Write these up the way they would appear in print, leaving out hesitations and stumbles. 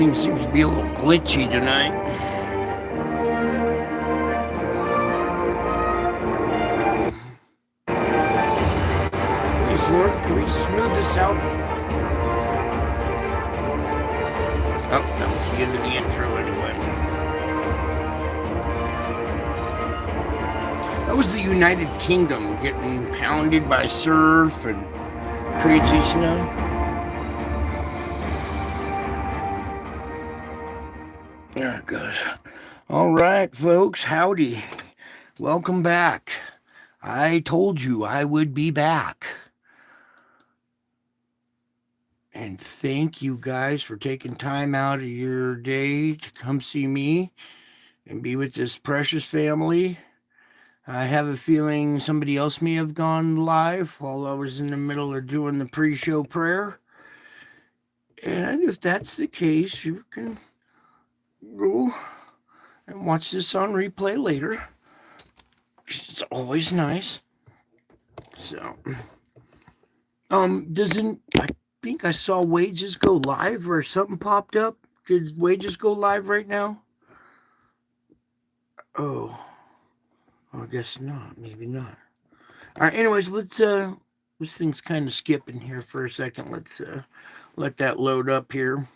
Everything seems to be a little glitchy tonight. Please, Lord, can we smooth this out? Oh, that was the end of the intro anyway. That was the United Kingdom getting pounded by surf and crazy snow. There it goes. All right, folks, howdy. Welcome back. I told you I would be back. And thank you guys for taking time out of your day to come see me and be with this precious family. I have a feeling somebody else may have gone live while I was in the middle of doing the pre-show prayer. And if that's the case, you can go and watch this on replay later. It's always nice. So, doesn't I think I saw Wages go live or something popped up? Did Wages go live right now? Oh, I guess not. Maybe not. All right. Anyways, let's this thing's kind of skipping here for a second. Let's let that load up here.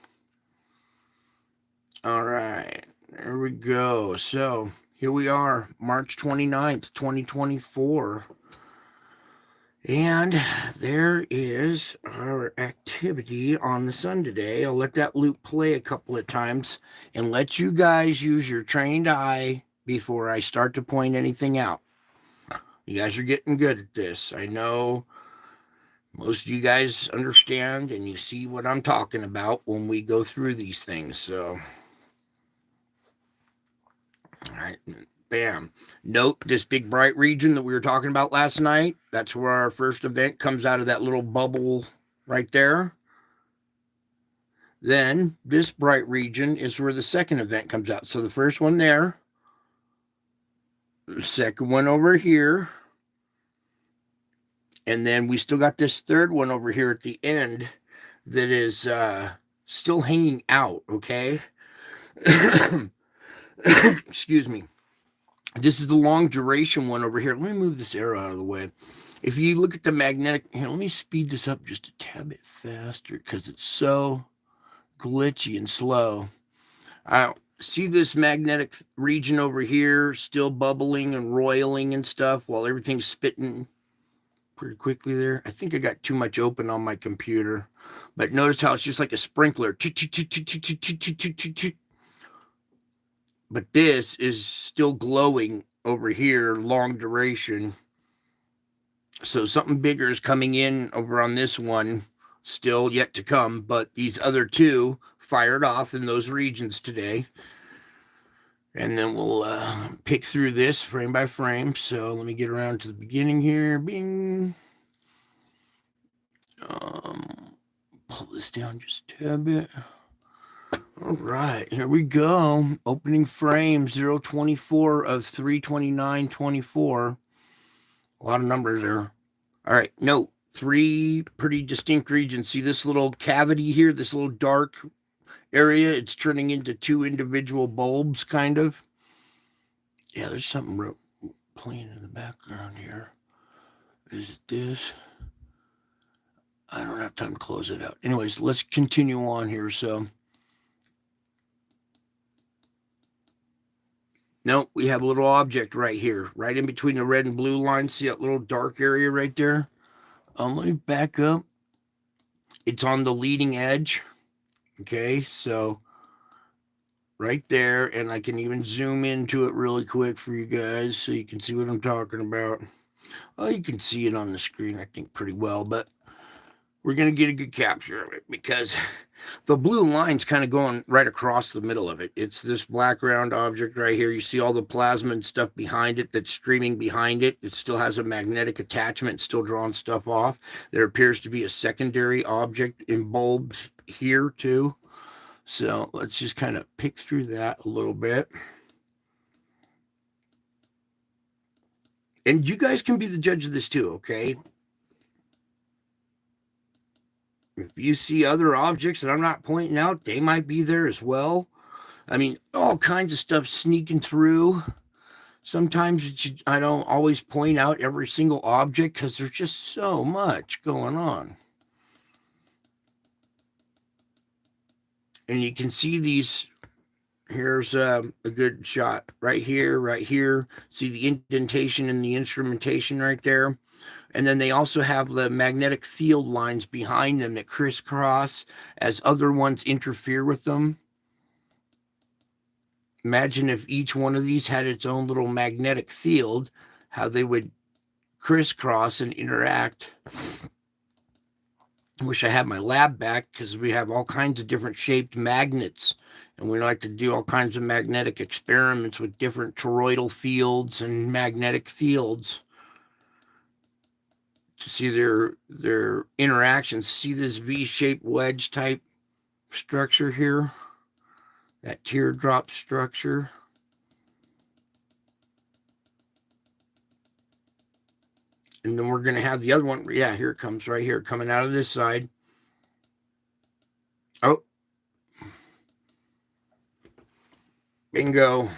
All right. There we go. So here we are, March 29th, 2024. And there is our activity on the sun today. I'll let that loop play a couple of times and let you guys use your trained eye before I start to point anything out. You guys are getting good at this. I know most of you guys understand and you see what I'm talking about when we go through these things. So, all right. Bam. Note this big bright region that we were talking about last night. That's where our first event comes out of that little bubble right there. Then this bright region is where the second event comes out. So the first one there, the second one over here, and then we still got this third one over here at the end that is still hanging out, okay? Excuse me. This is the long duration one over here. Let me move this arrow out of the way. If you look at the magnetic, here, let me speed this up just a tad bit faster because it's so glitchy and slow. I see this magnetic region over here still bubbling and roiling and stuff while everything's spitting pretty quickly there. I think I got too much open on my computer, but notice how it's just like a sprinkler. But this is still glowing over here, long duration. So something bigger is coming in over on this one, still yet to come. But these other two fired off in those regions today. And then we'll pick through this frame by frame. So let me get around to the beginning here. Bing. Pull this down just a tad bit. All right, here we go. Opening frame 024 of 329.24. A lot of numbers there. All right, note 3 pretty distinct regions. See this little cavity here, this little dark area? It's turning into 2 individual bulbs, kind of. Yeah, there's something playing in the background here. Is it this? I don't have time to close it out. Anyways, let's continue on here. So, nope, we have a little object right here, right in between the red and blue lines. See that little dark area right there? Let me back up. It's on the leading edge. Okay, so right there, and I can even zoom into it really quick for you guys so you can see what I'm talking about. Well, you can see it on the screen, I think, pretty well, but we're going to get a good capture of it because the blue line's kind of going right across the middle of it. It's this black round object right here. You see all the plasma and stuff behind it that's streaming behind it. It still has a magnetic attachment, still drawing stuff off. There appears to be a secondary object in bulbs here too. So let's just kind of pick through that a little bit. And you guys can be the judge of this too, okay? If you see other objects that I'm not pointing out, they might be there as well. I mean, all kinds of stuff sneaking through. Sometimes I don't always point out every single object because there's just so much going on. And you can see these. Here's a good shot right here, right here. See the indentation in the instrumentation right there. And then they also have the magnetic field lines behind them that crisscross as other ones interfere with them. Imagine if each one of these had its own little magnetic field, how they would crisscross and interact. I wish I had my lab back because we have all kinds of different shaped magnets, and we like to do all kinds of magnetic experiments with different toroidal fields and magnetic fields to see their interactions. See this V-shaped wedge type structure here, that teardrop structure. And then we're going to have the other one. Yeah, here it comes right here, coming out of this side. Oh. Bingo.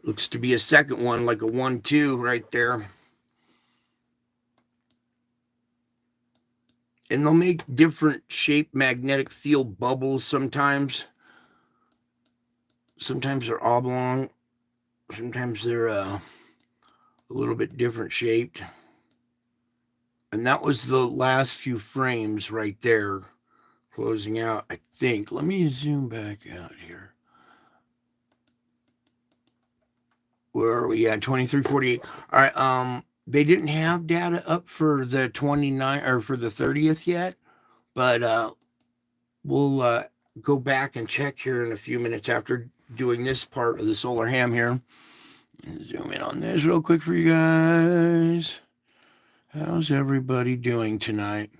Looks to be a second one, like a 1-2 right there. And they'll make different shaped magnetic field bubbles sometimes. Sometimes they're oblong. Sometimes they're a little bit different shaped. And that was the last few frames right there, closing out, I think. Let me zoom back out here. Where are we at? 2348. All right. They didn't have data up for the 29 or for the 30th yet, but we'll go back and check here in a few minutes after doing this part of the solar ham here. Zoom in on this real quick for you guys. How's everybody doing tonight?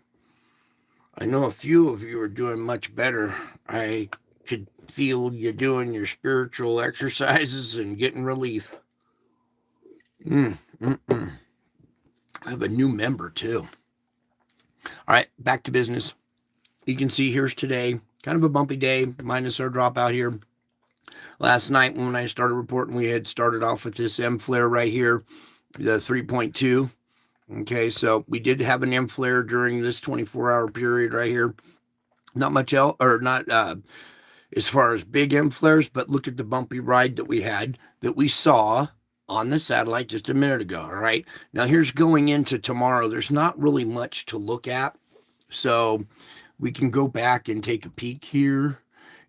I know a few of you are doing much better. I could feel you doing your spiritual exercises and getting relief. I have a new member too. All right, back to business. You can see here's today, kind of a bumpy day, minus our dropout here. Last night when I started reporting, we had started off with this M flare right here, the 3.2. Okay, so we did have an M flare during this 24-hour period right here. Not much else, or not as far as big M flares, but look at the bumpy ride that we had, that we saw on the satellite just a minute ago. All right, now here's going into tomorrow. There's not really much to look at, so we can go back and take a peek here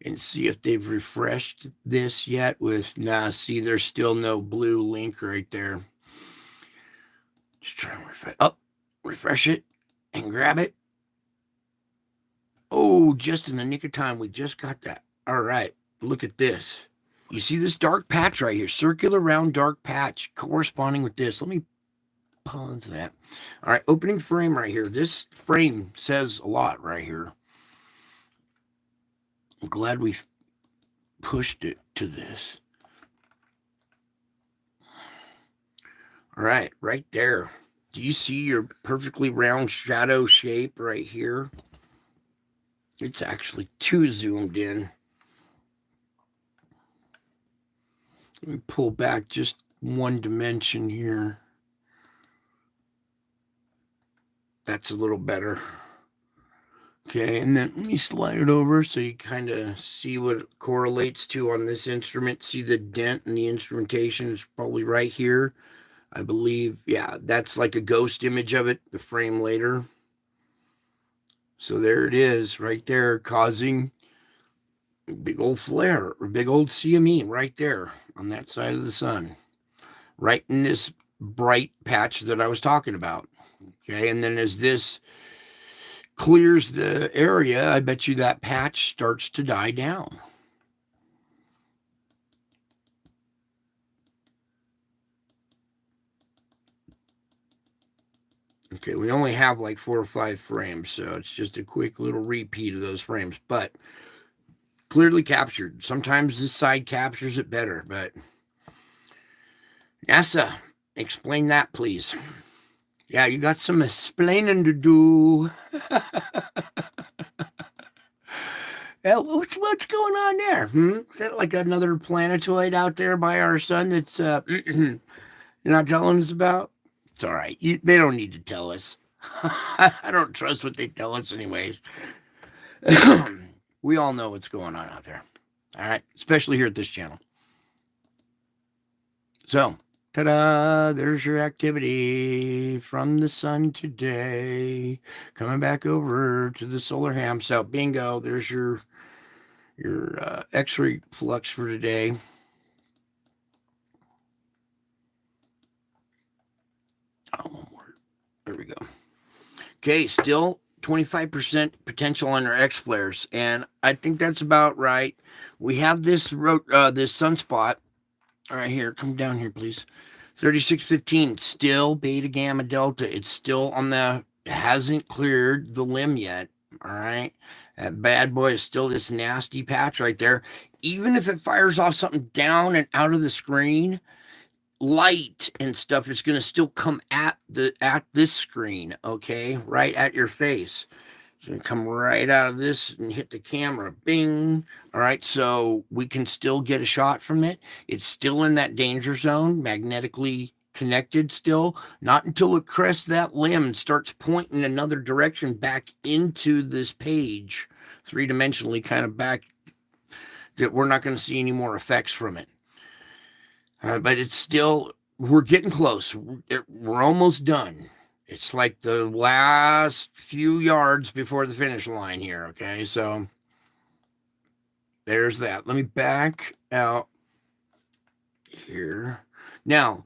and see if they've refreshed this yet with, see, there's still no blue link right there. Just try and refresh it and grab it. Oh, just in the nick of time, we just got that. All right, look at this. You see this dark patch right here, circular round dark patch corresponding with this. Let me pause that. All right, opening frame right here. This frame says a lot right here. I'm glad we pushed it to this. All right, right there. Do you see your perfectly round shadow shape right here? It's actually too zoomed in. Let me pull back just one dimension here. That's a little better. Okay, and then let me slide it over so you kind of see what it correlates to on this instrument. See the dent in the instrumentation is probably right here. I believe, yeah, that's like a ghost image of it, the frame later. So there it is right there, causing a big old flare, or big old CME right there on that side of the sun, right in this bright patch that I was talking about. Okay, and then as this clears the area, I bet you that patch starts to die down. Okay, we only have like 4 or 5 frames, so it's just a quick little repeat of those frames, but clearly captured. Sometimes this side captures it better, but NASA, explain that, please. Yeah, you got some explaining to do. Yeah, what's going on there? Is that like another planetoid out there by our sun that's you're not telling us about? It's all right. They don't need to tell us. I don't trust what they tell us, anyways. We all know what's going on out there. All right, especially here at this channel. So, ta-da! There's your activity from the sun today. Coming back over to the solar ham. So, bingo. There's your X-ray flux for today. Oh, one more. There we go. Okay, still 25% potential on our X flares, and I think that's about right. We have this this sunspot right here. Come down here, please. 3615, still beta gamma delta. It's still on the, hasn't cleared the limb yet. All right. That bad boy is still this nasty patch right there. Even if it fires off something down and out of the screen, light and stuff is going to still come at this screen, okay? Right at your face. It's going to come right out of this and hit the camera. Bing. All right, so we can still get a shot from it. It's still in that danger zone, magnetically connected still. Not until it crests that limb and starts pointing another direction back into this page, three-dimensionally kind of back, that we're not going to see any more effects from it. But it's still, we're getting close. We're almost done. It's like the last few yards before the finish line here, okay? So there's that. Let me back out here. Now,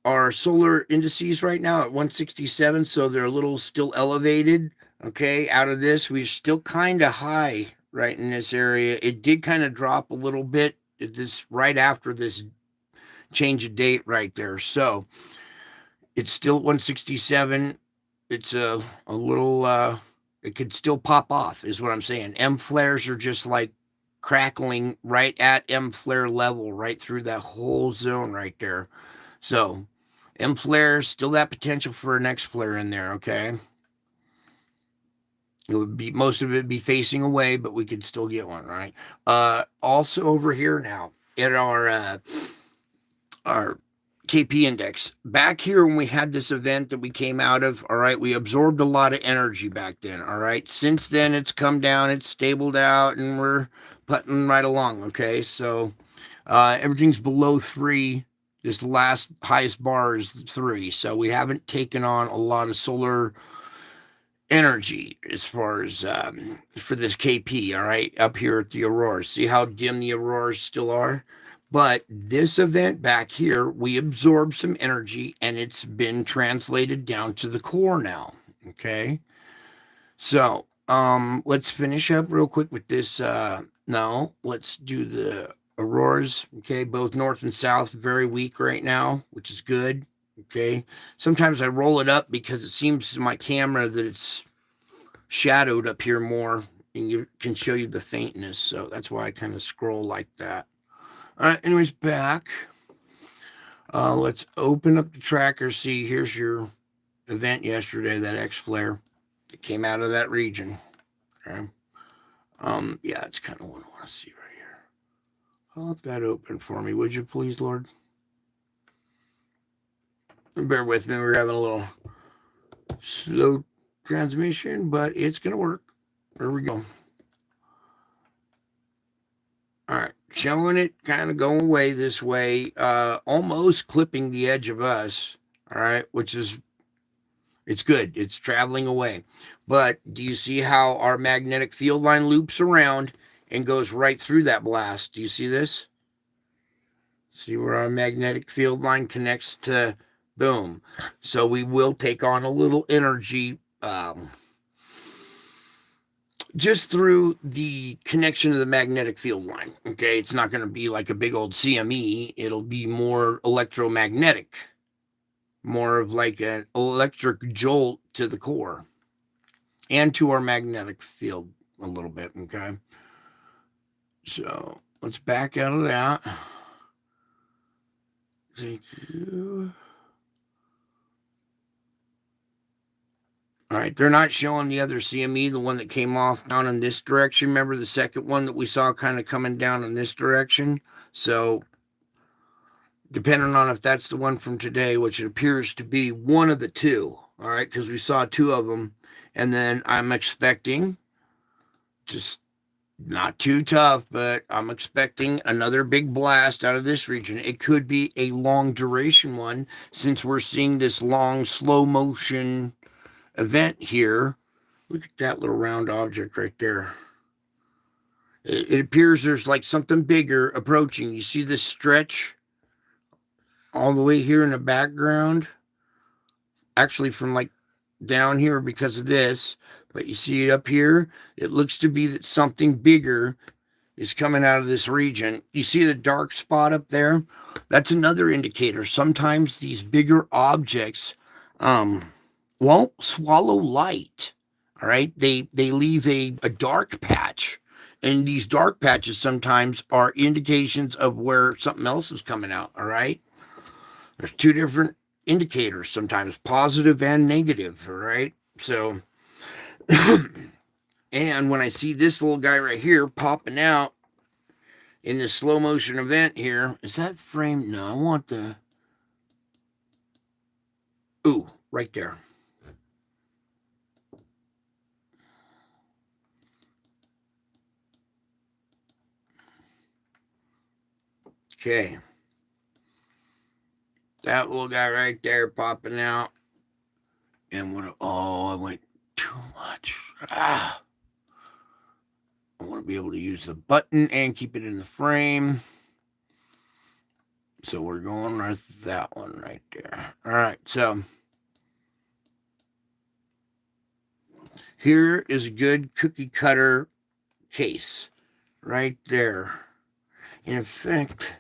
our solar indices right now at 167, so they're a little still elevated, okay? Out of this, we're still kind of high right in this area. It did kind of drop a little bit this right after this change of date right there. So it's still 167. It's a little, it could still pop off, is what I'm saying. M flares are just like crackling right at M flare level, right through that whole zone right there. So M flare, still that potential for an X flare in there, okay? It would be, most of it be facing away, but we could still get one, right? Also over here now at our KP index. Back here when we had this event that we came out of, all right, we absorbed a lot of energy back then, all right? Since then, it's come down, it's stabled out, and we're putting right along, okay? So everything's below 3. This last highest bar is 3. So we haven't taken on a lot of solar energy as far as for this KP, all right, up here at the auroras. See how dim the auroras still are? But this event back here, we absorbed some energy and it's been translated down to the core now. Okay. So let's finish up real quick with this. No, let's do the auroras. Okay, both north and south, very weak right now, which is good. Okay. Sometimes I roll it up because it seems to my camera that it's shadowed up here more and you can show you the faintness. So that's why I kind of scroll like that. All right, anyways, back. Let's open up the tracker. See, here's your event yesterday, that X flare that came out of that region. Okay. Yeah, it's kind of what I want to see right here. Hold that open for me, would you please, Lord? Bear with me, we're having a little slow transmission, but it's gonna work. There we go. All right, showing it kind of going away this way, almost clipping the edge of us. All right, which is, it's good. It's traveling away. But do you see how our magnetic field line loops around and goes right through that blast? Do you see this? See where our magnetic field line connects to, boom. So we will take on a little energy just through the connection of the magnetic field line. Okay, it's not going to be like a big old CME. It'll be more electromagnetic, more of like an electric jolt to the core and to our magnetic field a little bit. Okay, so let's back out of that. Thank you. All right, they're not showing the other CME, the one that came off down in this direction. Remember the second one that we saw kind of coming down in this direction? So depending on if that's the one from today, which it appears to be one of the two, all right, because we saw two of them. And then I'm expecting, just not too tough, but I'm expecting another big blast out of this region. It could be a long duration one since we're seeing this long slow motion event here. Look at that little round object right there. It appears there's like something bigger approaching. You see this stretch all the way here in the background? Actually, from like down here because of this, but you see it up here? It looks to be that something bigger is coming out of this region. You see the dark spot up there? That's another indicator. Sometimes these bigger objects won't swallow light. All right, they leave a dark patch, and these dark patches sometimes are indications of where something else is coming out. All right, there's two different indicators, sometimes positive and negative. All right, so and when I see this little guy right here popping out in this slow motion event here, is that frame? No, I want the, ooh, right there. Okay. That little guy right there popping out. And what, oh, I went too much. I want to be able to use the button and keep it in the frame. So we're going with that one right there. All right, so here is a good cookie cutter case right there. In fact,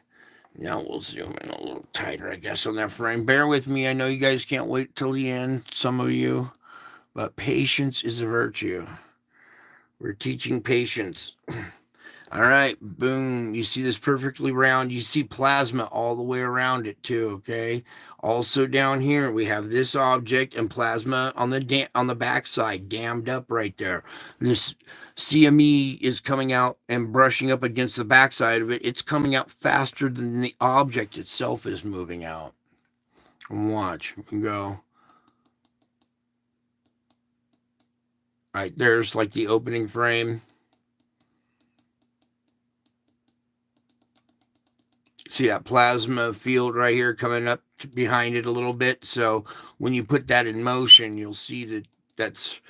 now we'll zoom in a little tighter, I guess, on that frame. Bear with me. I know you guys can't wait till the end, some of you, but patience is a virtue. We're teaching patience. All right, boom. You see this perfectly round. You see plasma all the way around it too, okay? Also down here, we have this object and plasma on the backside, dammed up right there. This CME is coming out and brushing up against the backside of it. It's coming out faster than the object itself is moving out. And watch, go. All right, there's like the opening frame. See that plasma field right here coming up behind it a little bit. So when you put that in motion, you'll see that that's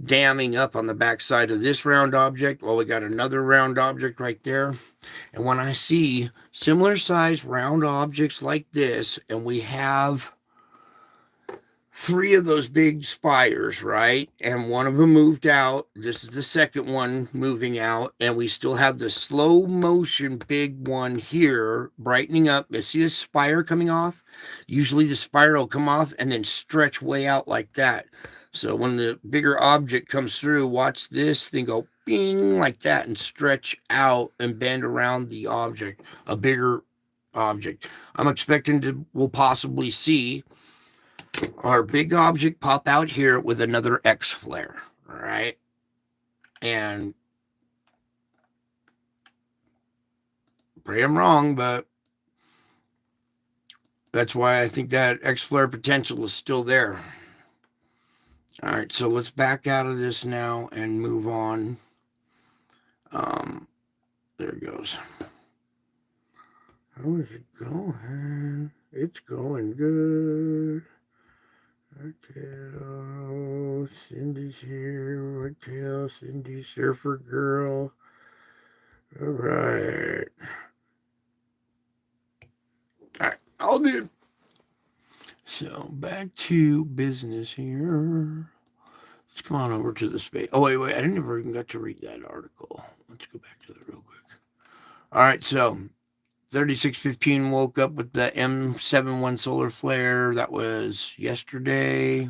damming up on the backside of this round object. Well, we got another round object right there. And when I see similar size round objects like this, and we have three of those big spires, right? And one of them moved out. This is the second one moving out. And we still have the slow motion big one here brightening up. You see the spire coming off? Usually the spire will come off and then stretch way out like that. So when the bigger object comes through, watch this thing go bing like that and stretch out and bend around the object, a bigger object. I'm expecting we'll possibly see our big object pop out here with another X flare. All right. And pray I'm wrong, but that's why I think that X flare potential is still there. All right. So let's back out of this now and move on. There it goes. How is it going? It's going good. Raquel, Cindy's here. Raquel, Cindy, Surfer Girl. All right. All right, all good. So back to business here. Let's come on over to the space. Oh, wait. I never even got to read that article. Let's go back to that real quick. All right, so 3615 woke up with the M71 solar flare. That was yesterday.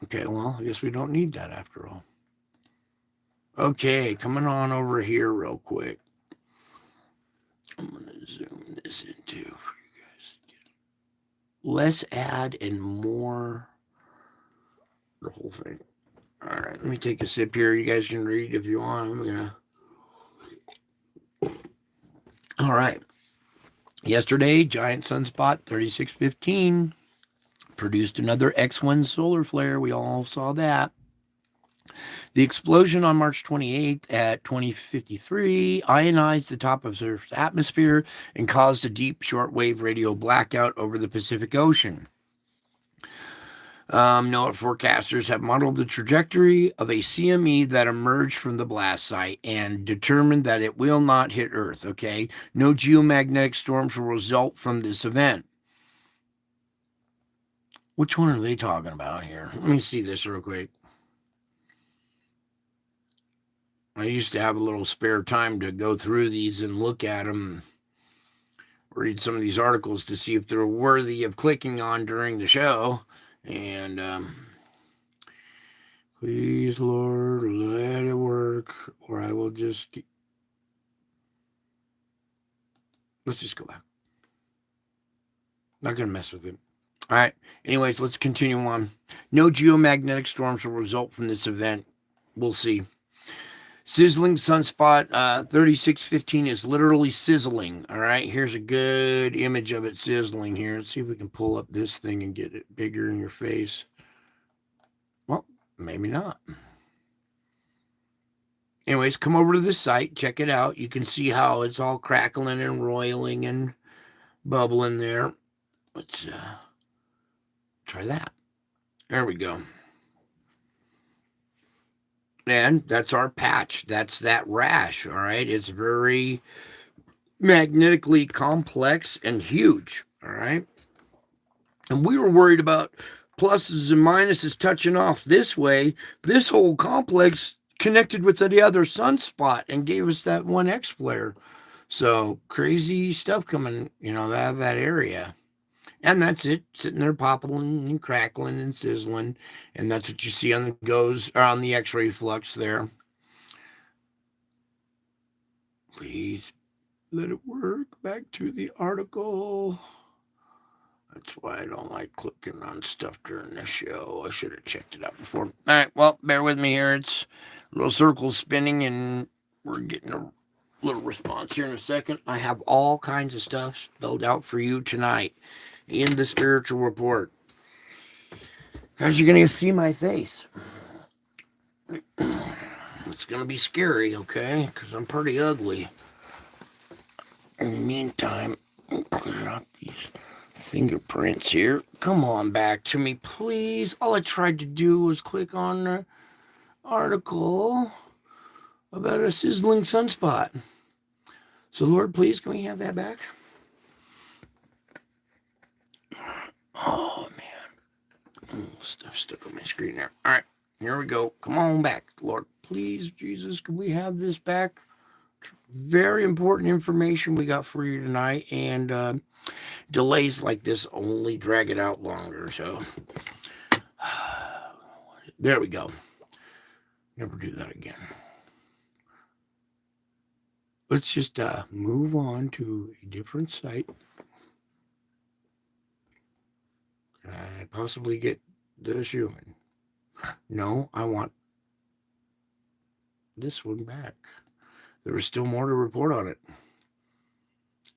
Okay, well, I guess we don't need that after all. Okay, coming on over here real quick. I'm going to zoom this in too for you guys. Less ad and more the whole thing. All right, let me take a sip here. You guys can read if you want. I'm gonna. All right. Yesterday, giant sunspot 3615 produced another X1 solar flare. We all saw that. The explosion on March 28th at 2053 ionized the top of Earth's atmosphere and caused a deep shortwave radio blackout over the Pacific Ocean. NOAA forecasters have modeled the trajectory of a CME that emerged from the blast site and determined that it will not hit Earth, okay? No geomagnetic storms will result from this event. Which one are they talking about here? Let me see this real quick. I used to have a little spare time to go through these and look at them, read some of these articles to see if they're worthy of clicking on during the show. And please, Lord, let it work, or I will just keep... Let's just go back. Not going to mess with it. All right. Anyways, let's continue on. No geomagnetic storms will result from this event. We'll see. Sizzling sunspot 3615 is literally sizzling. All right. Here's a good image of it sizzling here. Let's see if we can pull up this thing and get it bigger in your face. Well, maybe not. Anyways, come over to this site. Check it out. You can see how it's all crackling and roiling and bubbling there. Let's try that. There we go. And that's our patch. That's that rash, all right? It's very magnetically complex and huge, all right? And we were worried about pluses and minuses touching off this way. This whole complex connected with the other sunspot and gave us that one X flare. So crazy stuff coming, out of that area. And that's it, sitting there popping and crackling and sizzling. And that's what you see on the X-ray flux there. Please let it work. Back to the article. That's why I don't like clicking on stuff during the show. I should have checked it out before. All right, well, bear with me here. It's a little circle spinning, and we're getting a little response here in a second. I have all kinds of stuff spelled out for you tonight in the spiritual report. Guys, you're going to see my face. It's going to be scary, okay? Because I'm pretty ugly. In the meantime, I'll clear out these fingerprints here. Come on back to me, please. All I tried to do was click on the article about a sizzling sunspot. So, Lord, please, can we have that back? Oh, man. Stuff stuck on my screen there. All right, here we go. Come on back, Lord. Please, Jesus, can we have this back? Very important information we got for you tonight. And delays like this only drag it out longer. So, there we go. Never do that again. Let's just move on to a different site. Can I possibly get this human? No, I want this one back. There was still more to report on it.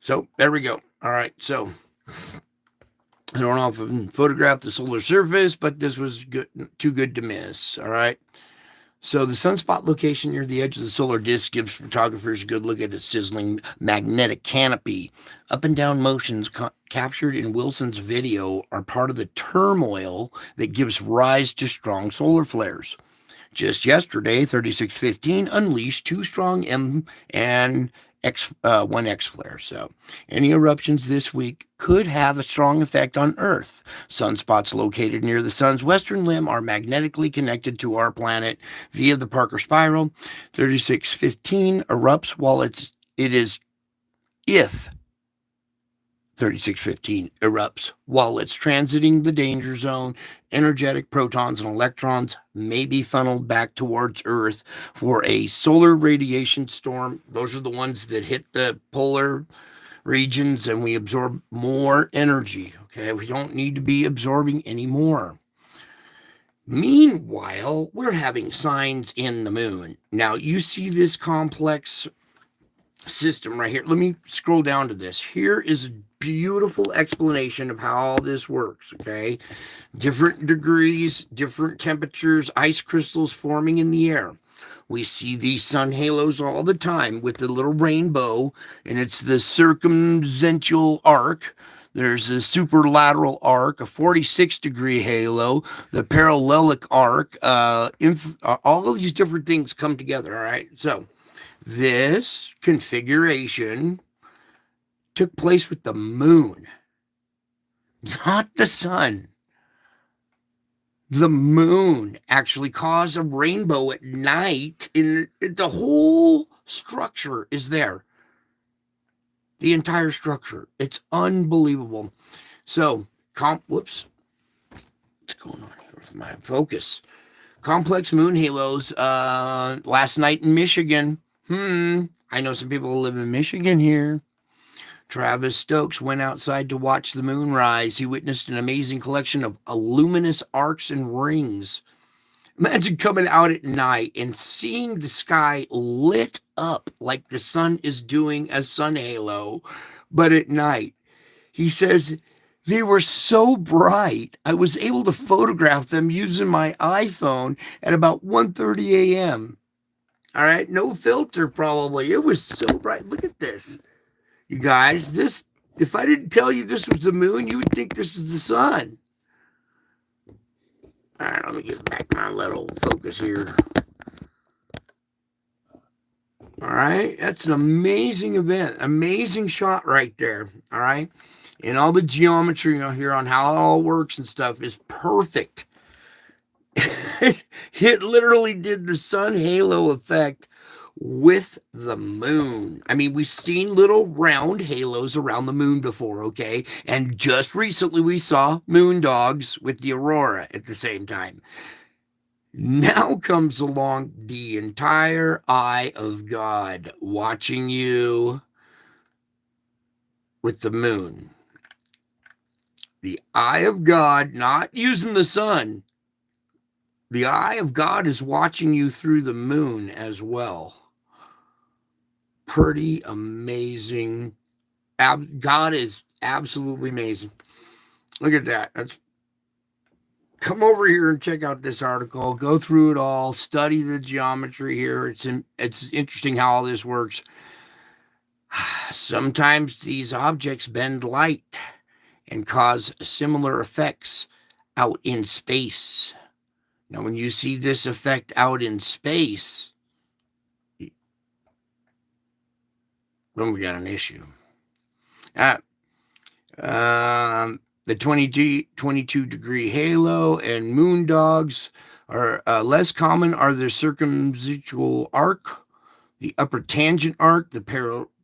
So there we go. All right. So I don't know if I can photograph the solar surface, but this was too good to miss. All right. So the sunspot location near the edge of the solar disk gives photographers a good look at its sizzling magnetic canopy. Up and down motions captured in Wilson's video are part of the turmoil that gives rise to strong solar flares. Just yesterday, 3615 unleashed two strong M and one X flare. So any eruptions this week could have a strong effect on Earth. Sunspots located near the sun's western limb are magnetically connected to our planet via the Parker spiral. 3615 erupts while if 3615 erupts while it's transiting the danger zone, energetic protons and electrons may be funneled back towards Earth for a solar radiation storm. Those are the ones that hit the polar regions and we absorb more energy. Okay, we don't need to be absorbing any more. Meanwhile, we're having signs in the moon. Now, you see this complex system right here. Let me scroll down to this. Here is a beautiful explanation of how all this works, okay? Different degrees, different temperatures, ice crystals forming in the air. We see these sun halos all the time with the little rainbow, and it's the circumzentual arc. There's a superlateral arc, a 46-degree halo, the parallelic arc. All of these different things come together, all right? So this configuration took place with the moon, not the sun. The moon actually caused a rainbow at night. The whole structure is there. The entire structure. It's unbelievable. So, whoops. What's going on here with my focus? Complex moon halos last night in Michigan. I know some people who live in Michigan here. Travis Stokes went outside to watch the moon rise. He witnessed an amazing collection of luminous arcs and rings. Imagine coming out at night and seeing the sky lit up like the sun is doing a sun halo, but at night. He says, they were so bright, I was able to photograph them using my iPhone at about 1:30 a.m. All right, no filter probably. It was so bright. Look at this. You guys, if I didn't tell you this was the moon, you would think this is the sun. All right, let me get back my little focus here. All right, that's an amazing event, amazing shot right there. All right, and all the geometry here on how it all works and stuff is perfect. It literally did the sun halo effect with the moon. I mean, we've seen little round halos around the moon before, okay? And just recently we saw moon dogs with the aurora at the same time. Now comes along the entire eye of God watching you with the moon. The eye of God, not using the sun. The eye of God is watching you through the moon as well. Pretty amazing. God is absolutely amazing. Look at that. Come over here and check out this article. Go through it all. Study the geometry here. It's interesting how all this works. Sometimes these objects bend light and cause similar effects out in space. Now, when you see this effect out in space, then we got an issue. The 22-degree halo and moon dogs are less common. Are the circumzentual arc, the upper tangent arc, the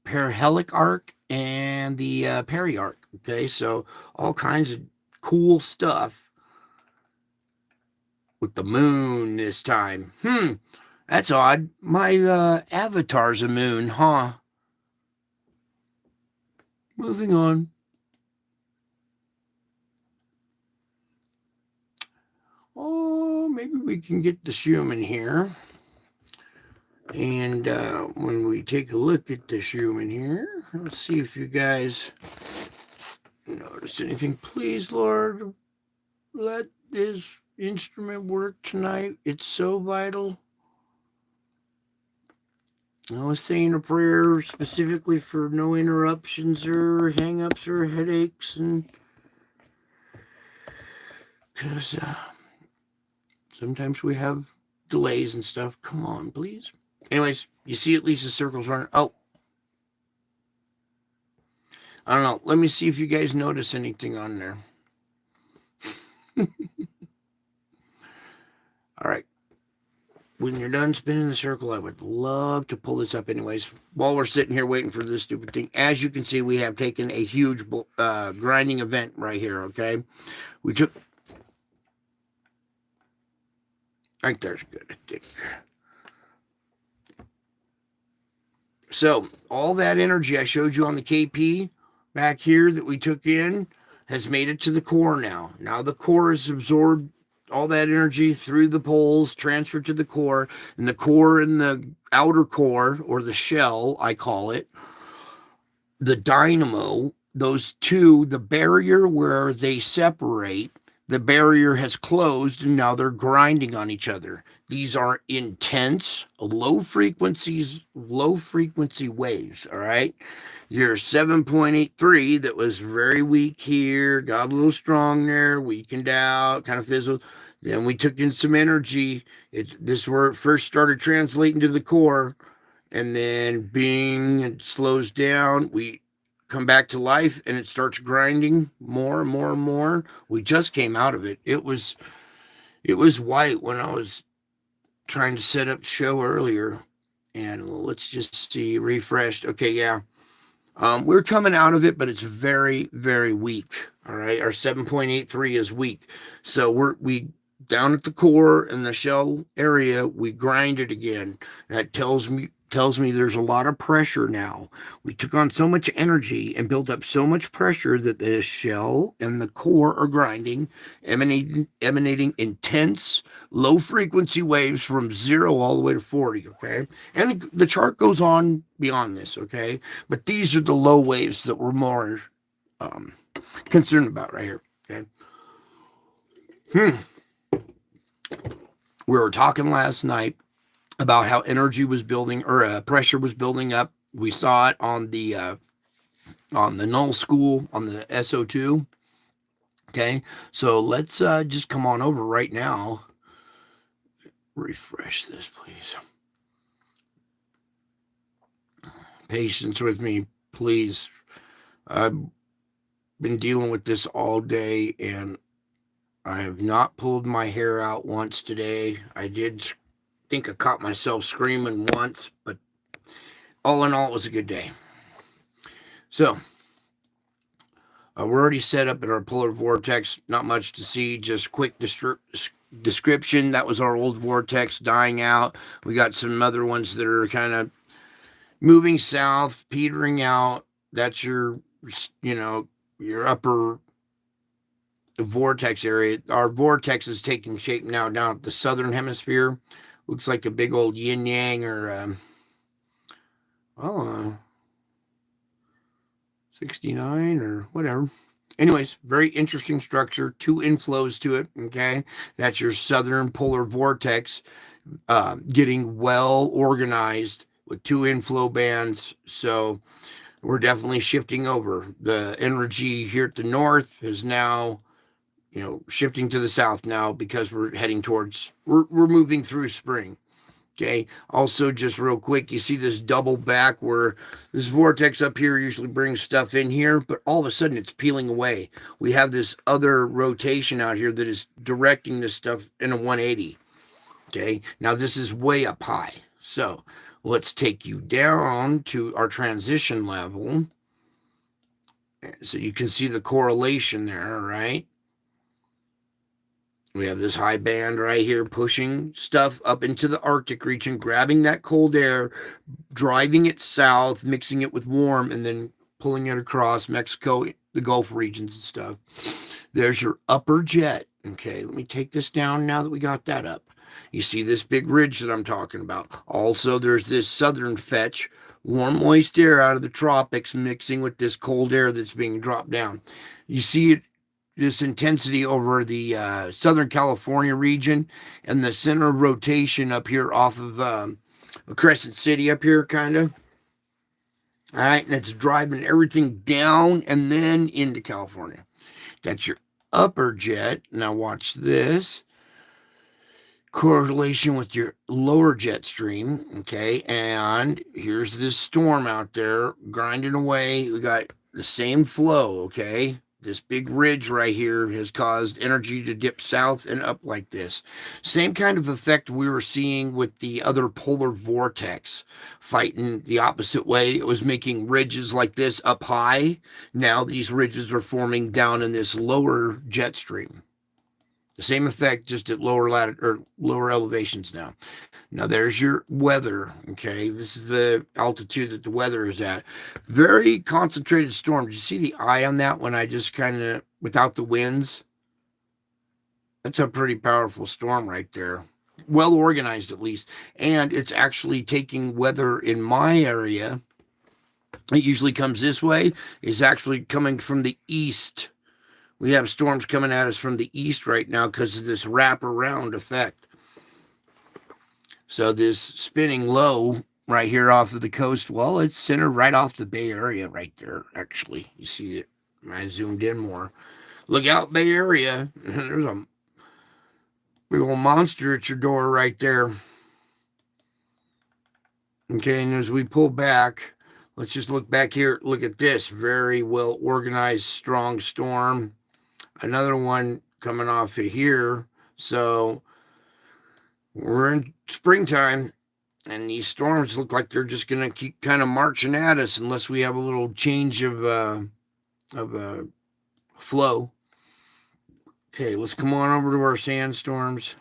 parahelic arc, and the periarc. Okay, so all kinds of cool stuff with the moon this time. That's odd. My avatar's a moon, huh? Moving on. Oh, maybe we can get the Schumann here. And when we take a look at the Schumann here, let's see if you guys notice anything. Please, Lord, let this instrument work tonight. It's so vital. I was saying a prayer specifically for no interruptions or hang-ups or headaches, and because sometimes we have delays and stuff. Come on, please. Anyways, you see at least the circles running. Oh, I don't know. Let me see if you guys notice anything on there. All right. When you're done spinning the circle, I would love to pull this up anyways. While we're sitting here waiting for this stupid thing, as you can see, we have taken a huge grinding event right here, okay? We took... Right there's good, I think. So, all that energy I showed you on the KP back here that we took in has made it to the core now. Now the core is absorbed all that energy through the poles, transferred to the core, and the outer core, or the shell, I call it, the dynamo, those two, the barrier where they separate, the barrier has closed and now they're grinding on each other. These are intense, low frequency waves, all right? Your 7.83 that was very weak here, got a little strong there, weakened out, kind of fizzled. Then we took in some energy. This is where it first started translating to the core, and then bing, it slows down. We come back to life and it starts grinding more and more and more. We just came out of it. It was white when I was trying to set up the show earlier. And let's just see, refreshed. Okay, yeah. We're coming out of it, but it's very, very weak. All right, our 7.83 is weak. So we down at the core and the shell area, we grind it again. That tells me there's a lot of pressure now. We took on so much energy and built up so much pressure that the shell and the core are grinding, emanating intense low frequency waves from 0 all the way to 40. Okay, and the chart goes on beyond this. Okay, but these are the low waves that we're more concerned about right here. Okay. We were talking last night about how energy was building, or pressure was building up. We saw it on the null school, on the SO2. Okay, so let's just come on over right now. Refresh this, please. Patience with me, please. I've been dealing with this all day, and I have not pulled my hair out once today. I did think I caught myself screaming once, but all in all, it was a good day. So, we're already set up at our polar vortex. Not much to see, just quick description. That was our old vortex dying out. We got some other ones that are kind of moving south, petering out. That's your upper vortex area. Our vortex is taking shape now down at the southern hemisphere. Looks like a big old yin yang, or 69 or whatever. Anyways, very interesting structure. 2 inflows to it. Okay, that's your southern polar vortex, getting well organized with 2 inflow bands. So we're definitely shifting over. The energy here at the north is now, shifting to the south now, because we're heading towards, we're moving through spring. Okay. Also, just real quick, you see this double back where this vortex up here usually brings stuff in here, but all of a sudden it's peeling away. We have this other rotation out here that is directing this stuff in a 180. Okay. Now this is way up high. So let's take you down to our transition level. So you can see the correlation there, right? We have this high band right here pushing stuff up into the Arctic region, grabbing that cold air, driving it south, mixing it with warm, and then pulling it across Mexico, the Gulf regions and stuff. There's your upper jet. Okay, let me take this down now that we got that up. You see this big ridge that I'm talking about. Also, there's this southern fetch, warm, moist air out of the tropics mixing with this cold air that's being dropped down. You see it, this intensity over the Southern California region, and the center of rotation up here off of Crescent City up here, kind of. All right, and it's driving everything down and then into California. That's your upper jet. Now watch this. Correlation with your lower jet stream, okay? And here's this storm out there grinding away. We got the same flow, okay? This big ridge right here has caused energy to dip south and up like this. Same kind of effect we were seeing with the other polar vortex fighting the opposite way. It was making ridges like this up high. Now these ridges are forming down in this lower jet stream. The same effect, just at lower elevations now. Now there's your weather, okay? This is the altitude that the weather is at. Very concentrated storm. Did you see the eye on that when I just kind of, without the winds? That's a pretty powerful storm right there. Well organized, at least. And it's actually taking weather in my area. It usually comes this way. It's actually coming from the east. We have storms coming at us from the east right now because of this wraparound effect. So this spinning low right here off of the coast, well, it's centered right off the Bay Area right there, actually. You see it. I zoomed in more. Look out, Bay Area. There's a big old monster at your door right there. Okay, and as we pull back, let's just look back here. Look at this. Very well organized, strong storm. Another one coming off of here. So we're in springtime, and these storms look like they're just going to keep kind of marching at us unless we have a little change of flow. Okay, let's come on over to our sandstorms.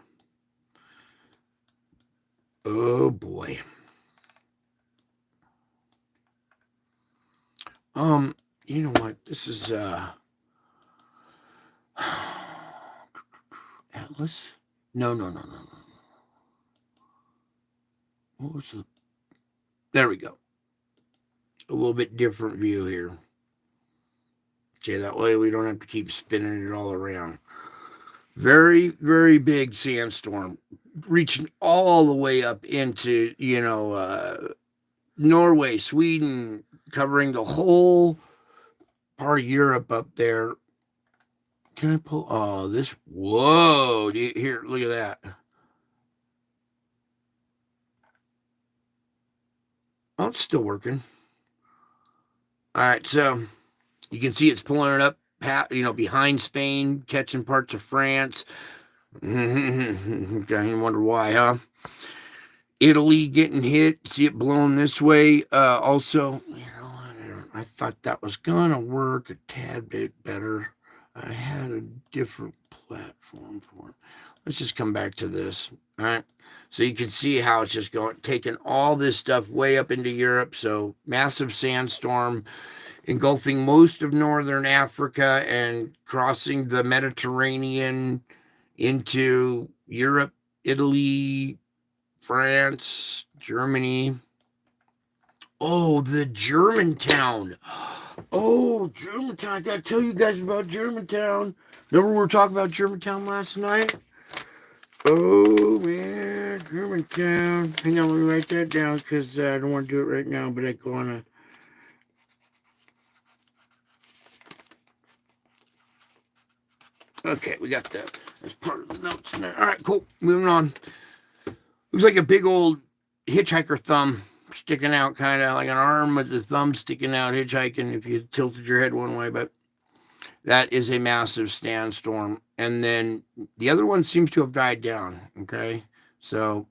Oh boy. You know what? This is Atlas? No. What was it? There we go. A little bit different view here. Okay, that way we don't have to keep spinning it all around. Very, very big sandstorm, reaching all the way up into, Norway, Sweden, covering the whole part of Europe up there. Can I pull? Oh, this. Whoa. Here, look at that. Oh, it's still working. All right, so you can see it's pulling it up, behind Spain, catching parts of France. You wonder why, huh? Italy getting hit. See it blowing this way. Also, I thought that was gonna work a tad bit better. I had a different platform for it. Let's just come back to this. All right. So you can see how it's just taking all this stuff way up into Europe. So massive sandstorm engulfing most of northern Africa and crossing the Mediterranean into Europe, Italy, France, Germany. Oh, the Germantown. Oh, Germantown. I got to tell you guys about Germantown. Remember we were talking about Germantown last night? Oh, man, Germantown. Hang on, let me write that down because I don't want to do it right now, but I want to. Okay, we got that as part of the notes in there. All right, cool. Moving on. Looks like a big old hitchhiker thumb sticking out, kind of like an arm with the thumb sticking out, hitchhiking if you tilted your head one way, but that is a massive sandstorm. And then the other one seems to have died down, okay? So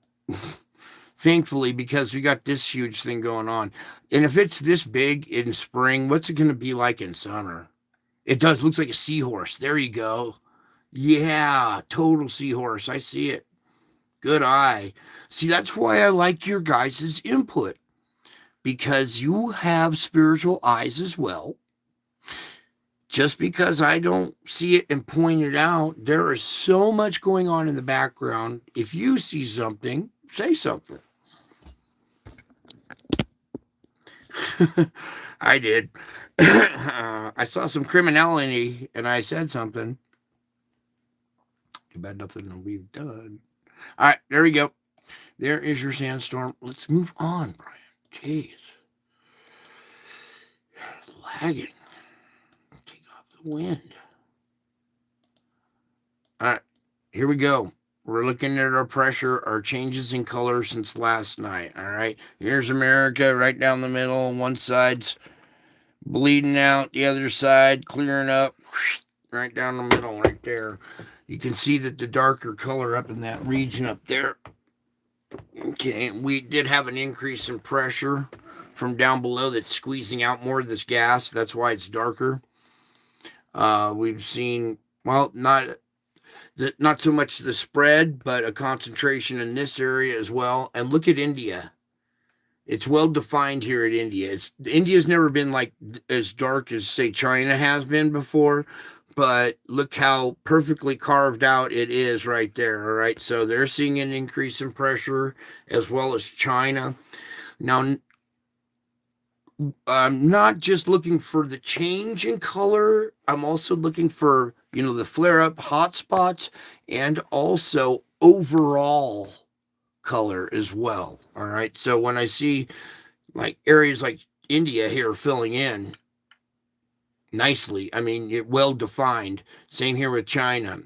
thankfully, because we got this huge thing going on. And if it's this big in spring, what's it going to be like in summer? It does. Looks like a seahorse. There you go. Yeah, total seahorse. I see it. Good eye. See, that's why I like your guys' input, because you have spiritual eyes as well. Just because I don't see it and point it out, there is so much going on in the background. If you see something, say something. I did. I saw some criminality and I said something. Too bad nothing we've done. All right, there we go. There is your sandstorm. Let's move on, Brian. Jeez. Lagging. Take off the wind. All right, here we go. We're looking at our pressure, our changes in color since last night. All right, here's America right down the middle. One side's bleeding out, the other side clearing up. Right down the middle, right there. You can see that the darker color up in that region up there. Okay, we did have an increase in pressure from down below that's squeezing out more of this gas. That's why it's darker. We've seen, well, not so much the spread, but a concentration in this area as well. And look at India. It's well defined here at India. India's never been like as dark as, say, China has been before, but look how perfectly carved out it is right there. All right, so they're seeing an increase in pressure as well as China. Now, I'm not just looking for the change in color, I'm also looking for, the flare up hotspots and also overall color as well. All right, so when I see like areas like India here filling in nicely, I mean, well defined. Same here with China.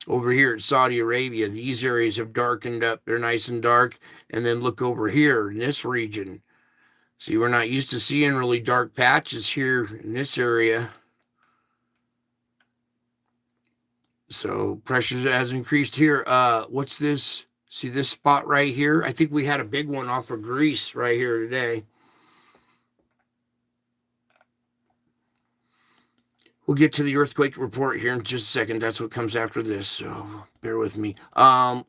Over here at Saudi Arabia, these areas have darkened up. They're nice and dark. And then look over here in this region. See, we're not used to seeing really dark patches here in this area. So pressure has increased here. What's this? See this spot right here? I think we had a big one off of Greece right here today. We'll get to the earthquake report here in just a second. That's what comes after this, so bear with me. Back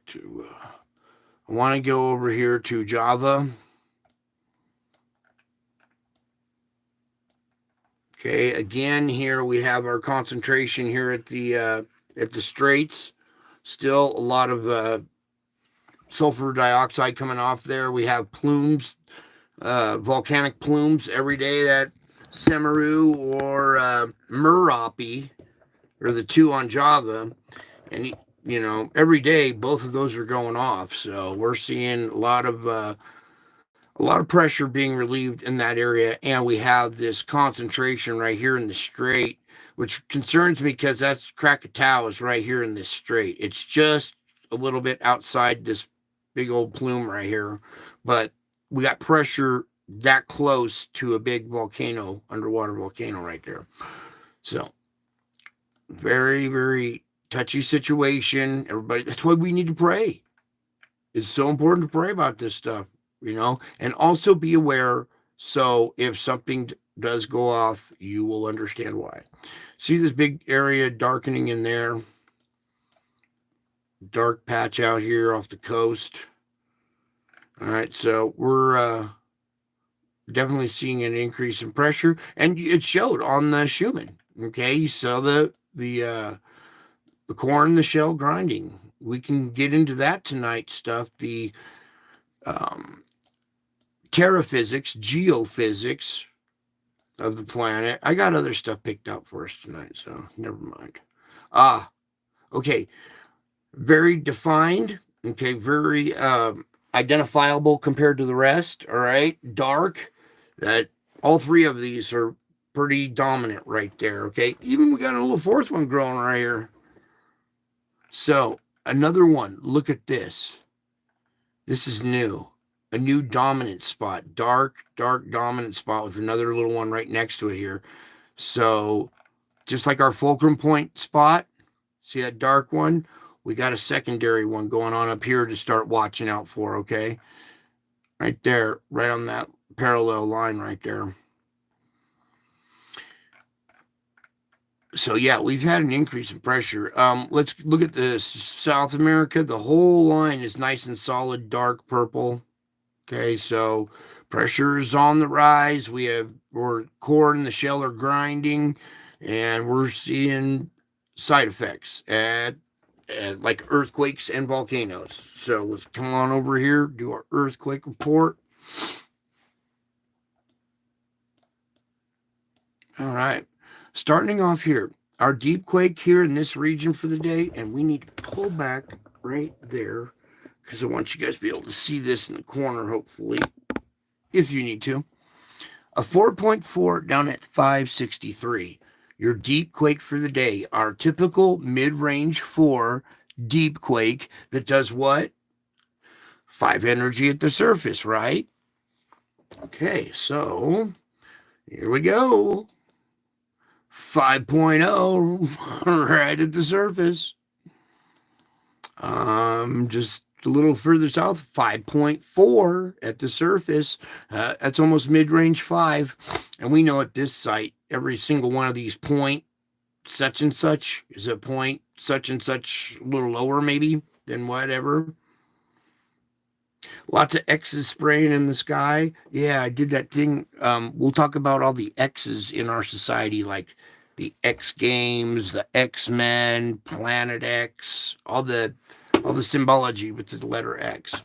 to, I want to go over here to Java. Okay, again, here we have our concentration here at the Straits. Still a lot of sulfur dioxide coming off there. We have plumes, volcanic plumes every day. That Semeru or Merapi are the two on Java, and every day both of those are going off. So we're seeing a lot of pressure being relieved in that area, and we have this concentration right here in the strait, which concerns me because that's Krakatoa is right here in this strait. It's just a little bit outside this big old plume right here, but we got pressure that close to a big volcano, underwater volcano right there. So very, very touchy situation. Everybody, that's why we need to pray. It's so important to pray about this stuff, and also be aware. So if something does go off, you will understand why. See this big area darkening in there? Dark patch out here off the coast. All right, so we're definitely seeing an increase in pressure, and it showed on the Schumann. Okay, you saw the core in the shell grinding. We can get into that tonight stuff. The terraphysics, geophysics of the planet. I got other stuff picked out for us tonight, so never mind. Okay. Very defined. Okay, very identifiable compared to the rest. All right, dark. That all three of these are pretty dominant right there. Okay, even we got a little fourth one growing right here. So another one. Look at this. This is new. A new dominant spot. Dark dominant spot with another little one right next to it here. So just like our fulcrum point spot, see that dark one? We got a secondary one going on up here to start watching out for, okay? Right there, right on that parallel line right there. So yeah, we've had an increase in pressure. Let's look at the South America. The whole line is nice and solid, dark purple. Okay, so pressure is on the rise. We're core and the shell are grinding, and we're seeing side effects at like earthquakes and volcanoes. So let's come on over here, do our earthquake report. All right, starting off here, our deep quake here in this region for the day, and we need to pull back right there because I want you guys to be able to see this in the corner, hopefully, if you need to. A 4.4 down at 563. Your deep quake for the day. Our typical mid-range 4 deep quake that does what? 5 energy at the surface, right? Okay, so here we go. 5.0 right at the surface. Just a little further south, 5.4 at the surface. That's almost mid-range 5. And we know at this site, every single one of these point such and such is a point such and such, a little lower maybe than whatever. Lots of X's spraying in the sky. Yeah, I did that thing. We'll talk about all the X's in our society, like the X Games, the X-Men, Planet X, all the symbology with the letter X.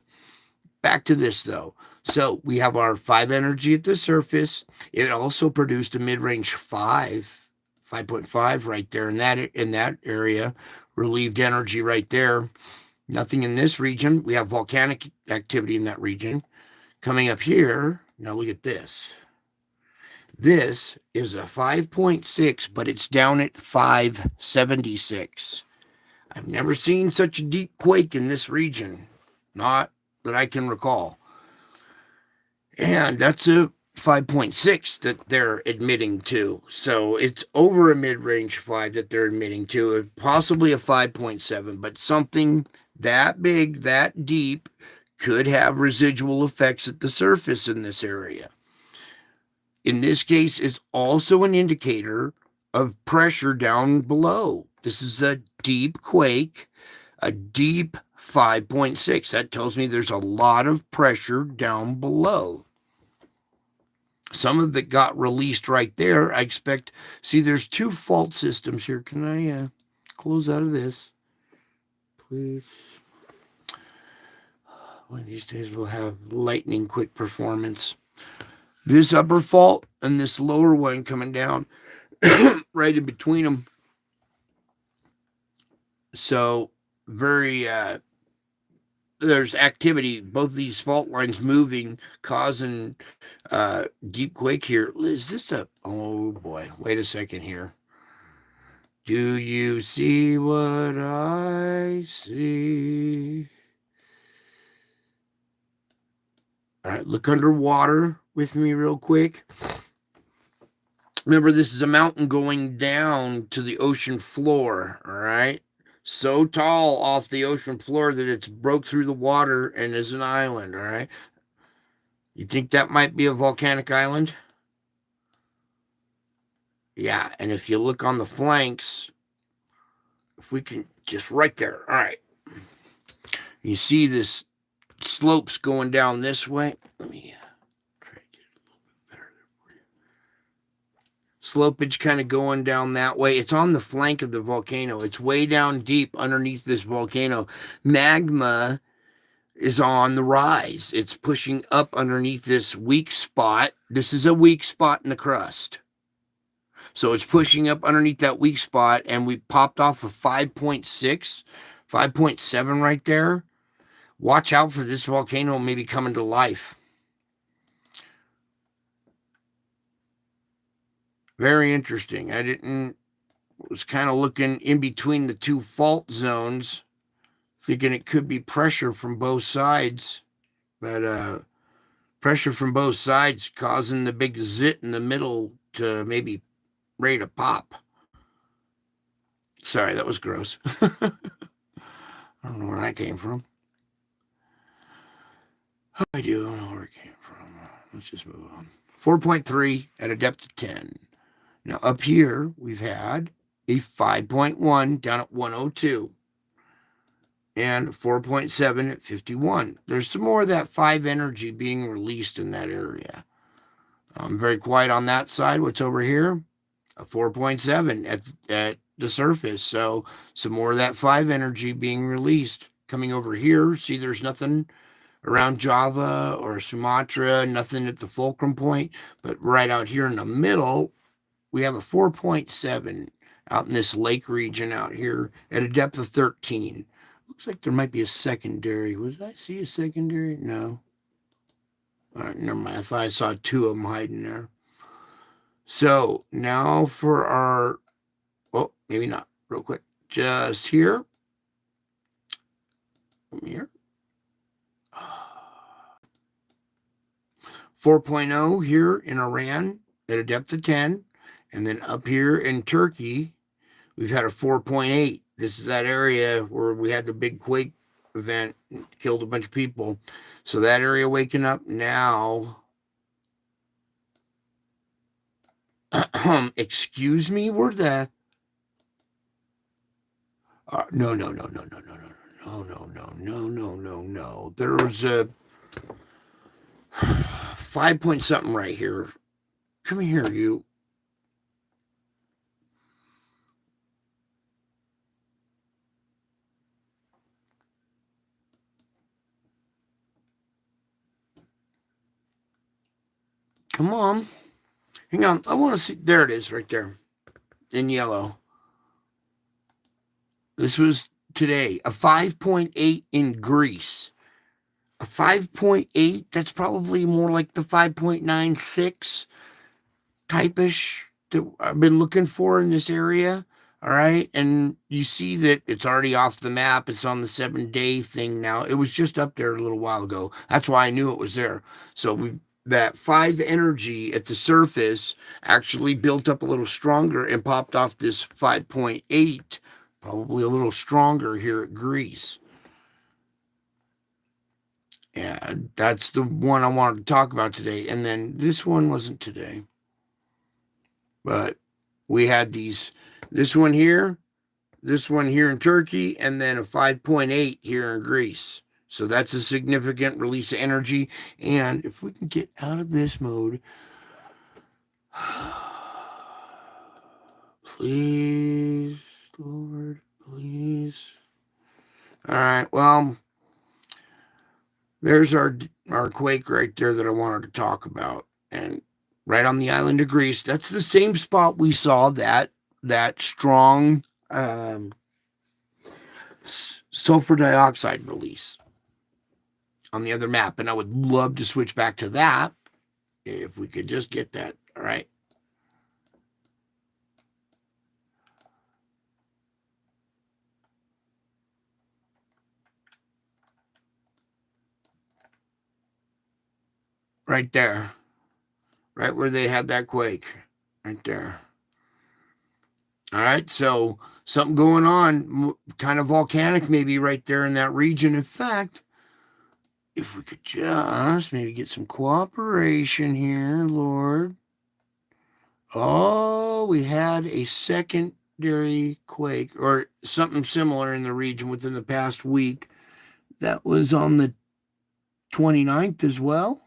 Back to this though. So we have our 5 energy at the surface. It also produced a mid-range 5.5 right there in that area. Relieved energy right there. Nothing in this region. We have volcanic activity in that region. Coming up here, now look at this. This is a 5.6, but it's down at 576. I've never seen such a deep quake in this region. Not that I can recall. And that's a 5.6 that they're admitting to. So it's over a mid-range 5 that they're admitting to, possibly a 5.7, but something that big, that deep, could have residual effects at the surface in this area. In this case, it's also an indicator of pressure down below. This is a deep quake, a deep 5.6. That tells me there's a lot of pressure down below. Some of it got released right there. I expect, see, there's 2 fault systems here. Can I close out of this, please? One of these days we'll have lightning quick performance. This upper fault and this lower one coming down right in between them. So very, there's activity, both these fault lines moving, causing deep quake here. Is this a, oh boy, wait a second here. Do you see what I see? All right, look underwater with me real quick. Remember, this is a mountain going down to the ocean floor, all right? So tall off the ocean floor that it's broke through the water and is an island, all right? You think that might be a volcanic island? Yeah, and if you look on the flanks, if we can, just right there, all right. You see this slopes going down this way. Let me try to get it a little bit better there for you. Slopage kind of going down that way. It's on the flank of the volcano. It's way down deep underneath this volcano. Magma is on the rise. It's pushing up underneath this weak spot. This is a weak spot in the crust. So it's pushing up underneath that weak spot, and we popped off a 5.6, 5.7 right there. Watch out for this volcano maybe coming to life. Very interesting. Was kind of looking in between the 2 fault zones, thinking it could be pressure from both sides, but pressure from both sides causing the big zit in the middle to maybe ready to pop. Sorry, that was gross. I don't know where that came from. I do know where it came from. Let's just move on. 4.3 at a depth of 10. Now up here, we've had a 5.1 down at 102 and 4.7 at 51. There's some more of that 5 energy being released in that area. Very quiet on that side. What's over here? A 4.7 at the surface. So some more of that 5 energy being released. Coming over here, see there's nothing around Java or Sumatra, nothing at the fulcrum point, but right out here in the middle, we have a 4.7 out in this lake region out here at a depth of 13. Looks like there might be a secondary. Did I see a secondary? No. All right, never mind. I thought I saw 2 of them hiding there. So now for our, oh, maybe not, real quick. Just here. From here. 4.0 here in Iran at a depth of 10. And then up here in Turkey, we've had a 4.8. This is that area where we had the big quake event, killed a bunch of people. So that area waking up now. Excuse me, where'd the... No. There was a 5 point something right here. Come here, you. Come on. Hang on. I want to see. There it is right there in yellow. This was today. A 5.8 in Greece. A 5.8, that's probably more like the 5.96 type-ish that I've been looking for in this area. All right. And you see that it's already off the map. It's on the 7-day thing now. It was just up there a little while ago. That's why I knew it was there. So that 5 energy at the surface actually built up a little stronger and popped off this 5.8, probably a little stronger here at Greece. Yeah, that's the one I wanted to talk about today. And then this one wasn't today. But we had this one here in Turkey, and then a 5.8 here in Greece. So that's a significant release of energy. And if we can get out of this mode, please, Lord, please. All right, well, there's our quake right there that I wanted to talk about. And right on the island of Greece, that's the same spot we saw that strong sulfur dioxide release on the other map. And I would love to switch back to that if we could just get that. All right. Right there. Right where they had that quake. Right there. All right. So something going on, kind of volcanic maybe right there in that region. In fact, if we could just maybe get some cooperation here, Lord. Oh, we had a secondary quake or something similar in the region within the past week. That was on the 29th as well.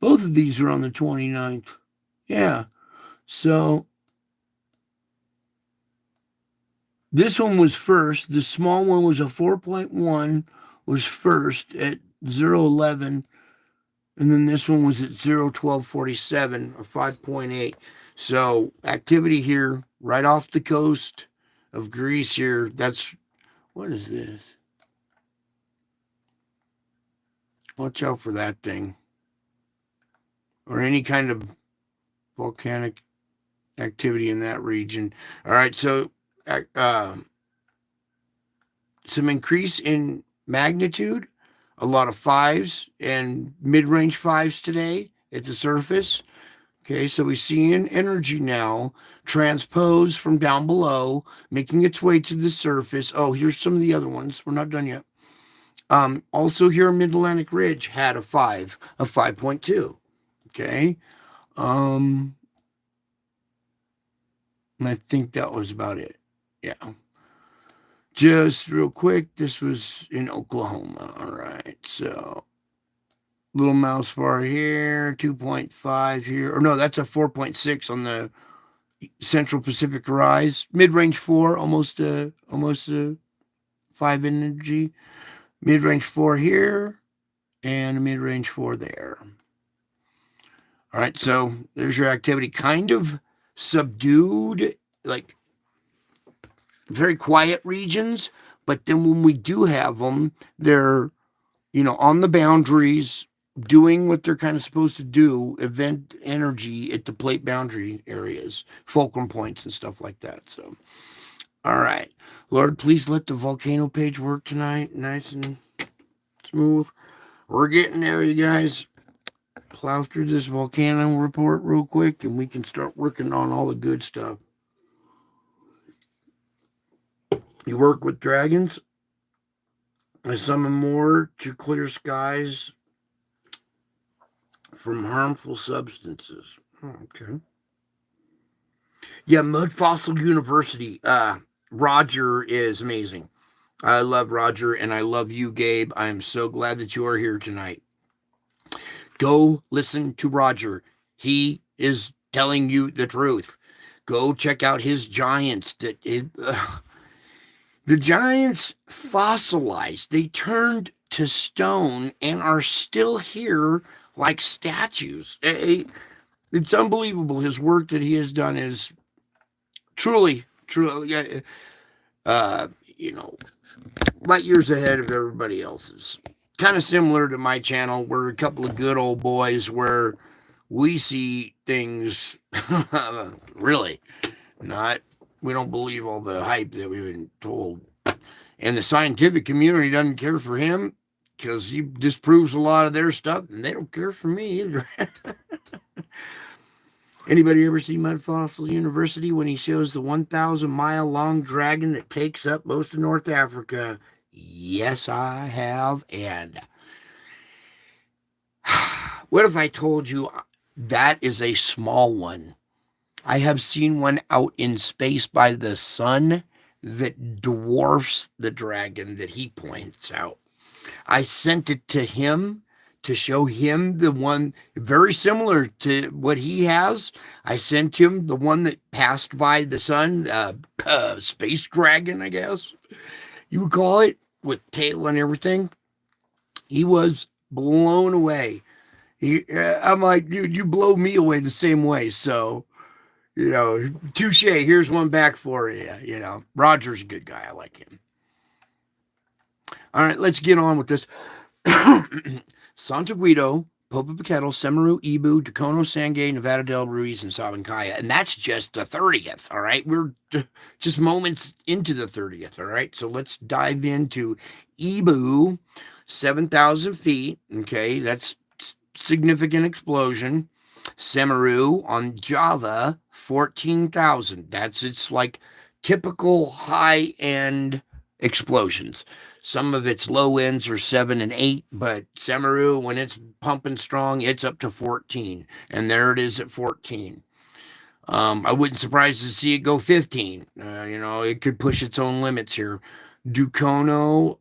Both of these are on the 29th. Yeah. So this one was first. The small one was a 4.1, was first at 011. And then this one was at 01247, a 5.8. So activity here right off the coast of Greece here. That's, what is this? Watch out for that thing. Or any kind of volcanic activity in that region. All right, so some increase in magnitude, a lot of 5s and mid-range 5s today at the surface. Okay, so we see an energy now transpose from down below, making its way to the surface. Oh, here's some of the other ones. We're not done yet. Also here, Mid-Atlantic Ridge had a 5, a 5.2. Okay. And I think that was about it. Yeah. Just real quick, this was in Oklahoma. All right. So little mouse bar here, 2.5 here. Or no, that's a 4.6 on the Central Pacific Rise. Mid-range 4, almost a 5 energy. Mid-range 4 here and a mid-range 4 there. All right, so there's your activity. Kind of subdued, like very quiet regions, but then when we do have them, they're, on the boundaries, doing what they're kind of supposed to do, event energy at the plate boundary areas, fulcrum points and stuff like that. So, all right. Lord, please let the volcano page work tonight, nice and smooth. We're getting there, you guys. Plow through this volcano report real quick, and we can start working on all the good stuff. You work with dragons. I summon more to clear skies from harmful substances. Okay. Yeah, Mud Fossil University. Roger is amazing. I love Roger, and I love you, Gabe. I am so glad that you are here tonight. Go listen to Roger. He is telling you the truth. Go check out his giants. The giants fossilized. They turned to stone and are still here like statues. It's unbelievable. His work that he has done is truly, truly, you know, light years ahead of everybody else's. Kind of similar to my channel. We're a couple of good old boys where we see things really not, we don't believe all the hype that we've been told. And the scientific community doesn't care for him because he disproves a lot of their stuff, and they don't care for me either. Anybody ever see Mud Fossil University when he shows the 1,000-mile long dragon that takes up most of North Africa? Yes, I have. And what if I told you that is a small one? I have seen one out in space by the sun that dwarfs the dragon that he points out. I sent it to him to show him the one very similar to what he has. I sent him the one that passed by the sun, space dragon, I guess you would call it, with tail and everything. He was blown away. I'm like, dude, you blow me away the same way. So, touche. Here's one back for you. Roger's a good guy. I like him. All right, let's get on with this. Santo Guido, Popocatépetl, Semeru, Ibu, Dacono, Sangay, Nevada del Ruiz, and Sabancaya. And that's just the 30th, all right? We're just moments into the 30th, all right? So let's dive into Ibu, 7,000 feet, okay? That's significant explosion. Semeru on Java, 14,000. That's its like typical high-end explosions. Some of its low ends are 7 and 8, but Semeru, when it's pumping strong, it's up to 14. And there it is at 14. I wouldn't surprise to see it go 15. It could push its own limits here. Ducono,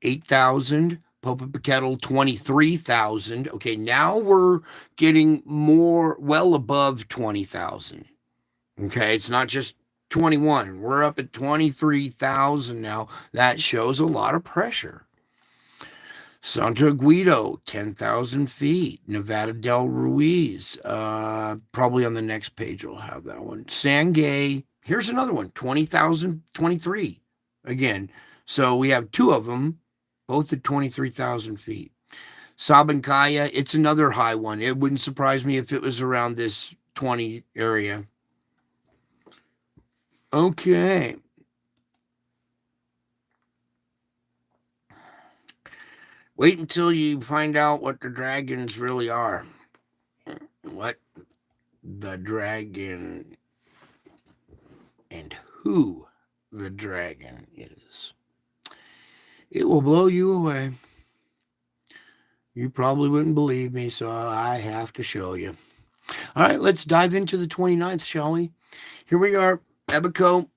8,000. Popocatépetl, 23,000. Okay, now we're getting well above 20,000. Okay, it's not just 21. We're up at 23,000 now. That shows a lot of pressure. Santo Guido, 10,000 feet. Nevada del Ruiz, probably on the next page we'll have that one. Sangay, here's another one, 20,000, 23. Again, so we have two of them, both at 23,000 feet. Sabancaya, it's another high one. It wouldn't surprise me if it was around this 20 area. Okay. Wait until you find out what the dragons really are. What the dragon and who the dragon is. It will blow you away. You probably wouldn't believe me, so I have to show you. All right, let's dive into the 29th, shall we? Here we are, Abaco,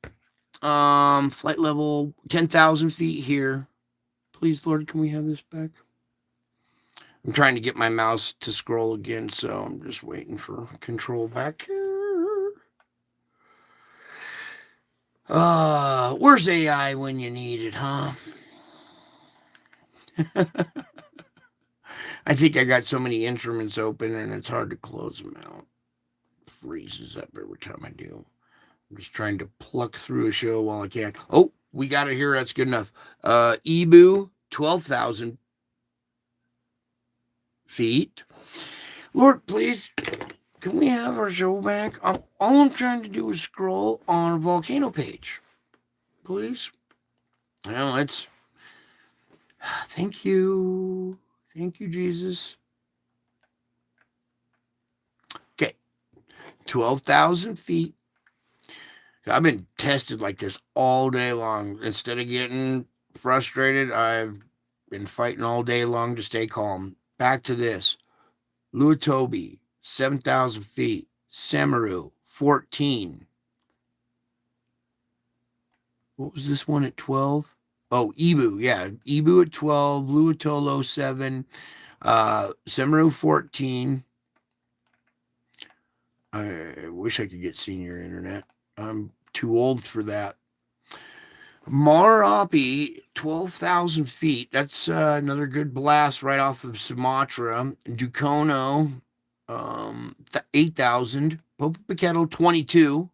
flight level 10,000 feet here. Please, Lord, can we have this back? I'm trying to get my mouse to scroll again, so I'm just waiting for control back here. Where's AI when you need it, huh? I think I got so many instruments open and it's hard to close them out. It freezes up every time I do. I'm just trying to pluck through a show while I can. Oh, we got it here. That's good enough. Ibu, 12,000 feet. Lord, please, can we have our show back? All I'm trying to do is scroll on a volcano page. Please. Well, it's... Thank you. Thank you, Jesus. Okay. 12,000 feet. I've been tested like this all day long. Instead of getting frustrated, I've been fighting all day long to stay calm. Back to this. Luatobi, 7,000 feet. Semeru, 14. What was this one at 12? Oh, Ibu, yeah. Ibu at 12, Luatolo 7, Semeru 14. I wish I could get senior internet. I'm too old for that. Marapi, 12,000 feet. That's another good blast right off of Sumatra. Dukono, 8,000. Popocatépetl, 22.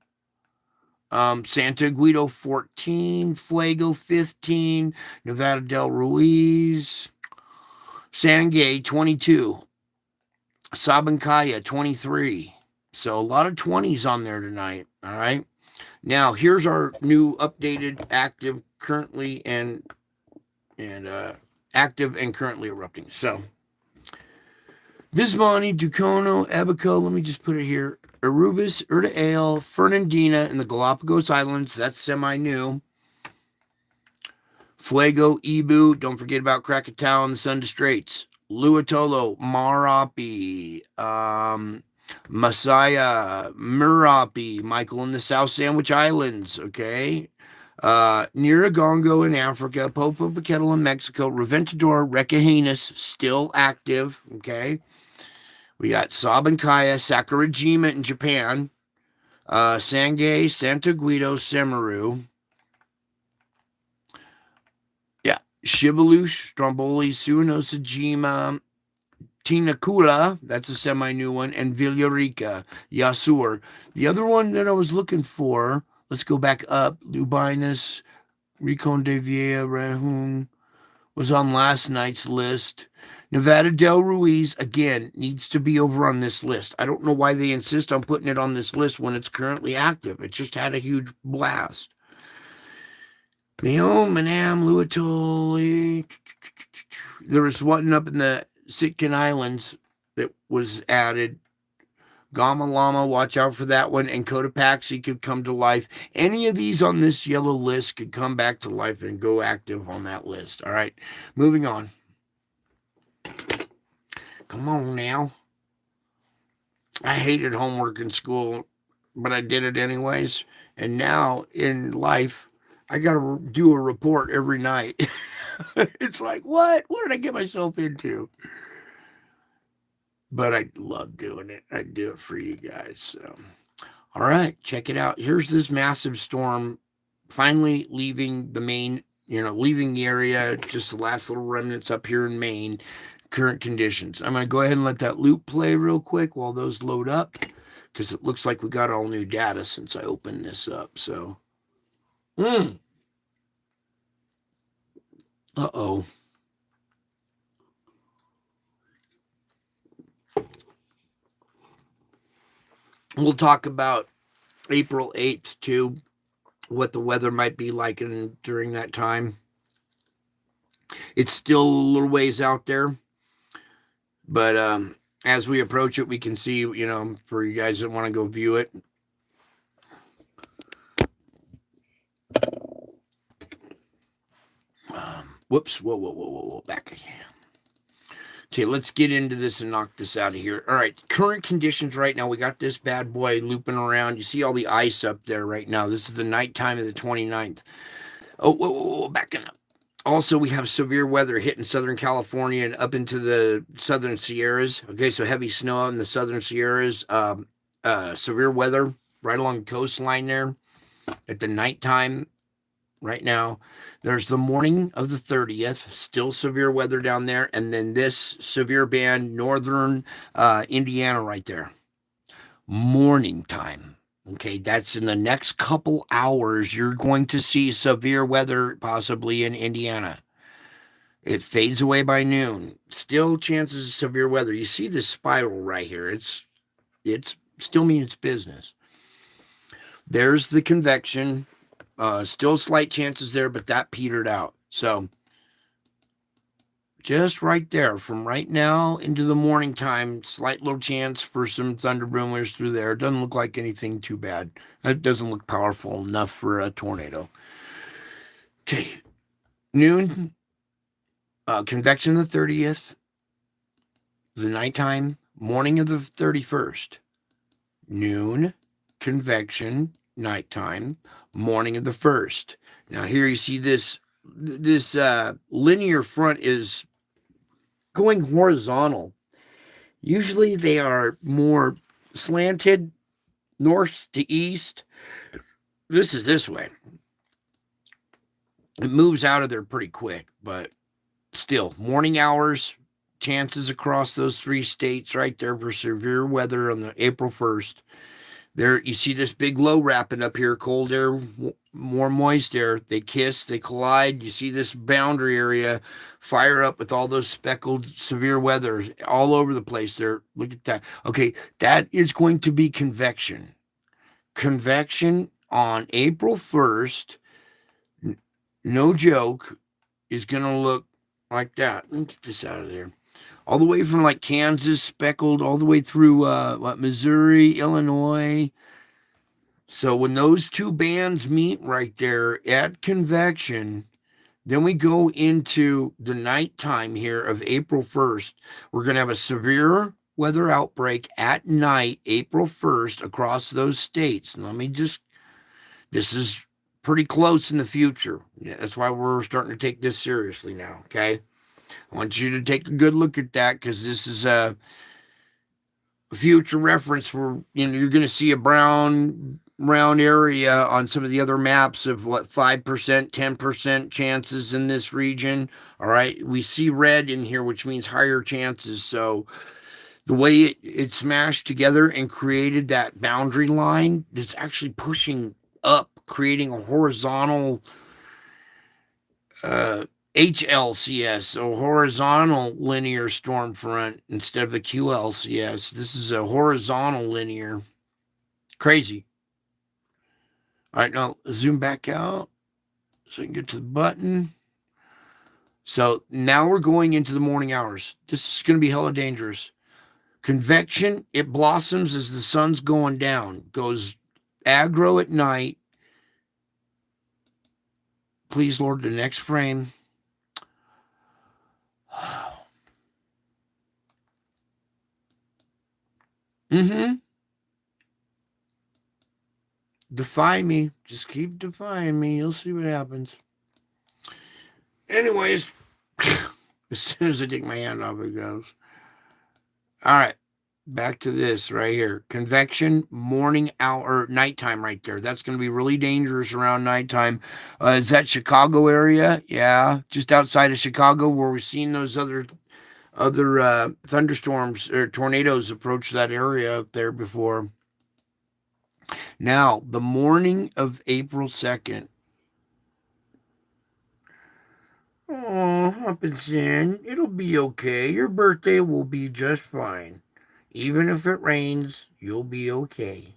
Santa Guido, 14. Fuego, 15. Nevada del Ruiz. Sangay, 22. Sabancaya, 23. So a lot of 20s on there tonight. All right. Now here's our new updated active currently and active and currently erupting. So Bismani, Dukono, Abaco, let me just put it here. Arubis, Urda Ale, Fernandina in the Galapagos Islands. That's semi-new. Fuego, Ibu. Don't forget about Krakatoa and the Sunda Straits. Luatolo, Marapi, Masaya, Merapi, Michael in the South Sandwich Islands, okay? Nyiragongo in Africa, Popocatépetl in Mexico, Reventador, Recahenus, still active, okay? We got Sabancaya, Sakurajima in Japan, Sangay, Santa Guido, Semaru. Yeah, Shibalush, Stromboli, Suanosajima, Tinakula, that's a semi-new one, and Villarica, Yasur. The other one that I was looking for, let's go back up, Lubinus, Rincon de Villa, Rehun, was on last night's list. Nevada del Ruiz, again, needs to be over on this list. I don't know why they insist on putting it on this list when it's currently active. It just had a huge blast. Leon, Manam, Luatoli. There was one up in the Sitkin Islands that was added. Gama Llama, watch out for that one. And Cotopaxi could come to life. Any of these on this yellow list could come back to life and go active on that list. All right, moving on. Come on now. I hated homework in school, but I did it anyways. And now in life, I got to do a report every night. It's like, what? What did I get myself into? But I love doing it. I do it for you guys. So, all right, check it out. Here's this massive storm finally leaving the main, leaving the area. Just the last little remnants up here in Maine. Current conditions. I'm going to go ahead and let that loop play real quick while those load up, because it looks like we got all new data since I opened this up. So, uh-oh. We'll talk about April 8th too, what the weather might be like during that time. It's still a little ways out there, but as we approach it, we can see, for you guys that want to go view it. Whoops, whoa, back again. Okay, let's get into this and knock this out of here. All right, current conditions right now. We got this bad boy looping around. You see all the ice up there right now. This is the nighttime of the 29th. Oh, whoa, backing up. Also, we have severe weather hitting Southern California and up into the Southern Sierras. Okay, so heavy snow in the Southern Sierras. Severe weather right along the coastline there at the nighttime right now. There's the morning of the 30th, still severe weather down there. And then this severe band, northern Indiana right there. Morning time. Okay, that's in the next couple hours. You're going to see severe weather possibly in Indiana. It fades away by noon. Still chances of severe weather. You see this spiral right here. It's still means business. There's the convection. Still slight chances there, but that petered out. So just right there, from right now into the morning time, slight little chance for some thunder boomers through there. Doesn't look like anything too bad. It doesn't look powerful enough for a tornado. Okay, noon, convection the 30th, the nighttime, morning of the 31st. Noon, convection, nighttime, morning of the 1st. Now here you see this linear front is going horizontal. Usually they are more slanted north to east. This is this way. It moves out of there pretty quick, but still, morning hours, chances across those 3 states right there for severe weather on the April 1st. There, you see this big low wrapping up here, cold air, more moist air. They kiss, they collide. You see this boundary area fire up with all those speckled severe weather all over the place there. Look at that. Okay, that is going to be convection. Convection on April 1st, no joke, is going to look like that. Let me get this out of there. All the way from like Kansas, speckled, all the way through Missouri, Illinois. So when those two bands meet right there at convection, then we go into the nighttime here of April 1st. We're going to have a severe weather outbreak at night, April 1st, across those states. And this is pretty close in the future. Yeah, that's why we're starting to take this seriously now, okay? I want you to take a good look at that because this is a future reference for, you're going to see a brown area on some of the other maps of what 5%, 10% chances in this region. All right. We see red in here, which means higher chances. So the way it smashed together and created that boundary line, it's actually pushing up, creating a horizontal HLCS, a horizontal linear storm front instead of a QLCS. This is a horizontal linear. Crazy. All right, now zoom back out so I can get to the button. So now we're going into the morning hours. This is going to be hella dangerous. Convection, it blossoms as the sun's going down, goes aggro at night. Please, Lord, the next frame. Defy me. Just keep defying me. You'll see what happens. Anyways, as soon as I take my hand off, it goes. All right. Back to this right here. Convection, morning hour, nighttime right there. That's going to be really dangerous around nighttime. Is that Chicago area? Yeah. Just outside of Chicago where we've seen those other thunderstorms or tornadoes approach that area up there before. Now, the morning of April 2nd. Oh, Hopkinson, it'll be okay. Your birthday will be just fine. Even if it rains, you'll be okay.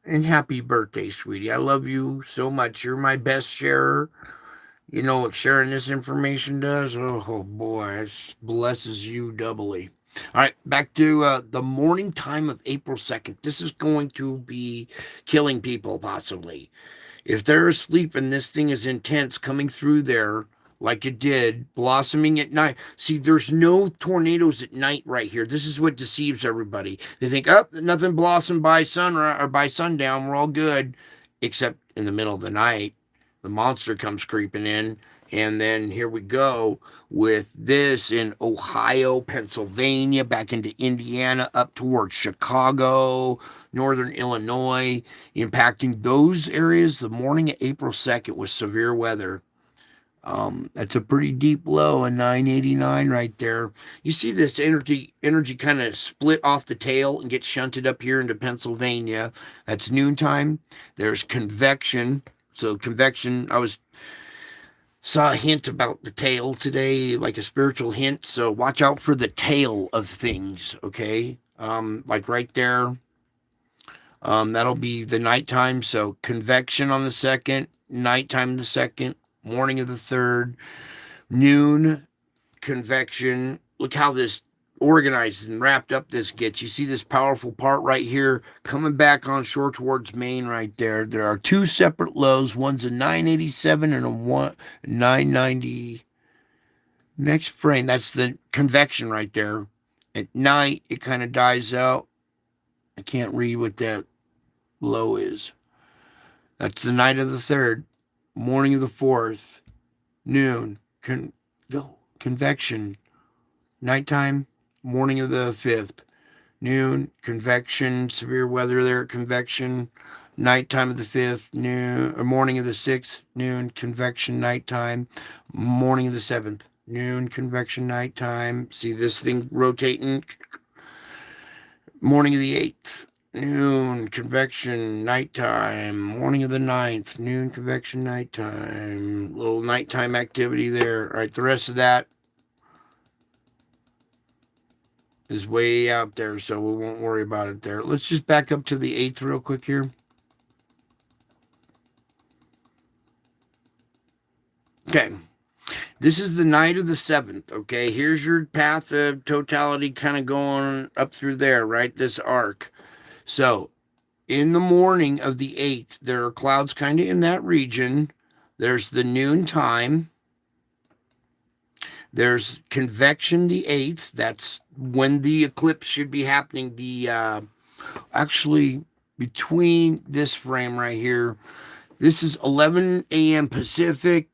And happy birthday, sweetie. I love you so much. You're my best sharer. You know what sharing this information does? Oh, boy, it blesses you doubly. All right, back to the morning time of April 2nd. This is going to be killing people, possibly. If they're asleep and this thing is intense coming through there, like it did, blossoming at night. See, there's no tornadoes at night right here. This is what deceives everybody. They think, oh, nothing blossomed by sunrise or by sundown. We're all good. Except in the middle of the night, the monster comes creeping in. And then here we go with this in Ohio, Pennsylvania, back into Indiana, up towards Chicago, northern Illinois, impacting those areas the morning of April 2nd with severe weather. That's a pretty deep low, a 989 right there. You see this energy kind of split off the tail and get shunted up here into Pennsylvania. That's noontime. There's convection. So convection, saw a hint about the tail today, like a spiritual hint. So watch out for the tail of things, okay? Like right there. That'll be the nighttime. So convection on the 2nd, nighttime the 2nd, morning of the 3rd, noon, convection. Look how this organized and wrapped up this gets. You see this powerful part right here coming back on shore towards Maine right there. There are two separate lows. One's a 987 and a 990. Next frame, that's the convection right there. At night, it kind of dies out. I can't read what that low is. That's the night of the 3rd, morning of the 4th, noon, convection, nighttime, morning of the 5th, noon, convection, severe weather there at convection, Nighttime of the 5th, noon, or morning of the 6th, noon, convection nighttime. Morning of the 7th, noon, convection nighttime. See this thing rotating? Morning of the 8th, noon, convection nighttime. Morning of the 9th, noon, convection nighttime. Little nighttime activity there. All right, the rest of that is way out there, so we won't worry about it there. Let's just back up to the 8th real quick here. Okay. This is the night of the 7th, okay? Here's your path of totality kind of going up through there, right? This arc. So, in the morning of the 8th, there are clouds kind of in that region. There's the noon time. There's convection the 8th. That's when the eclipse should be happening. The actually, between this frame right here, this is 11 a.m. Pacific.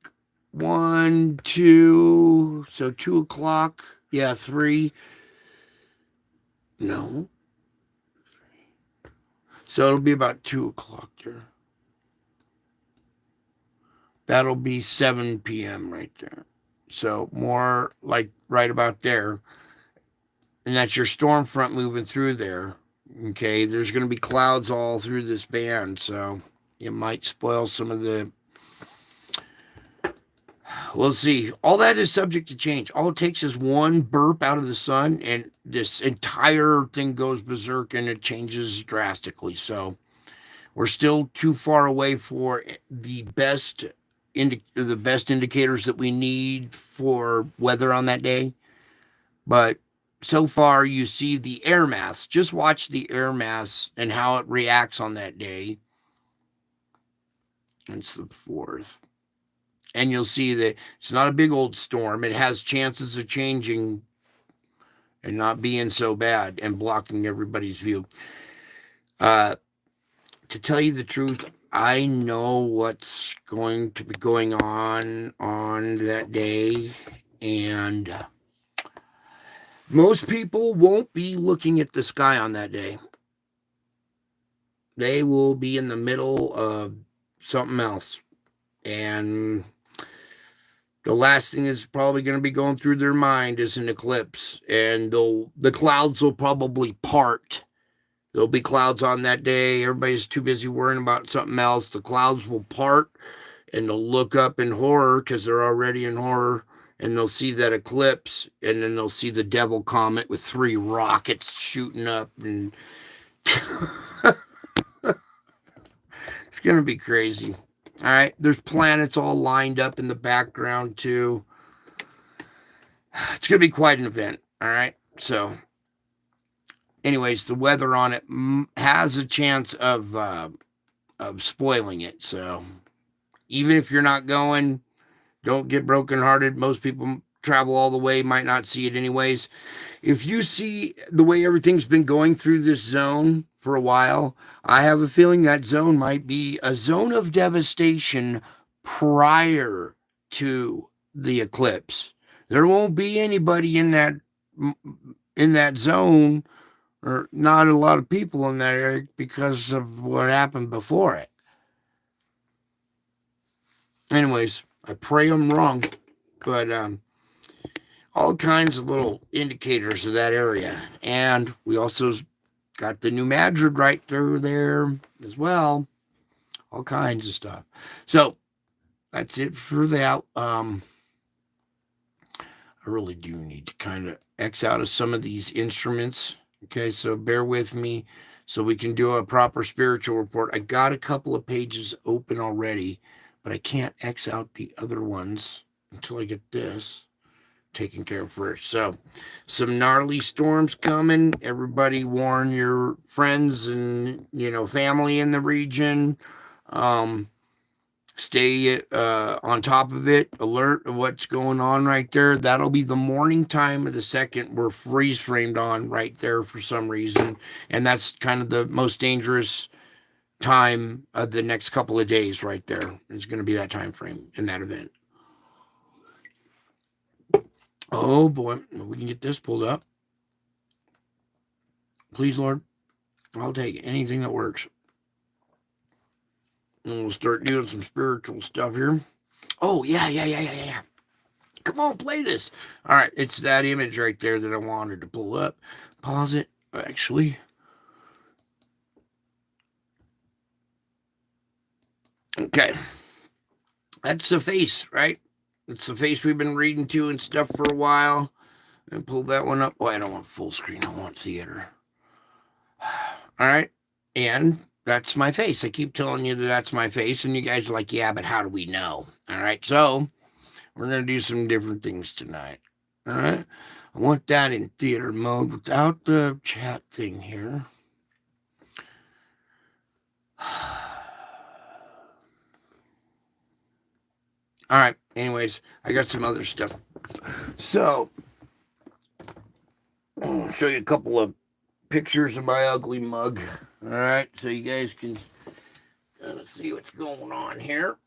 1, 2, so 2 o'clock. Yeah, 3. No. 3. So it'll be about 2 o'clock there. That'll be 7 p.m. right there. So more like right about there. And that's your storm front moving through there. Okay, there's going to be clouds all through this band, so it might spoil some of the... We'll see. All that is subject to change. All it takes is one burp out of the sun, and this entire thing goes berserk, and it changes drastically. So we're still too far away for the best indicators that we need for weather on that day. But so far, you see the air mass. Just watch the air mass and how it reacts on that day. It's the 4th. And you'll see that it's not a big old storm. It has chances of changing and not being so bad and blocking everybody's view. To tell you the truth, I know what's going to be going on that day. And most people won't be looking at the sky on that day. They will be in the middle of something else. And the last thing is probably going to be going through their mind is an eclipse, and the clouds will probably part. There'll be clouds on that day. Everybody's too busy worrying about something else. The clouds will part, and they'll look up in horror because they're already in horror, and they'll see that eclipse, and then they'll see the devil comet with 3 rockets shooting up, and it's going to be crazy. All right, there's planets all lined up in the background, too. It's going to be quite an event, all right? So, anyways, the weather on it has a chance of spoiling it. So, even if you're not going, don't get brokenhearted. Most people travel all the way, might not see it anyways. If you see the way everything's been going through this zone for a while, I have a feeling that zone might be a zone of devastation prior to the eclipse. There won't be anybody in that zone, or not a lot of people in that area because of what happened before it. Anyways, I pray I'm wrong, but all kinds of little indicators of that area. And we also got the New Madrid right through there as well. All kinds of stuff. So that's it for that. I really do need to kind of X out of some of these instruments. Okay, so bear with me so we can do a proper spiritual report. I got a couple of pages open already, but I can't X out the other ones until I get this taken care of first. So some gnarly storms coming. Everybody warn your friends and family in the region. Stay on top of it, alert of what's going on right there. That'll be the morning time of the 2nd. We're freeze framed on right there for some reason, and that's kind of the most dangerous time of the next couple of days right there. It's going to be that time frame in that event. Oh boy, we can get this pulled up. Please, Lord, I'll take anything that works. And we'll start doing some spiritual stuff here. Oh, yeah. Come on, play this. All right, it's that image right there that I wanted to pull up. Pause it, actually. Okay. That's the face, right? It's the face we've been reading to and stuff for a while. And pull that one up. Oh, I don't want full screen. I want theater. All right. And that's my face. I keep telling you that that's my face. And you guys are like, yeah, but how do we know? All right. So we're going to do some different things tonight. All right. I want that in theater mode without the chat thing here. All right. Anyways, I got some other stuff. So I'll show you a couple of pictures of my ugly mug. All right. So you guys can kind of see what's going on here.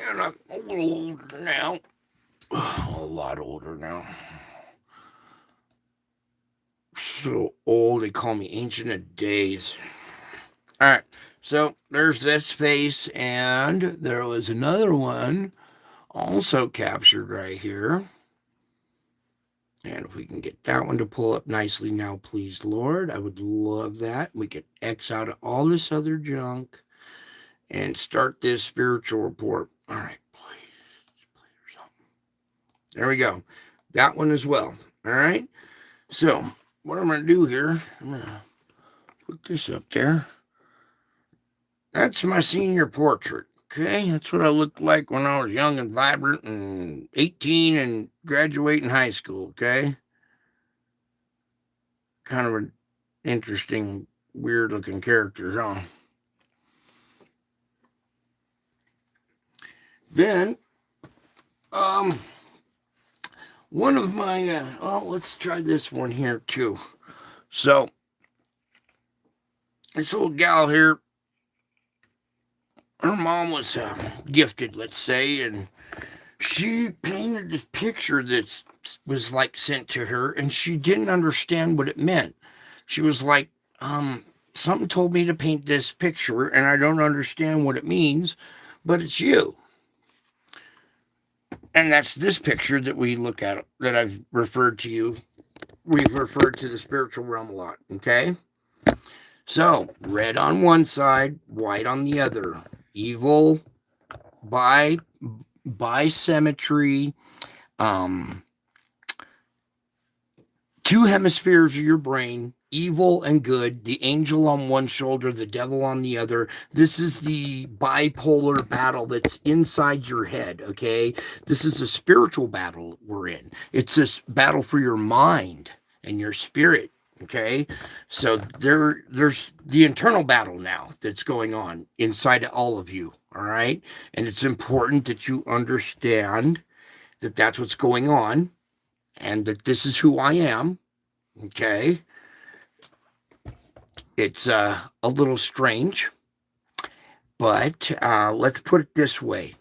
And I'm a little older now. A lot older now. So old, they call me Ancient of Days. All right. So there's this face, and there was another one also captured right here. And if we can get that one to pull up nicely now, please, Lord, I would love that. We could X out of all this other junk and start this spiritual report. All right, please play or something. There we go. That one as well. All right. So what I'm going to do here, I'm going to put this up there. That's my senior portrait. Okay, that's what I looked like when I was young and vibrant and 18 and graduating high school. Okay, kind of an interesting, weird-looking character, huh? Then, one of my, let's try this one here too. So, this little gal here, her mom was gifted, let's say, and she painted this picture that was like sent to her, and she didn't understand what it meant. She was like, something told me to paint this picture, and I don't understand what it means, but it's you. And that's this picture that we look at, that I've referred to you. We've referred to the spiritual realm a lot, okay? So, red on one side, white on the other. Evil, bisymmetry, two hemispheres of your brain, evil and good, the angel on one shoulder, the devil on the other. This is the bipolar battle that's inside your head, okay? This is a spiritual battle we're in. It's this battle for your mind and your spirit, okay? So there's the internal battle now that's going on inside all of you, all right? And it's important that you understand that that's what's going on and that this is who I am, okay? It's a little strange, but let's put it this way.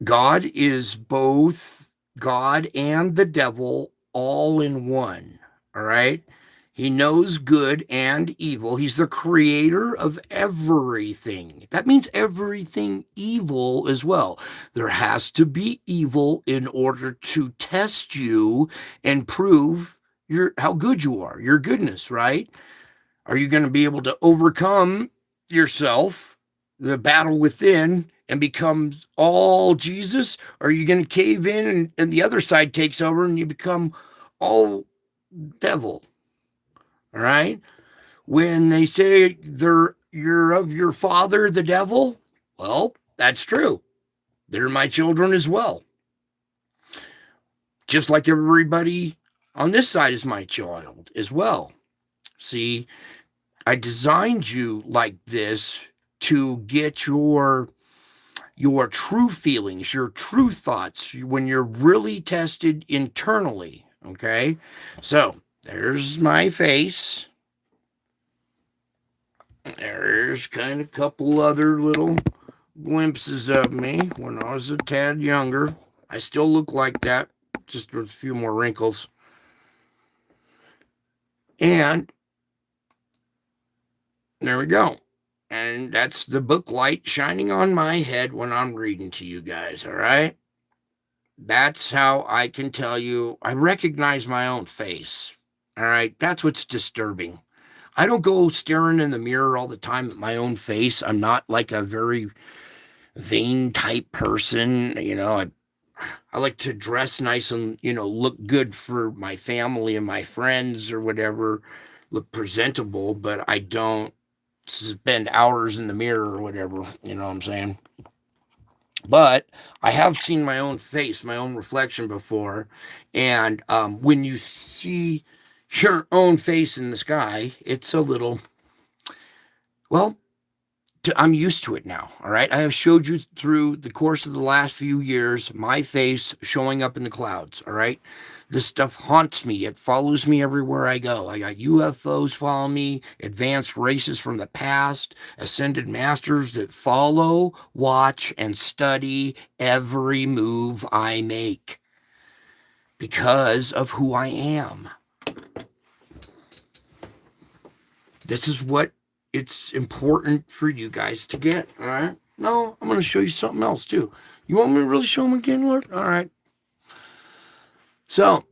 God is both God and the devil all in one, all right? He knows good and evil. He's the creator of everything. That means everything evil as well. There has to be evil in order to test you and prove how good you are, your goodness, right? Are you going to be able to overcome yourself, the battle within, and become all Jesus? Or are you going to cave in and the other side takes over and you become all devil? All right. When they say you're of your father, the devil, well, that's true. They're my children as well. Just like everybody on this side is my child as well. See, I designed you like this to get your true feelings, your true thoughts when you're really tested internally. Okay. So there's my face. There's kind of a couple other little glimpses of me when I was a tad younger. I still look like that, just with a few more wrinkles. And There we go. And that's the book light shining on my head when I'm reading to you guys, all right? That's how I can tell you I recognize my own face. All right? That's what's disturbing. I don't go staring in the mirror all the time at my own face. I'm not like a very vain type person. I like to dress nice and, look good for my family and my friends or whatever, look presentable, but I don't spend hours in the mirror or whatever. You know what I'm saying? But I have seen my own face, my own reflection before. And when you see your own face in the sky, it's a little, well, I'm used to it now. All right. I have showed you through the course of the last few years my face showing up in the clouds. All right. This stuff haunts me. It follows me everywhere I go. I got UFOs follow me, advanced races from the past, ascended masters that follow, watch, and study every move I make because of who I am. This is what it's important for you guys to get. All right. No, I'm going to show you something else too. You want me to really show them again, Lord? All right. So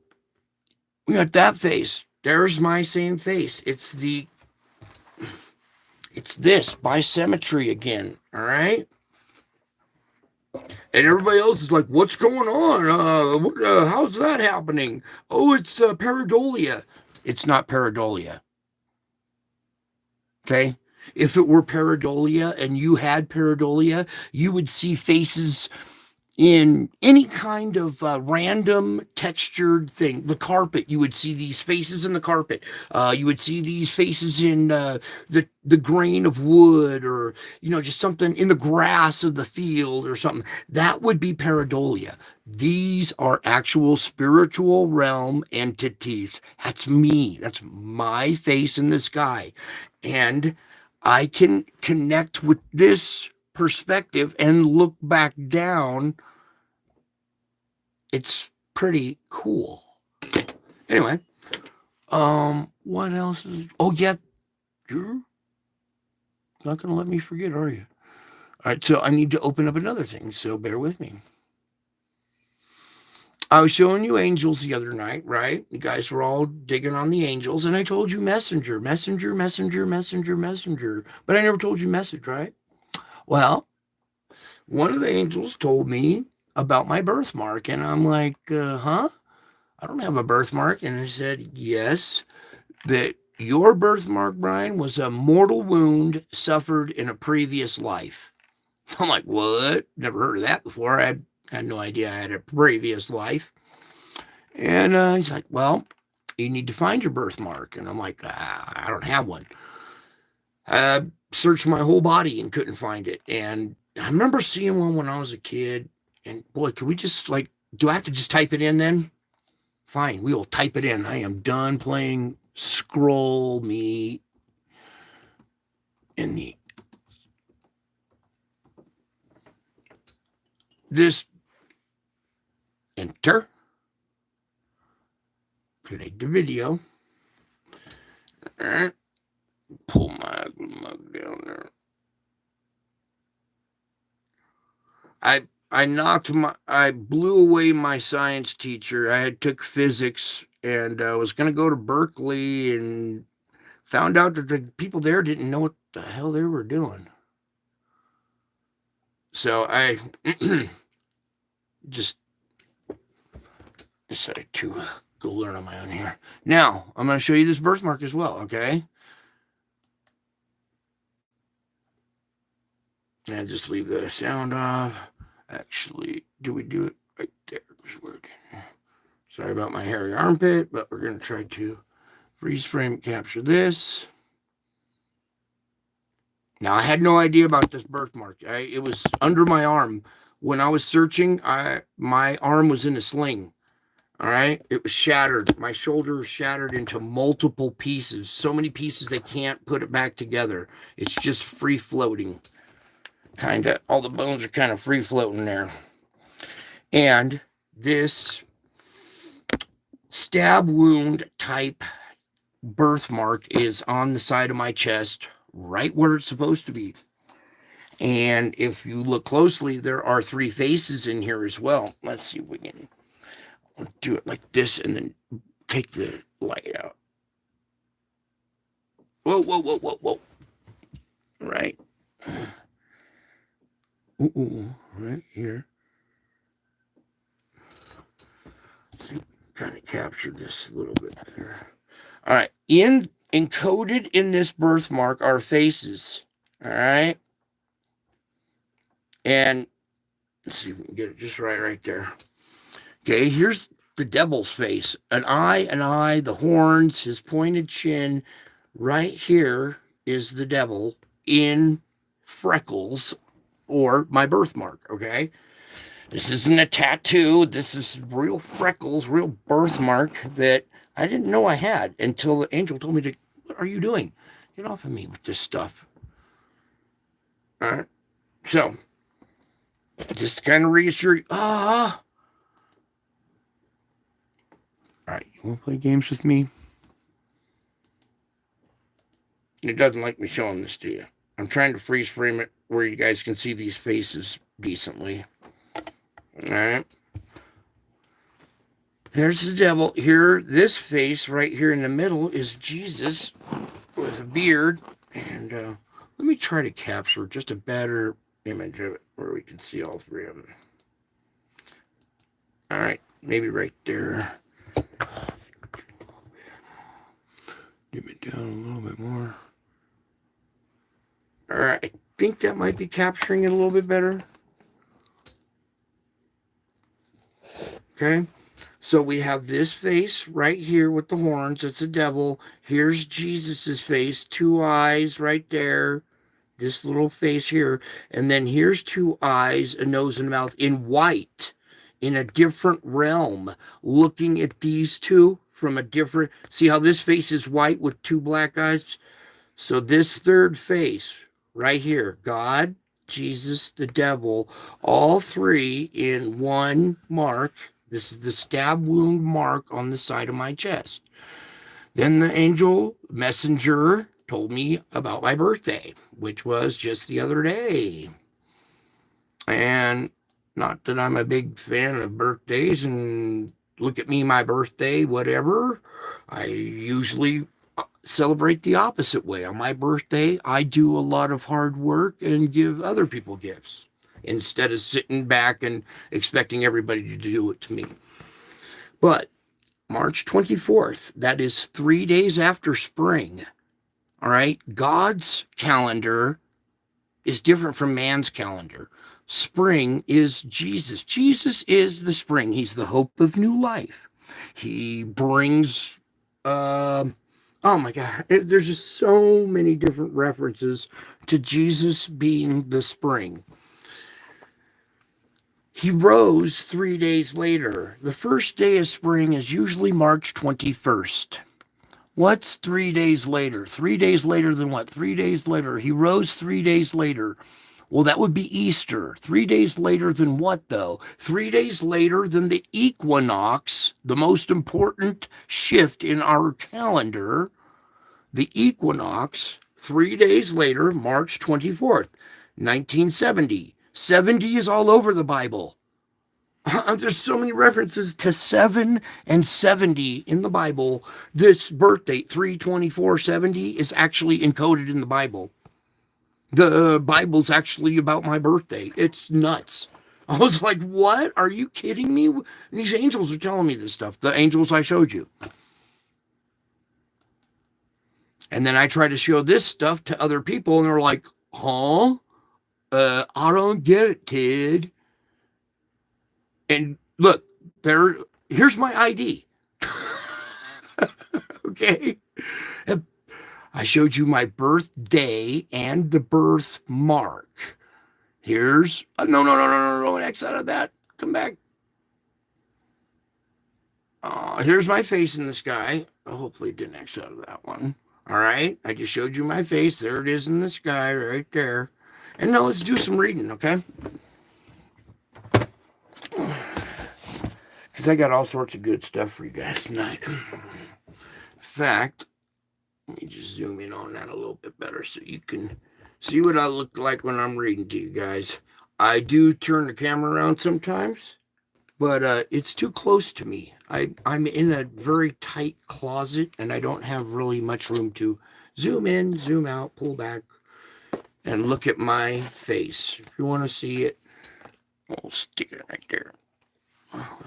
we got that face. There's my same face. It's this bisymmetry again. All right. And everybody else is like, what's going on? How's that happening? Oh, it's pareidolia. It's not pareidolia. Okay. If it were pareidolia and you had pareidolia, you would see faces in any kind of random textured thing. The carpet, you would see these faces in the carpet. You would see these faces in the grain of wood, or just something in the grass of the field or something. That would be pareidolia. These are actual spiritual realm entities. That's me. That's my face in the sky. And I can connect with this perspective and look back down. It's pretty cool. Anyway, what else is? Oh yeah, you're not gonna let me forget, are you? All right, so I need to open up another thing. So bear with me. I was showing you angels the other night, right? You guys were all digging on the angels, and I told you messenger, messenger, messenger, messenger, messenger, but I never told you message, right? Well, one of the angels told me about my birthmark, and I'm like, huh? I don't have a birthmark. And he said, yes, that your birthmark, Brian, was a mortal wound suffered in a previous life. I'm like, what? Never heard of that before. I had no idea I had a previous life. And he's like, well, you need to find your birthmark. And I'm like, I don't have one. I searched my whole body and couldn't find it. And I remember seeing one when I was a kid. And boy, can we just do I have to just type it in then? Fine, we will type it in. I am done playing scroll me in this enter. Play the video. All right. Pull my mug down there. I blew away my science teacher. I had took physics and I was going to go to Berkeley, and found out that the people there didn't know what the hell they were doing. So I just decided to go learn on my own here. Now, I'm going to show you this birthmark as well, okay? And just leave the sound off. Actually, do we do it right there? Sorry about my hairy armpit, but we're going to try to freeze frame capture this. Now, I had no idea about this birthmark. It was under my arm. When I was searching, my arm was in a sling. All right? It was shattered. My shoulder was shattered into multiple pieces. So many pieces they can't put it back together. It's just free floating. Kind of, all the bones are kind of free floating there. And this stab wound type birthmark is on the side of my chest right where it's supposed to be. And if you look closely, there are 3 faces in here as well. Let's see if we can do it like this and then take the light out. Whoa, whoa, whoa, whoa, whoa. Right. Ooh, right here. Let's see, kind of capture this a little bit better. All right. Encoded in this birthmark are faces. All right. And let's see if we can get it just right there. Okay, here's the devil's face. An eye, the horns, his pointed chin. Right here is the devil in freckles or my birthmark, okay? This isn't a tattoo. This is real freckles, real birthmark that I didn't know I had until the angel told me to, what are you doing? Get off of me with this stuff. All right. So, just kind of reassure you. All right, you want to play games with me? It doesn't like me showing this to you. I'm trying to freeze frame it where you guys can see these faces decently. All right. Here's the devil. Here, this face right here in the middle is Jesus with a beard. And let me try to capture just a better image of it where we can see all 3 of them. All right, maybe right there. Dim it down a little bit more. All right, I think that might be capturing it a little bit better. Okay, so we have this face right here with the horns. It's the devil. Here's Jesus's face, 2 eyes right there. This little face here. And then here's 2 eyes, a nose and a mouth in white, in a different realm, looking at these 2 from a different. See how this face is white with 2 black eyes? So this 3rd face right here, God, Jesus, the devil, all 3 in one mark. This is the stab wound mark on the side of my chest. Then the angel messenger told me about my birthday, which was just the other day. And not that I'm a big fan of birthdays and look at me, my birthday, whatever. I usually celebrate the opposite way. On my birthday, I do a lot of hard work and give other people gifts instead of sitting back and expecting everybody to do it to me. But March 24th, that is 3 days after spring. All right. God's calendar is different from man's calendar. Spring is Jesus. Jesus is the spring. He's the hope of new life. He brings, oh my God, there's just so many different references to Jesus being the spring. He rose 3 days later. The first day of spring is usually March 21st. What's 3 days later? 3 days later than what? 3 days later. He rose 3 days later. Well, that would be Easter. 3 days later than what, though? 3 days later than the equinox, the most important shift in our calendar. The equinox, 3 days later, March 24th, 1970. 70 is all over the Bible. There's so many references to 7 and 70 in the Bible. This birth date, 3/24/70, is actually encoded in the Bible. The Bible's actually about my birthday. It's nuts. I was like, what? Are you kidding me? These angels are telling me this stuff. The angels I showed you. And then I try to show this stuff to other people, and they're like, huh? I don't get it, kid. And look, here's my ID. Okay. I showed you my birthday and the birthmark. Here's no, X out of that. Come back. Here's my face in the sky. Hopefully it didn't X out of that one. All right. I just showed you my face. There it is in the sky right there. And now let's do some reading, okay? Because I got all sorts of good stuff for you guys tonight. In fact, Let me just zoom in on that a little bit better so you can see what I look like when I'm reading to you guys. I do turn the camera around sometimes, but it's too close to me. I'm in a very tight closet, and I don't have really much room to zoom in, zoom out, pull back, and look at my face. If you want to see it, I'll stick it right there. Oh,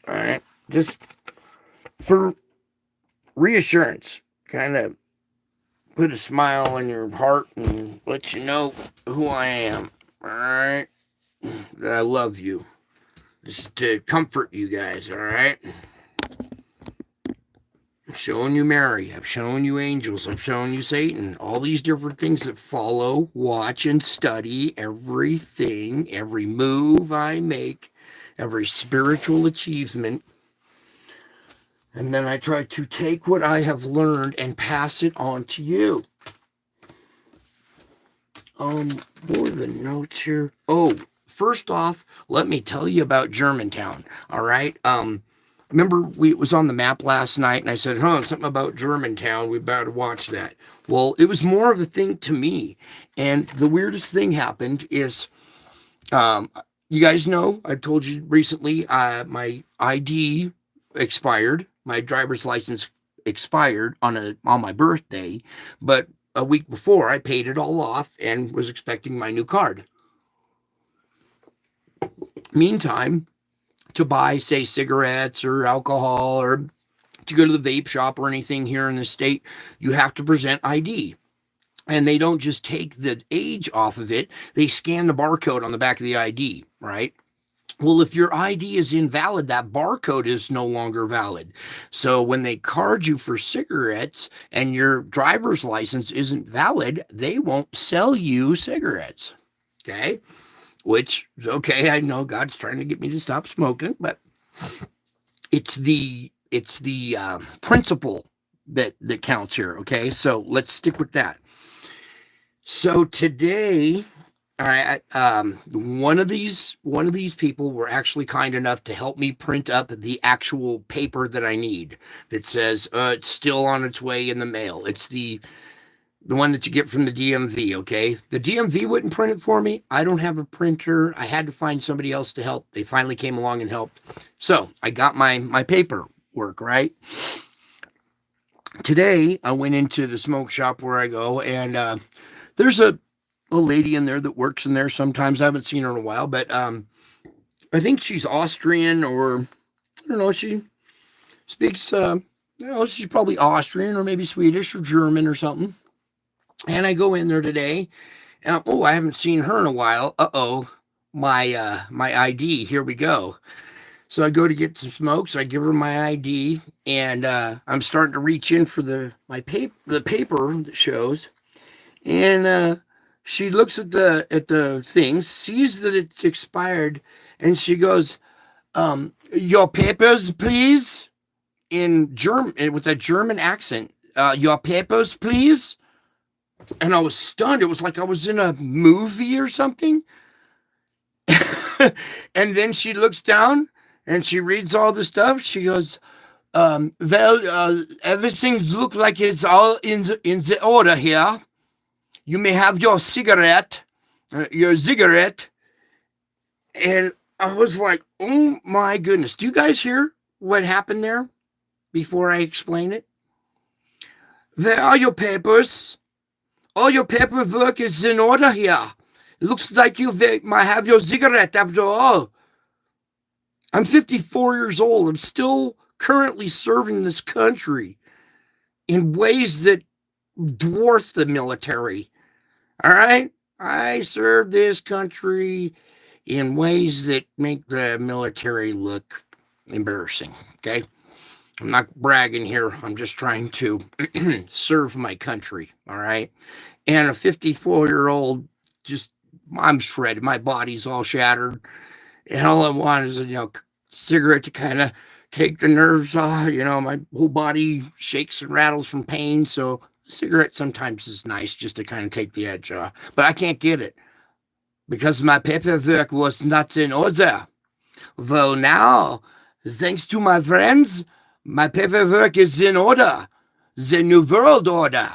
all right, just for reassurance, kind of put a smile on your heart and let you know who I am. All right, that I love you. Just to comfort you guys. All right. I'm showing you Mary. I'm showing you angels. I'm showing you Satan. All these different things that follow, watch, and study everything, every move I make, every spiritual achievement. And then I try to take what I have learned and pass it on to you. What are the notes here? Oh, first off, let me tell you about Germantown. All right. Remember it was on the map last night, and I said, something about Germantown. We better watch that. Well, it was more of a thing to me. And the weirdest thing happened is, you guys know, I've told you recently, my ID expired. My driver's license expired on my birthday, but a week before I paid it all off and was expecting my new card. Meantime, to buy, say, cigarettes or alcohol or to go to the vape shop or anything here in the state, you have to present ID. And they don't just take the age off of it, they scan the barcode on the back of the ID, right? Well, if your ID is invalid, that barcode is no longer valid. So when they card you for cigarettes and your driver's license isn't valid, they won't sell you cigarettes. Okay? Which, okay, I know God's trying to get me to stop smoking, but it's the principle that counts here. Okay, so let's stick with that. So today, all right, one of these people were actually kind enough to help me print up the actual paper that I need. That says it's still on its way in the mail. It's the one that you get from the DMV, okay? The DMV wouldn't print it for me. I don't have a printer. I had to find somebody else to help. They finally came along and helped. So I got my paperwork, right? Today, I went into the smoke shop where I go, and there's a lady in there that works in there sometimes. I haven't seen her in a while, but I think she's Austrian, or I don't know, she speaks, she's probably Austrian or maybe Swedish or German or something. And I go in there today, and I haven't seen her in a while. My ID. Here we go. So I go to get some smokes. I give her my ID, and I'm starting to reach in for the paper that shows, and she looks at the thing, sees that it's expired, and she goes, "Your papers, please," in German with a German accent. Your papers, please. And I was stunned. It was like I was in a movie or something. And then she looks down and she reads all the stuff. She goes, everything looks like it's all in the order here. You may have your cigarette. And I was like, oh my goodness. Do you guys hear what happened there before I explain it? There are your papers. All your paperwork is in order here. It looks like you might have your cigarette after all. I'm 54 years old. I'm still currently serving this country in ways that dwarf the military. All right? I serve this country in ways that make the military look embarrassing. Okay? I'm not bragging here. I'm just trying to serve my country. All right. And a 54-year-old, I'm shredded. My body's all shattered. And all I want is a cigarette to kind of take the nerves off. My whole body shakes and rattles from pain. So a cigarette sometimes is nice just to kind of take the edge off. But I can't get it because my paperwork was not in order. Well, now, thanks to my friends, My paperwork is in order. The New World Order.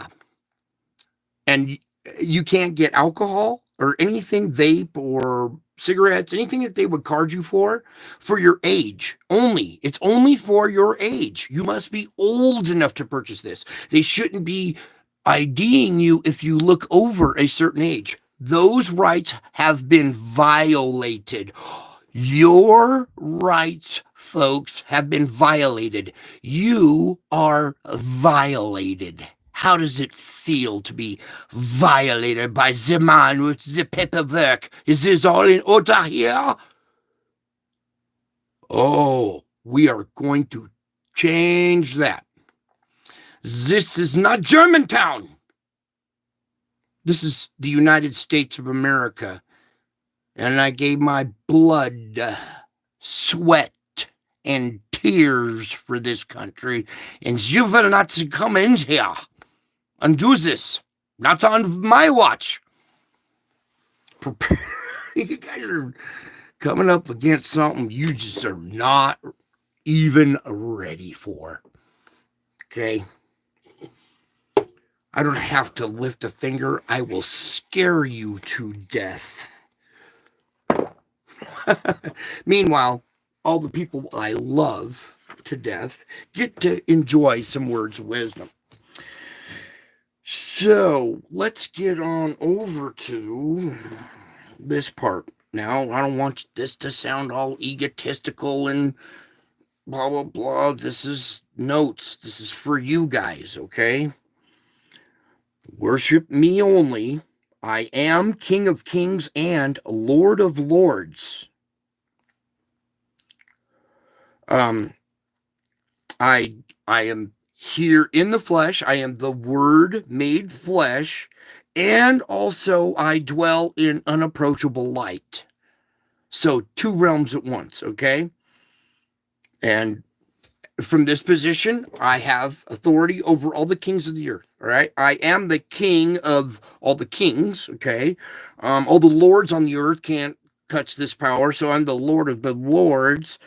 And you can't get alcohol or anything, vape or cigarettes, anything that they would card you for your age only. It's only for your age. You must be old enough to purchase this. They shouldn't be IDing you if you look over a certain age. Those rights have been violated. Your rights, folks, have been violated. You are violated. How does it feel to be violated by the man with the paperwork? Is this all in order here? Oh, we are going to change that. This is not Germantown. This is the United States of America. And I gave my blood, sweat, and tears for this country. And you will not come in here and do this. Not on my watch. Prepare. You guys are coming up against something you just are not even ready for. Okay? I don't have to lift a finger. I will scare you to death. Meanwhile, all the people I love to death get to enjoy some words of wisdom. So let's get on over to this part. Now, I don't want this to sound all egotistical and blah, blah, blah. This is notes. This is for you guys, okay? Worship me only. I am King of Kings and Lord of Lords. I am here in the flesh. I am the Word made flesh, and also I dwell in unapproachable light. So 2 realms at once, okay? And from this position, I have authority over all the kings of the earth, all right? I am the king of all the kings, okay? All the lords on the earth can't touch this power, so I'm the Lord of the lords.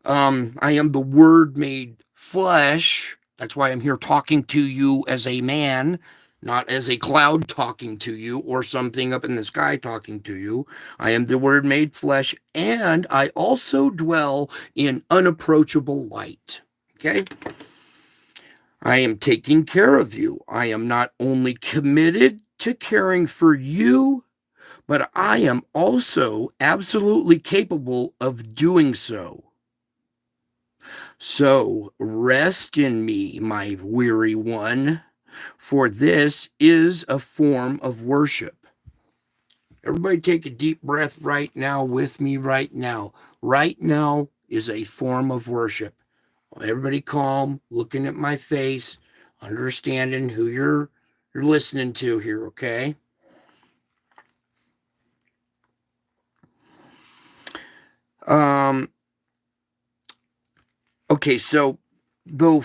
I am the Word made flesh. That's why I'm here talking to you as a man, not as a cloud talking to you or something up in the sky talking to you. I am the Word made flesh, and I also dwell in unapproachable light. Okay? I am taking care of you. I am not only committed to caring for you, but I am also absolutely capable of doing so. So rest in me, my weary one, for this is a form of worship. Everybody take a deep breath right now with me right now. Right now is a form of worship. Everybody calm, looking at my face, understanding who you're listening to here, okay? Okay, so though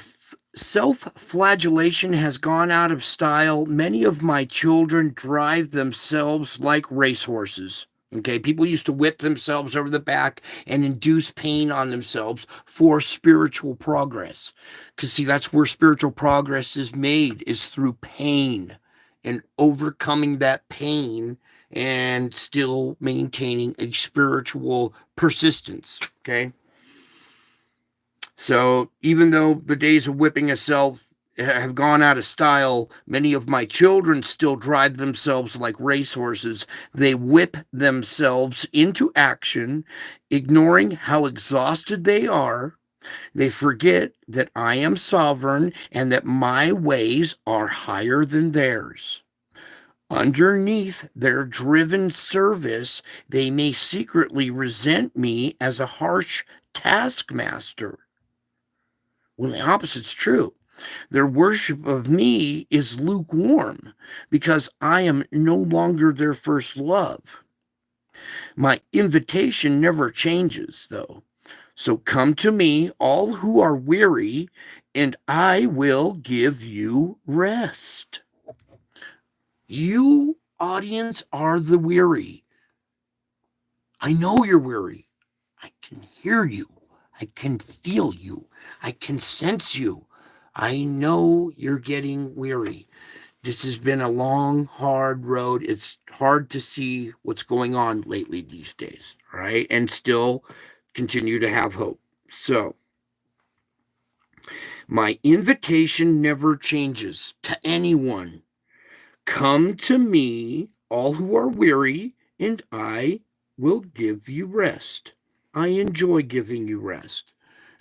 self-flagellation has gone out of style, many of my children drive themselves like racehorses. Okay, people used to whip themselves over the back and induce pain on themselves for spiritual progress. Because, see, that's where spiritual progress is made, is through pain and overcoming that pain and still maintaining a spiritual persistence. Okay. So even though the days of whipping yourself have gone out of style, many of my children still drive themselves like racehorses. They whip themselves into action, ignoring how exhausted they are. They forget that I am sovereign and that my ways are higher than theirs. Underneath their driven service, they may secretly resent me as a harsh taskmaster. When the opposite's true. Their worship of me is lukewarm because I am no longer their first love. My invitation never changes, though. So come to me, all who are weary, and I will give you rest. You, audience, are the weary. I know you're weary. I can hear you. I can feel you. I can sense you. I know you're getting weary. This has been a long, hard road. It's hard to see what's going on lately these days, all right? And still continue to have hope. So, my invitation never changes to anyone. Come to me, all who are weary, and I will give you rest. I enjoy giving you rest.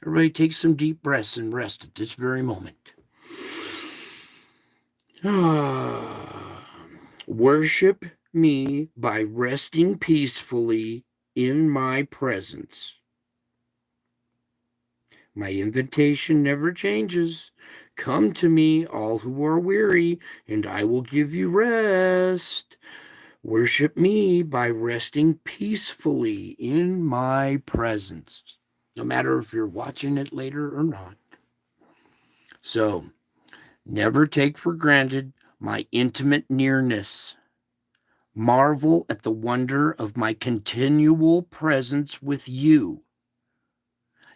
Everybody take some deep breaths and rest at this very moment. Worship me by resting peacefully in my presence. My invitation never changes. Come to me, all who are weary, and I will give you rest. Worship me by resting peacefully in my presence, no matter if you're watching it later or not. So, never take for granted my intimate nearness. Marvel at the wonder of my continual presence with you.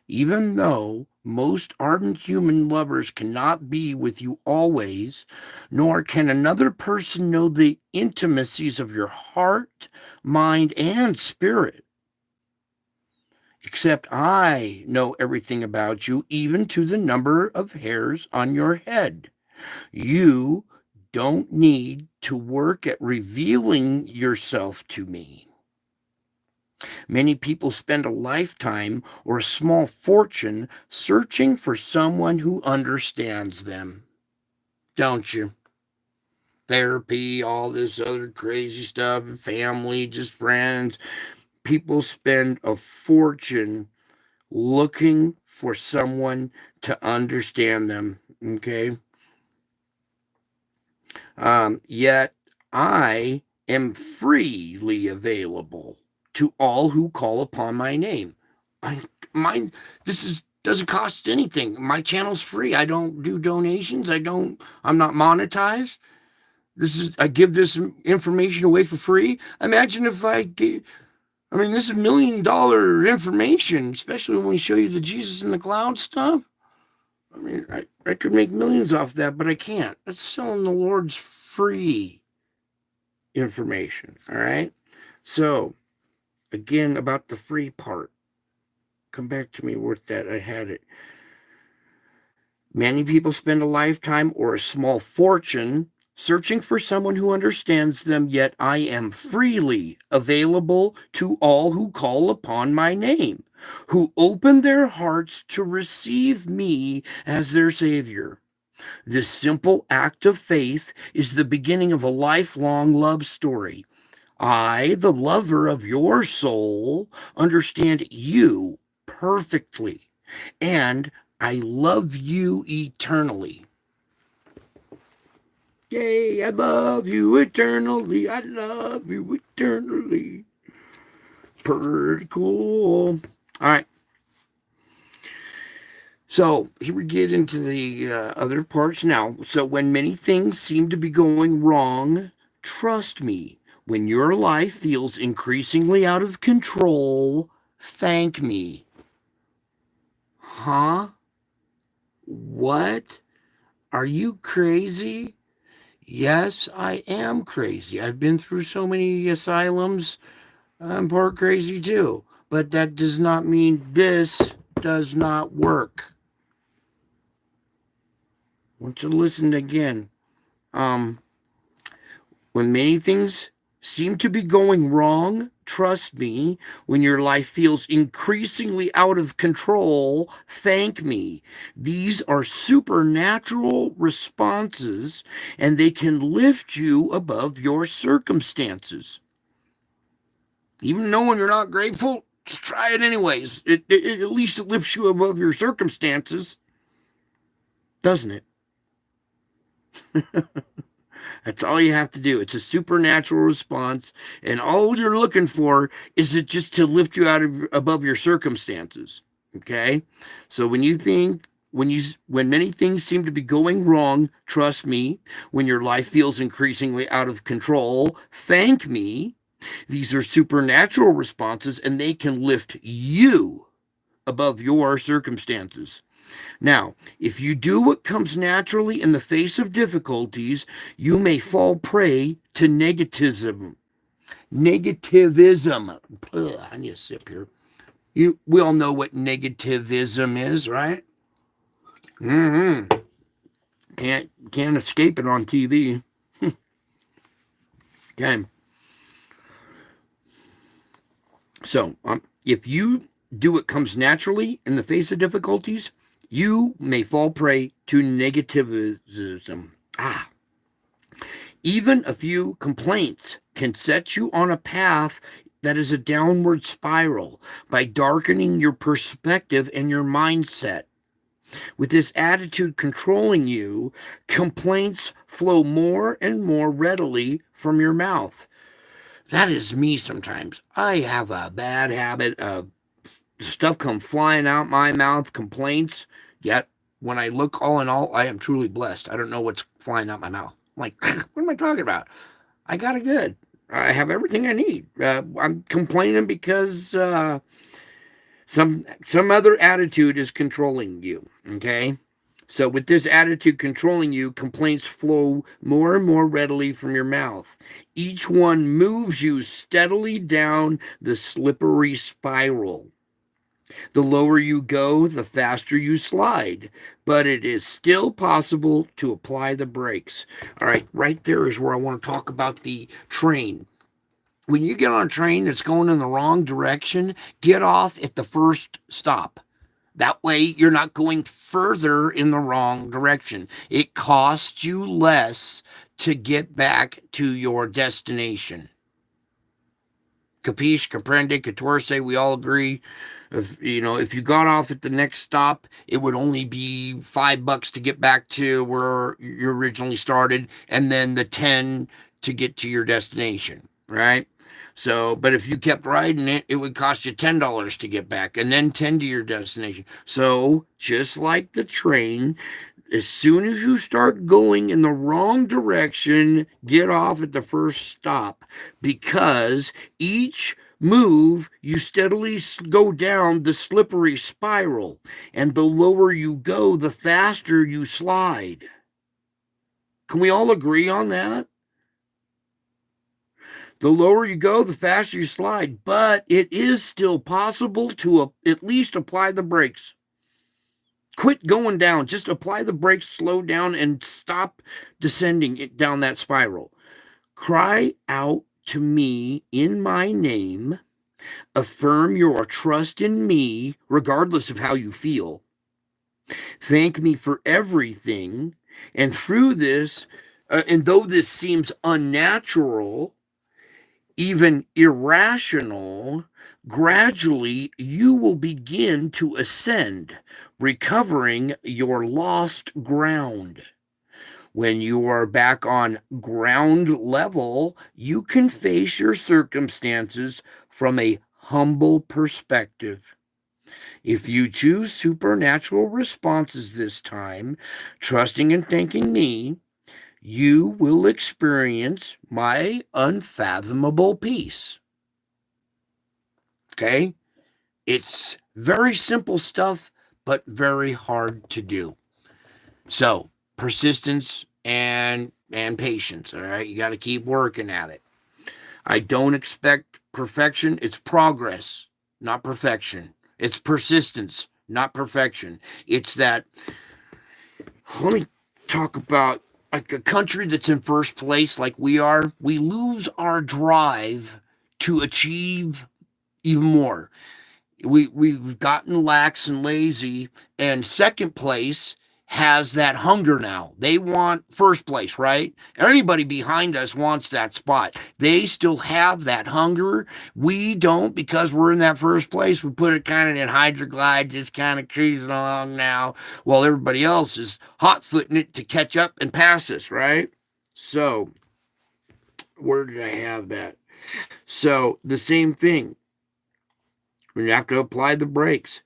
Even though most ardent human lovers cannot be with you always, nor can another person know the intimacies of your heart, mind, and spirit, except I know everything about you, even to the number of hairs on your head. You don't need to work at revealing yourself to me. Many people spend a lifetime or a small fortune searching for someone who understands them. Don't you? Therapy, all this other crazy stuff, family, just friends. People spend a fortune looking for someone to understand them. Okay? Yet I am freely available to all who call upon my name. This doesn't cost anything. My channel's free. I don't do donations. I'm not monetized. I give this information away for free. Imagine if this is $1 million information, especially when we show you the Jesus in the cloud stuff. I could make millions off that, but I can't. That's selling the Lord's free information, all right? So, again, about the free part. Come back to me with that. I had it. Many people spend a lifetime or a small fortune searching for someone who understands them, yet I am freely available to all who call upon my name, who open their hearts to receive me as their Savior. This simple act of faith is the beginning of a lifelong love story. I, the lover of your soul, understand you perfectly, and I love you eternally. Yay, I love you eternally. I love you eternally. Pretty cool. All right. So here we get into the other parts now. So when many things seem to be going wrong, trust me. When your life feels increasingly out of control, thank me. Huh? What? Are you crazy? Yes, I am crazy. I've been through so many asylums. I'm part crazy too. But that does not mean this does not work. I want you to listen again. When many things seem to be going wrong, trust me. When your life feels increasingly out of control, thank me. These are supernatural responses, and they can lift you above your circumstances. Even knowing you're not grateful, just try it anyways. At least it lifts you above your circumstances, doesn't it? That's all you have to do. It's a supernatural response, and all you're looking for is it just to lift you above your circumstances. Okay? So when many things seem to be going wrong, trust me. When your life feels increasingly out of control, thank me. These are supernatural responses, and they can lift you above your circumstances. Now, if you do what comes naturally in the face of difficulties, you may fall prey to negativism. Negativism. Ugh, I need a sip here. We all know what negativism is, right? Mm-hmm. Can't escape it on TV. Okay. So, if you do what comes naturally in the face of difficulties, you may fall prey to negativism. Even a few complaints can set you on a path that is a downward spiral by darkening your perspective and your mindset. With this attitude controlling you, complaints flow more and more readily from your mouth. That is me sometimes. I have a bad habit of stuff come flying out my mouth, complaints. Yet, when I look all in all, I am truly blessed. I don't know what's flying out my mouth. I'm like, what am I talking about? I got it good. I have everything I need. I'm complaining because some other attitude is controlling you. Okay. So with this attitude controlling you, complaints flow more and more readily from your mouth. Each one moves you steadily down the slippery spiral. The lower you go, the faster you slide, but it is still possible to apply the brakes. All right, right there is where I want to talk about the train. When you get on a train that's going in the wrong direction, get off at the first stop. That way, you're not going further in the wrong direction. It costs you less to get back to your destination. Capiche, comprende, catorce, we all agree. If you got off at the next stop, it would only be $5 to get back to where you originally started, and then the 10 to get to your destination, right? So, but if you kept riding it, it would cost you $10 to get back, and then 10 to your destination. So, just like the train, as soon as you start going in the wrong direction, get off at the first stop, because each move, you steadily go down the slippery spiral, and the lower you go, the faster you slide. Can we all agree on that? The lower you go, the faster you slide, but it is still possible to at least apply the brakes. Quit going down. Just apply the brakes, slow down, and stop descending down that spiral. Cry out to me in my name. Affirm your trust in me, regardless of how you feel. Thank me for everything. And through this, and though this seems unnatural, even irrational, gradually you will begin to ascend, recovering your lost ground. When you are back on ground level, you can face your circumstances from a humble perspective. If you choose supernatural responses this time, trusting and thanking me, you will experience my unfathomable peace. Okay? It's very simple stuff, but very hard to do. So, persistence and patience, all right? You got to keep working at it. I don't expect perfection. It's progress, not perfection. It's persistence, not perfection. It's that, let me talk about like a country that's in first place like we are. We lose our drive to achieve even more. We've gotten lax and lazy, and second place has that hunger now. They want first place, right? Anybody behind us wants that spot. They still have that hunger. We don't, because we're in that first place. We put it kind of in hydroglide, just kind of cruising along now, while everybody else is hot-footing it to catch up and pass us, right? So, where did I have that? So, the same thing. You have to apply the brakes.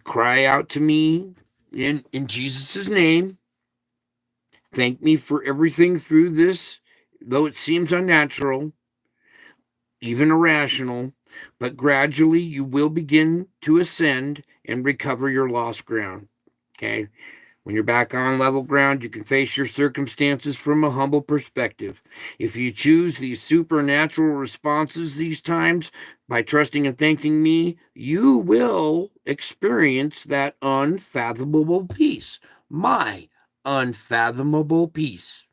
Cry out to me in Jesus' name. Thank me for everything through this, though it seems unnatural, even irrational. but gradually you will begin to ascend and recover your lost ground. Okay? When you're back on level ground, you can face your circumstances from a humble perspective. If you choose these supernatural responses these times by trusting and thanking me, you will experience that unfathomable peace. My unfathomable peace.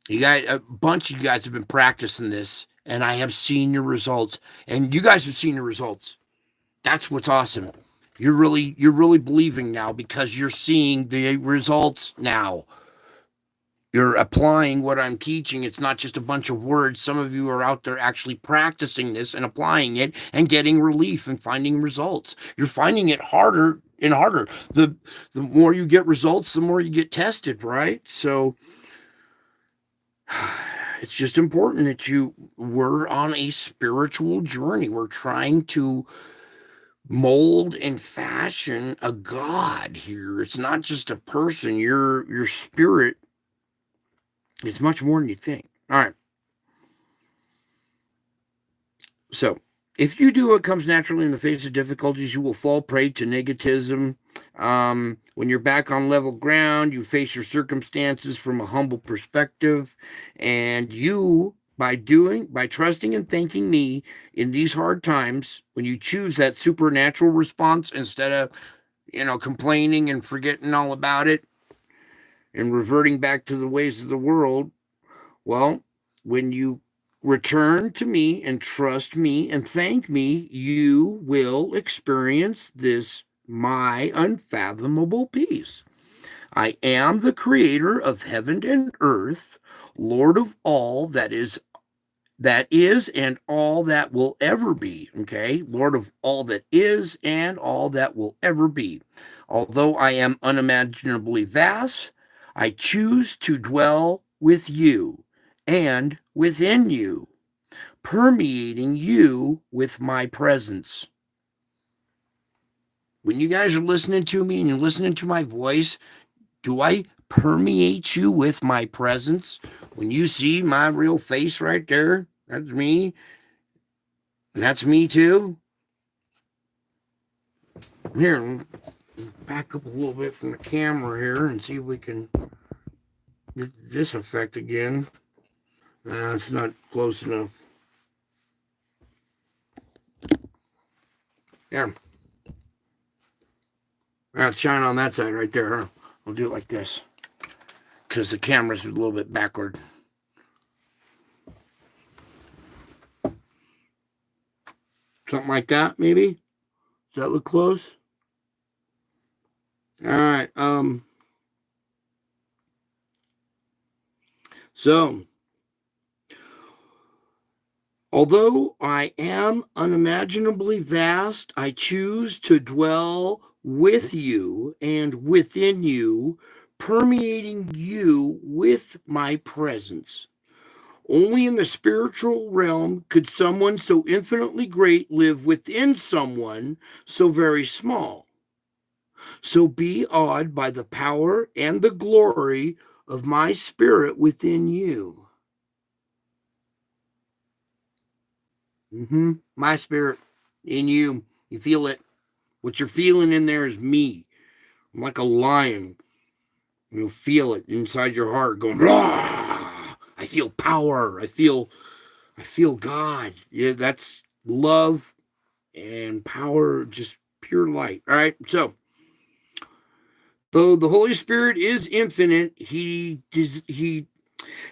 You guys, a bunch of you guys have been practicing this, and I have seen your results. And you guys have seen your results. That's what's awesome. You're really believing now because you're seeing the results now. You're applying what I'm teaching. It's not just a bunch of words. Some of you are out there actually practicing this and applying it and getting relief and finding results. You're finding it harder and harder. The more you get results, the more you get tested, right? So it's just important that we're on a spiritual journey. We're trying to mold and fashion a God here. It's not just a person. Your spirit is much more than you think. All right. So if you do what comes naturally in the face of difficulties, you will fall prey to negativism. When you're back on level ground, you face your circumstances from a humble perspective, and by trusting and thanking me in these hard times, when you choose that supernatural response instead of complaining and forgetting all about it and reverting back to the ways of the world, well, when you return to me and trust me and thank me, you will experience this my unfathomable peace. I am the creator of heaven and earth, Lord of all that is and all that will ever be. Okay, Lord of all that is and all that will ever be. Although I am unimaginably vast, I choose to dwell with you and within you, permeating you with my presence. When you guys are listening to me and you're listening to my voice, do I permeate you with my presence? When you see my real face right there, that's me. That's me too. Here, back up a little bit from the camera here and see if we can get this effect again. It's not close enough. Yeah. Let's shine on that side right there. Huh? I'll do it like this because the camera's a little bit backward. Something like that, maybe? Does that look close? All right. So, although I am unimaginably vast, I choose to dwell with you and within you, permeating you with my presence. Only in the spiritual realm could someone so infinitely great live within someone so very small. So be awed by the power and the glory of my spirit within you. My spirit in you. You feel it. What you're feeling in there is me. I'm like a lion. You'll feel it inside your heart going, Rah! I feel power. I feel God. Yeah, that's love and power, just pure light. All right. So, though the Holy Spirit is infinite, he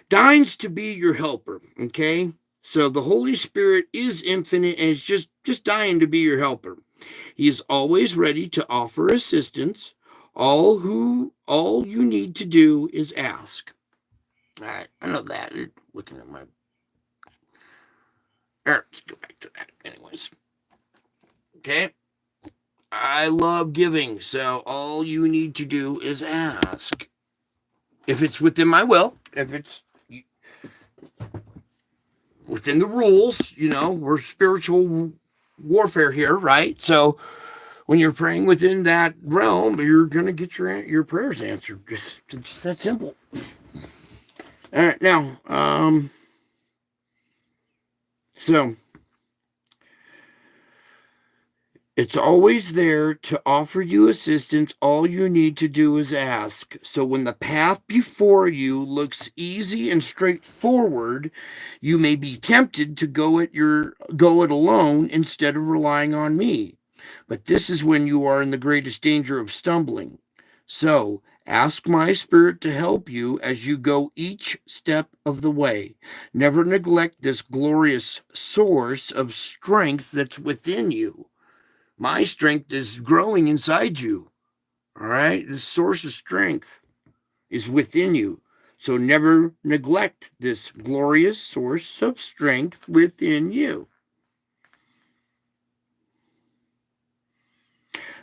deigns to be your helper. Okay. So the Holy Spirit is infinite and it's just dying to be your helper. He is always ready to offer assistance. All you need to do is ask. All right, I know that. You're looking at my. All right, let's go back to that. Anyways, okay. I love giving, so all you need to do is ask. If it's within my will, if it's within the rules, we're spiritual warfare here, right? So when you're praying within that realm, you're going to get your prayers answered. Just that simple. All right, now, So it's always there to offer you assistance. All you need to do is ask. So when the path before you looks easy and straightforward, you may be tempted to go it alone instead of relying on me. But this is when you are in the greatest danger of stumbling. So ask my spirit to help you as you go each step of the way. Never neglect this glorious source of strength that's within you. My strength is growing inside you. All right. The source of strength is within you. So never neglect this glorious source of strength within you.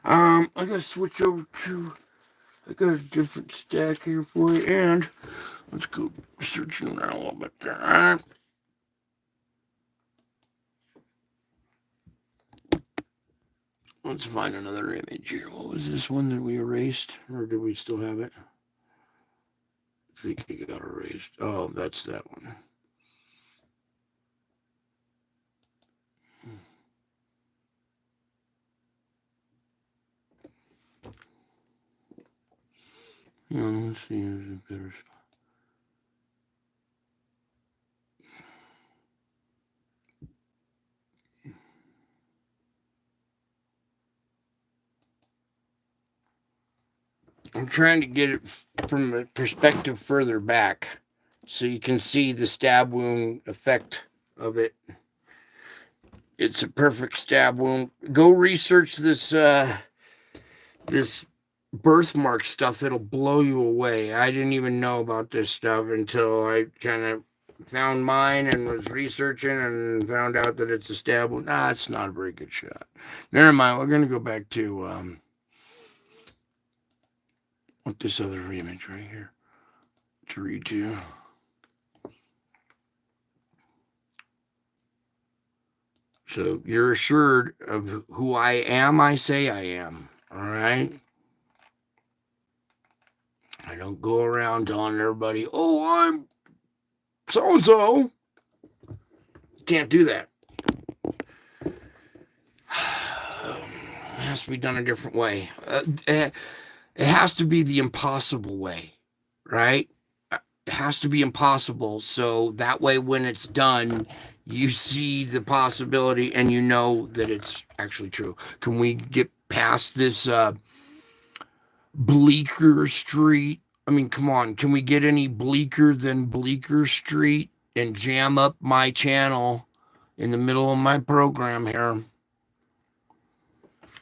I gotta switch over to, I got a different stack here for you, and let's go searching around a little bit there. All right. Let's find another image here. What was this one that we erased? Or do we still have it? I think it got erased. Oh, that's that one. Let's see. Here's a better spot. I'm trying to get it from a perspective further back so you can see the stab wound effect of it. It's a perfect stab wound. Go research this this birthmark stuff. It'll blow you away. I didn't even know about this stuff until I kind of found mine and was researching and found out that it's a stab wound. Nah, it's not a very good shot. Never mind. We're going to go back to what this other image right here to read to you. So you're assured of who I am, I say I am. All right? I don't go around telling everybody, oh, I'm so-and-so. Can't do that. It has to be done a different way. It has to be the impossible way, right? It has to be impossible. So that way, when it's done, you see the possibility and you know that it's actually true. Can we get past this Bleecker Street? I mean, come on. Can we get any bleaker than Bleecker Street and jam up my channel in the middle of my program here?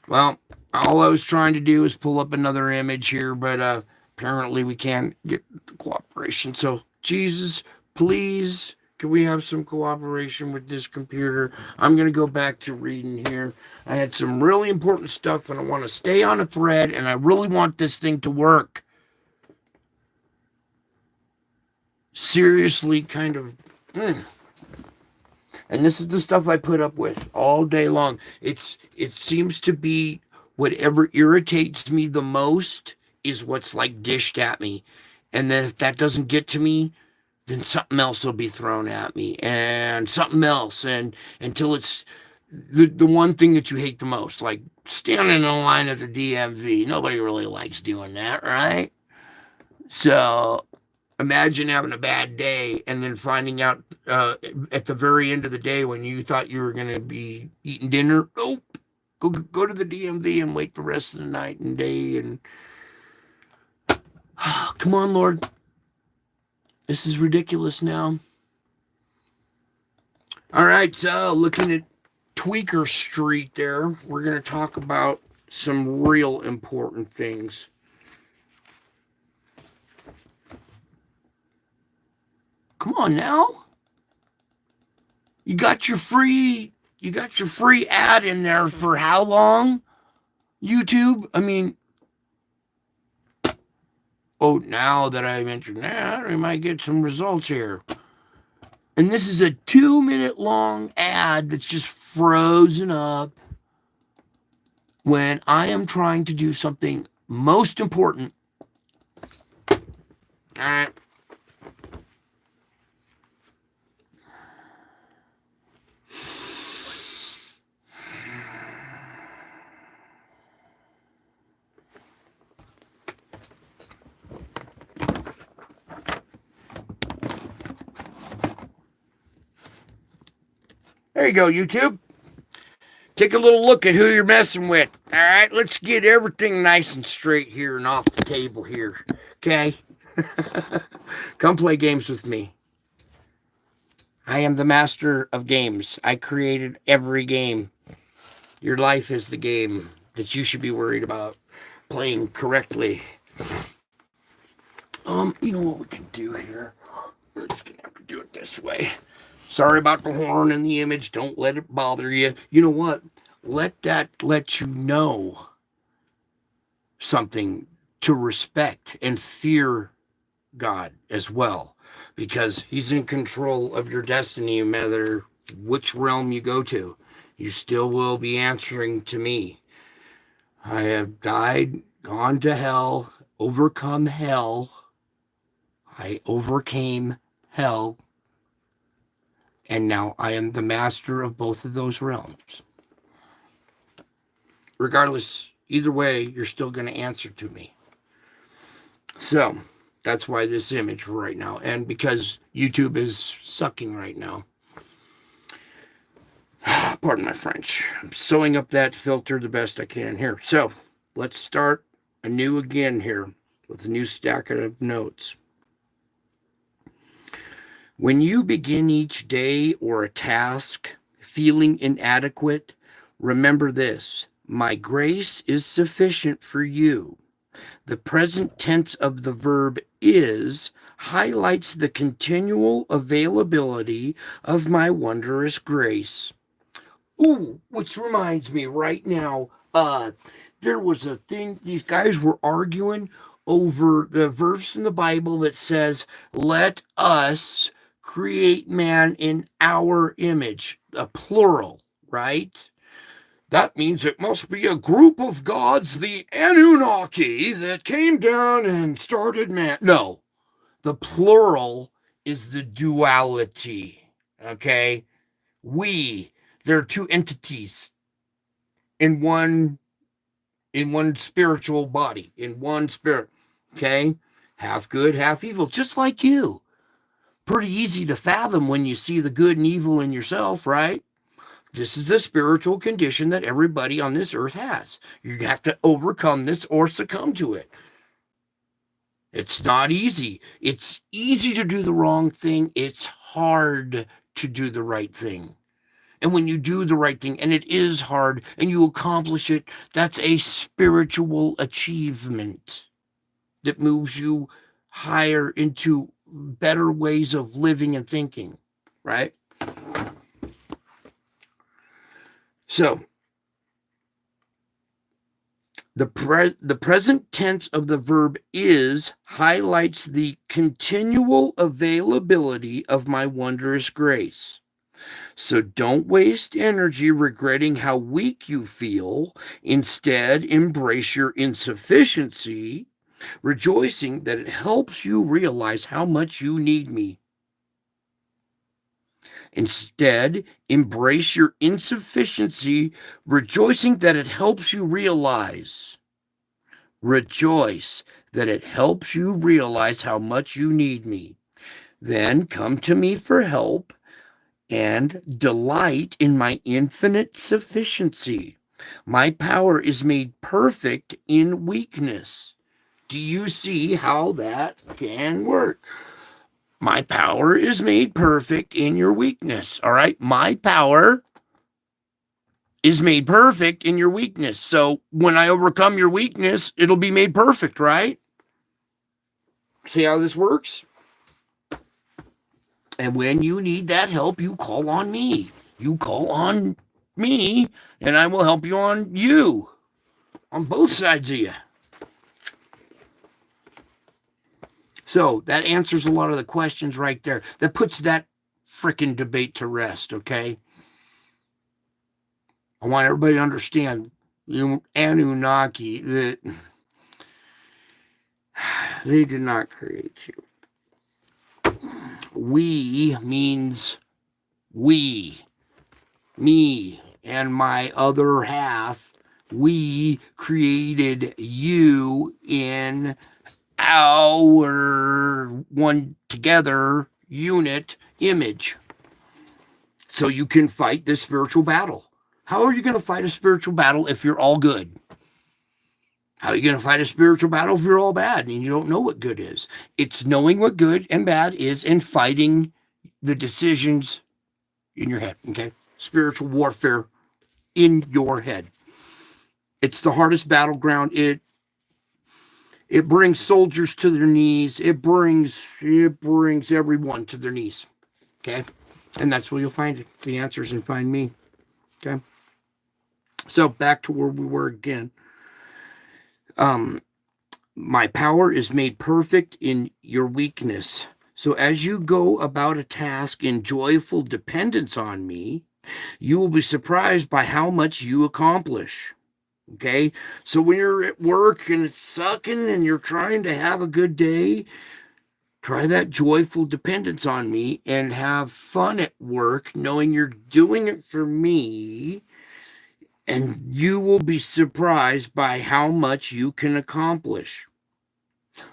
Well, all I was trying to do is pull up another image here, but apparently we can't get cooperation. So, Jesus, please, can we have some cooperation with this computer? I'm going to go back to reading here. I had some really important stuff, and I want to stay on a thread, and I really want this thing to work. Seriously, kind of. And this is the stuff I put up with all day long. It seems to be whatever irritates me the most is what's like dished at me. And then if that doesn't get to me, then something else will be thrown at me and something else. And until it's the one thing that you hate the most, like standing in a line at the DMV. Nobody really likes doing that, right? So imagine having a bad day and then finding out at the very end of the day when you thought you were going to be eating dinner. Nope. Go to the DMV and wait the rest of the night and day. And come on, Lord. This is ridiculous now. All right. So looking at Tweaker Street there, we're going to talk about some real important things. Come on now. You got your free ad in there for how long? YouTube? I mean, oh, now that I mentioned that, we might get some results here. And this is a 2-minute long ad that's just frozen up when I am trying to do something most important. All right. There you go, YouTube. Take a little look at who you're messing with. All right, let's get everything nice and straight here and off the table here. Okay? Come play games with me. I am the master of games. I created every game. Your life is the game that you should be worried about playing correctly. You know what we can do here? We're just gonna have to do it this way. Sorry about the horn and the image. Don't let it bother you. You know what? Let that let you know something to respect and fear God as well, because He's in control of your destiny, no matter which realm you go to. You still will be answering to me. I have died, gone to hell, overcome hell. I overcame hell. And now I am the master of both of those realms. Regardless, either way, you're still going to answer to me. So that's why this image right now. And because YouTube is sucking right now. Pardon my French. I'm sewing up that filter the best I can here. So let's start anew again here with a new stack of notes. When you begin each day or a task feeling inadequate, remember this: my grace is sufficient for you. The present tense of the verb is highlights the continual availability of my wondrous grace. Ooh, which reminds me right now, there was a thing, these guys were arguing over the verse in the Bible that says, let us create man in our image, a plural, right? That means it must be a group of gods, the Anunnaki, that came down and started man. No, the plural is the duality, okay? There are two entities in one spiritual body, in one spirit, okay? Half good, half evil, just like you. Pretty easy to fathom when you see the good and evil in yourself, right? This is the spiritual condition that everybody on this earth has. You have to overcome this or succumb to it. It's not easy. It's easy to do the wrong thing. It's hard to do the right thing. And when you do the right thing, and it is hard, and you accomplish it, that's a spiritual achievement that moves you higher into better ways of living and thinking, right? So, the present tense of the verb is highlights the continual availability of my wondrous grace. So don't waste energy regretting how weak you feel. Instead, embrace your insufficiency, rejoicing that it helps you realize how much you need me. Instead, embrace your insufficiency, rejoicing that it helps you realize. Rejoice that it helps you realize how much you need me. Then come to me for help and delight in my infinite sufficiency. My power is made perfect in weakness. Do you see how that can work? My power is made perfect in your weakness. All right. My power is made perfect in your weakness. So when I overcome your weakness, it'll be made perfect, right? See how this works? And when you need that help, you call on me. You call on me, and I will help you on you. On both sides of you. So that answers a lot of the questions right there. That puts that frickin' debate to rest, okay? I want everybody to understand the Anunnaki, that they did not create you. We means we, me, and my other half. We created you in our one together unit image. so you can fight this spiritual battle. How are you going to fight a spiritual battle if you're all good? How are you going to fight a spiritual battle if you're all bad and you don't know what good is? It's knowing what good and bad is and fighting the decisions in your head, okay? Spiritual warfare in your head. It's the hardest battleground. It brings soldiers to their knees. It brings everyone to their knees, okay? And that's where you'll find the answers and find me, okay? So back to where we were again. My power is made perfect in your weakness. So as you go about a task in joyful dependence on me, you will be surprised by how much you accomplish. Okay? So when you're at work and it's sucking and you're trying to have a good day, try that joyful dependence on me and have fun at work, knowing you're doing it for me. And you will be surprised by how much you can accomplish.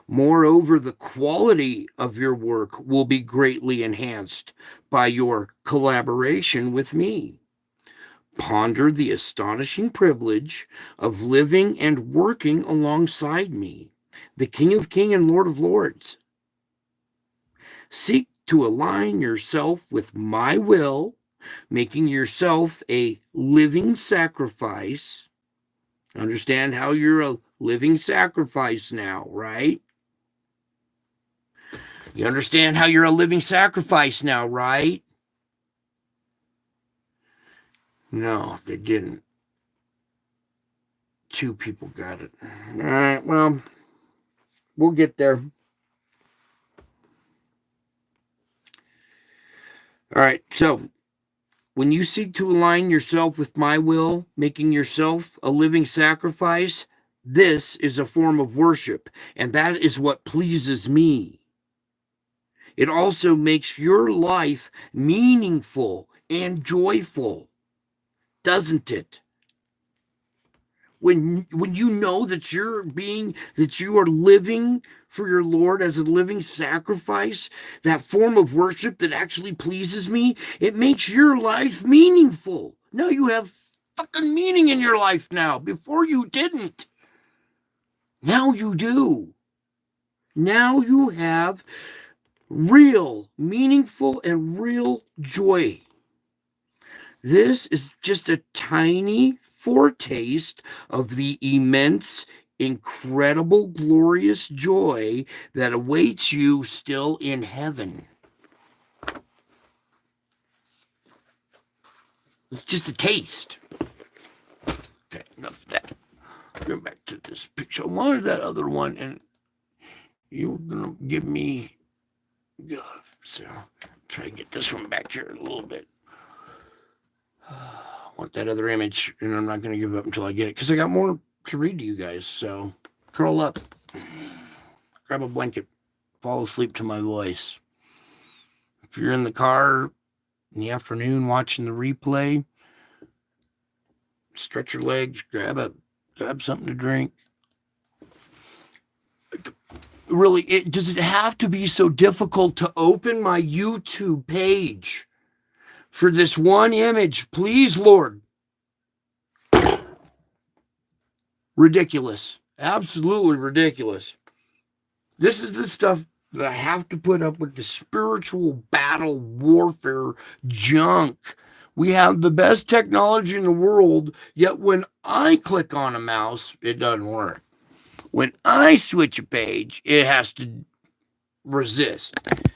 Moreover, the quality of your work will be greatly enhanced by your collaboration with me. Ponder the astonishing privilege of living and working alongside me, the King of Kings and Lord of Lords. Seek to align yourself with my will, making yourself a living sacrifice. Understand how you're a living sacrifice now, right? You understand how you're a living sacrifice now, right? No, they didn't. 2 people got it. All right, well, we'll get there. All right, so when you seek to align yourself with my will, making yourself a living sacrifice, this is a form of worship, and that is what pleases me. It also makes your life meaningful and joyful, doesn't it? When you know that you are living for your Lord as a living sacrifice, that form of worship that actually pleases me, it makes your life meaningful. Now you have fucking meaning in your life now. Before you didn't. Now you do. Now you have real, meaningful, and real joy. This is just a tiny foretaste of the immense, incredible, glorious joy that awaits you still in heaven. It's just a taste. Okay, enough of that. Go back to this picture. I wanted that other one, and you were going to give me... So, try and get this one back here a little bit. I want that other image, and I'm not going to give up until I get it, because I got more to read to you guys. So curl up, grab a blanket, fall asleep to my voice. If you're in the car in the afternoon watching the replay, stretch your legs, grab something to drink. Really, does it have to be so difficult to open my YouTube page for this one image? Please, Lord. Ridiculous. Absolutely ridiculous. This is the stuff that I have to put up with, the spiritual battle warfare junk. We have the best technology in the world, yet when I click on a mouse, it doesn't work. When I switch a page, it has to resist.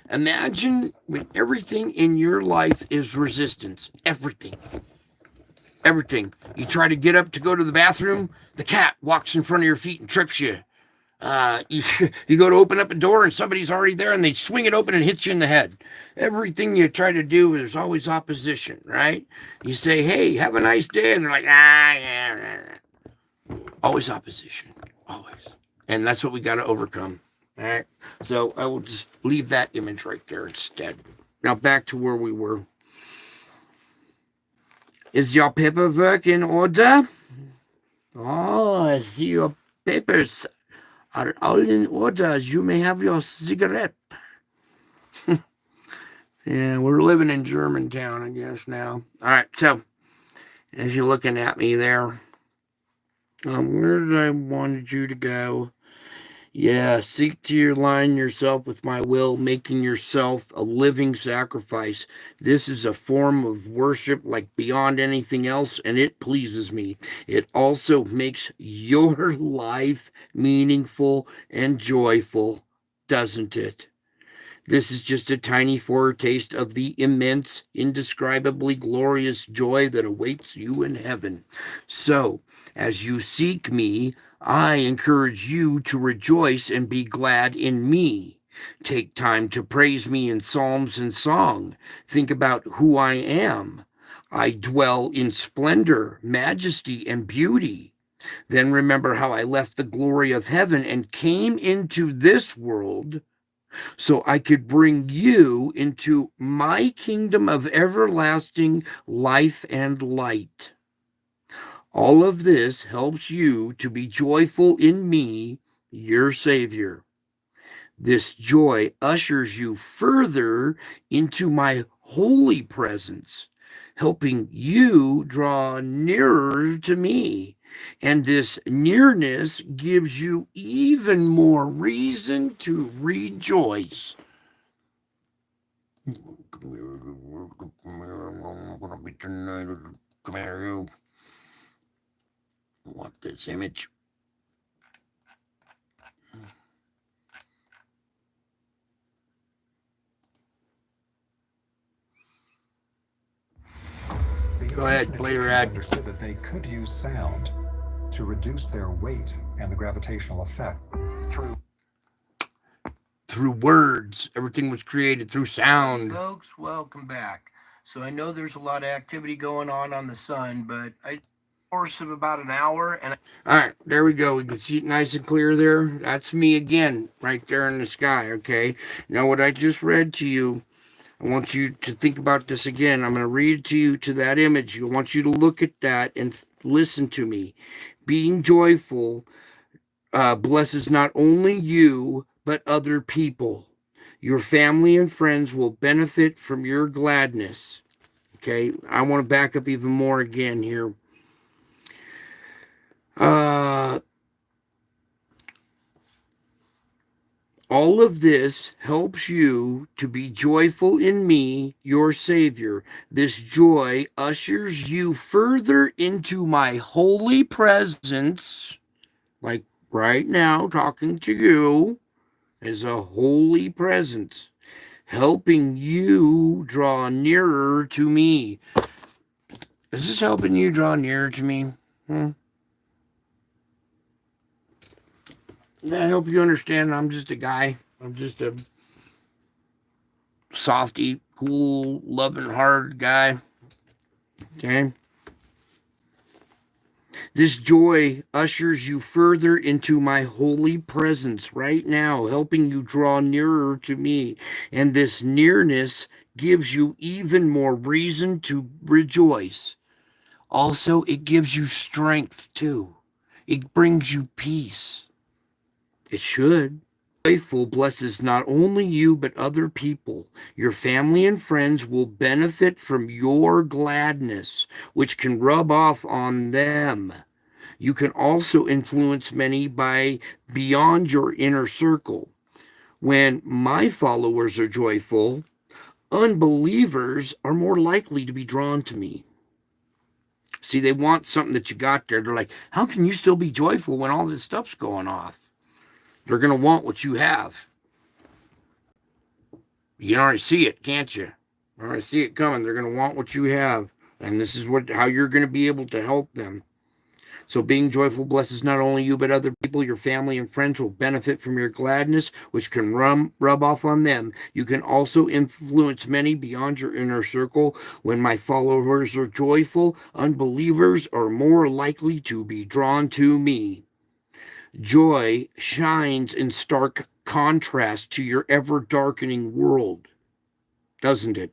Imagine when everything in your life is resistance. Everything. You try to get up to go to the bathroom, the cat walks in front of your feet and trips you. You go to open up a door and somebody's already there and they swing it open and hits you in the head. Everything you try to do, there's always opposition, right? You say, hey, have a nice day. And they're like, yeah. Always opposition. Always. And that's what we got to overcome. All right. So I will just leave that image right there instead. Now back to where we were. Is your paperwork in order? Oh, I see your papers are all in order. You may have your cigarette. Yeah, we're living in Germantown, I guess, now. All right, so as you're looking at me there, where did I wanted you to go? Yeah, seek to align yourself with my will, making yourself a living sacrifice. This is a form of worship like beyond anything else, and it pleases me. It also makes your life meaningful and joyful, doesn't it? This is just a tiny foretaste of the immense, indescribably glorious joy that awaits you in heaven. So, as you seek me, I encourage you to rejoice and be glad in me. Take time to praise me in psalms and song. Think about who I am. I dwell in splendor, majesty, and beauty. Then remember how I left the glory of heaven and came into this world so I could bring you into my kingdom of everlasting life and light. All of this helps you to be joyful in me, your Savior. This joy ushers you further into my holy presence, helping you draw nearer to me. And this nearness gives you even more reason to rejoice. Come here, I'm gonna be tonight. Come here, you. Want this image? Go ahead, play your ad. Understood that they could use sound to reduce their weight and the gravitational effect through words. Everything was created through sound. Hey folks, welcome back. So I know there's a lot of activity going on the sun, but I course of about an hour and all right, there we go. We can see it nice and clear there. That's me again, right there in the sky. Okay. Now what I just read to you, I want you to think about this again. I'm going to read it to you to that image. I want you to look at that and listen to me. Being joyful blesses not only you, but other people. Your family and friends will benefit from your gladness. Okay, I want to back up even more again here. All of this helps you to be joyful in me, your Savior. This joy ushers you further into my holy presence, like right now, talking to you, is a holy presence, helping you draw nearer to me. Is this helping you draw nearer to me? I hope you understand I'm just a guy. I'm just a softy, cool, loving, hard guy. Okay? This joy ushers you further into my holy presence right now, helping you draw nearer to me. And this nearness gives you even more reason to rejoice. Also, it gives you strength too. It brings you peace. It should. Joyful blesses not only you, but other people. Your family and friends will benefit from your gladness, which can rub off on them. You can also influence many by beyond your inner circle. When my followers are joyful, unbelievers are more likely to be drawn to me. See, they want something that you got there. They're like, how can you still be joyful when all this stuff's going off? They're going to want what you have. You can already see it, can't you? You already see it coming. They're going to want what you have. And this is how you're going to be able to help them. So being joyful blesses not only you, but other people. Your family and friends will benefit from your gladness, which can rub off on them. You can also influence many beyond your inner circle. When my followers are joyful, unbelievers are more likely to be drawn to me. Joy shines in stark contrast to your ever-darkening world, doesn't it?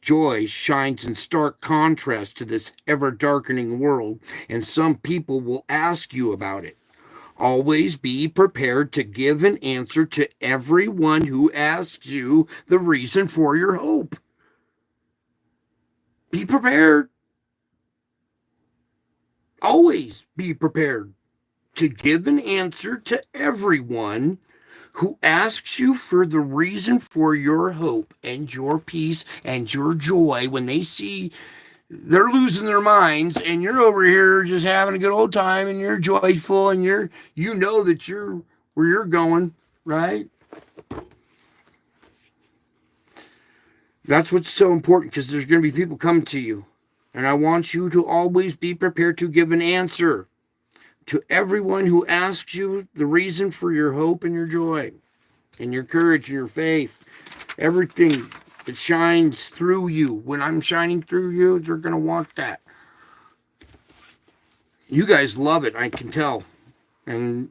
Joy shines in stark contrast to this ever-darkening world, and some people will ask you about it. Always be prepared to give an answer to everyone who asks you the reason for your hope. Be prepared. Always be prepared to give an answer to everyone who asks you for the reason for your hope and your peace and your joy when they see they're losing their minds and you're over here just having a good old time and you're joyful and you know that you're where you're going, right? That's what's so important, because there's going to be people coming to you, and I want you to always be prepared to give an answer to everyone who asks you the reason for your hope and your joy and your courage and your faith. Everything that shines through you. When I'm shining through you, they're going to want that. You guys love it, I can tell. And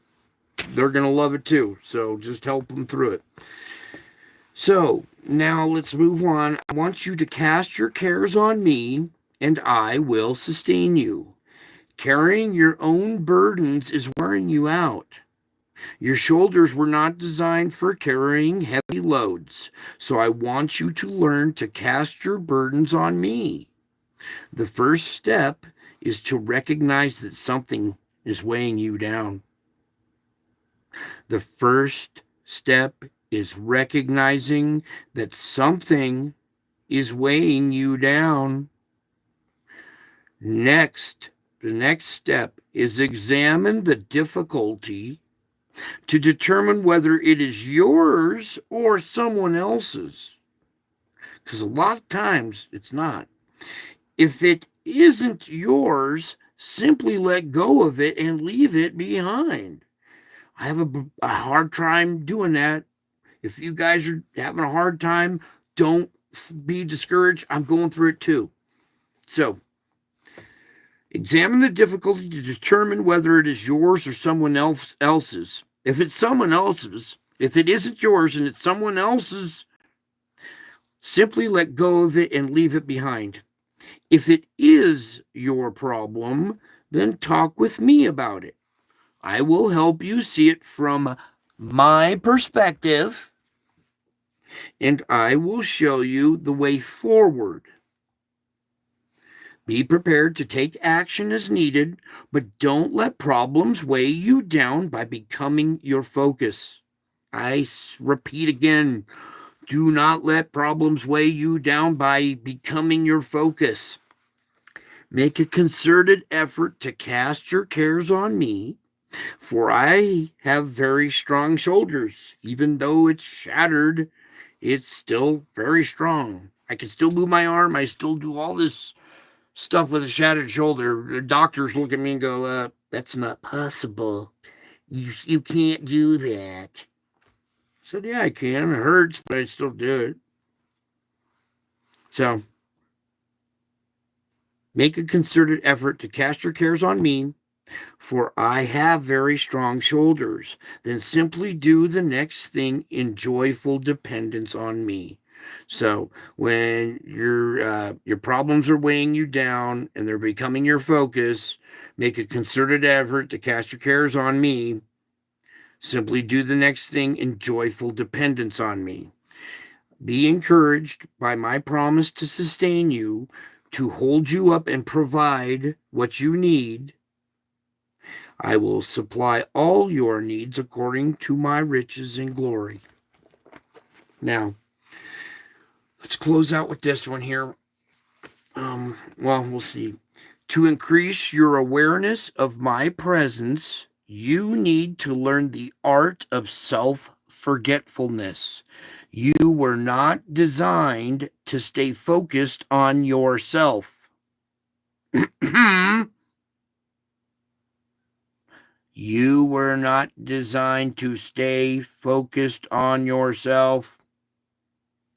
they're going to love it too. So just help them through it. So now let's move on. I want you to cast your cares on me, and I will sustain you. Carrying your own burdens is wearing you out. Your shoulders were not designed for carrying heavy loads, so I want you to learn to cast your burdens on me. The first step is to recognize that something is weighing you down. The first step is recognizing that something is weighing you down. Next, the next step is examine the difficulty to determine whether it is yours or someone else's. Because a lot of times it's not. If it isn't yours, simply let go of it and leave it behind. I have a hard time doing that. If you guys are having a hard time, don't be discouraged. I'm going through it too. So, examine the difficulty to determine whether it is yours or someone else's. If it's someone else's, if it isn't yours and it's someone else's, simply let go of it and leave it behind. If it is your problem, then talk with me about it. I will help you see it from my perspective, and I will show you the way forward. Be prepared to take action as needed, but don't let problems weigh you down by becoming your focus. I repeat again, do not let problems weigh you down by becoming your focus. Make a concerted effort to cast your cares on me, for I have very strong shoulders. Even though it's shattered, it's still very strong. I can still move my arm. I still do all this stuff with a shattered shoulder. The doctors look at me and go, that's not possible. You can't do that. I said, yeah, I can. It hurts, but I still do it. So, make a concerted effort to cast your cares on me, for I have very strong shoulders. Then simply do the next thing in joyful dependence on me. So when your problems are weighing you down and they're becoming your focus, make a concerted effort to cast your cares on me. Simply do the next thing in joyful dependence on me. Be encouraged by my promise to sustain you, to hold you up and provide what you need. I will supply all your needs according to my riches and glory. Now, let's close out with this one here. We'll see. To increase your awareness of my presence, you need to learn the art of self-forgetfulness. You were not designed to stay focused on yourself. You were not designed to stay focused on yourself.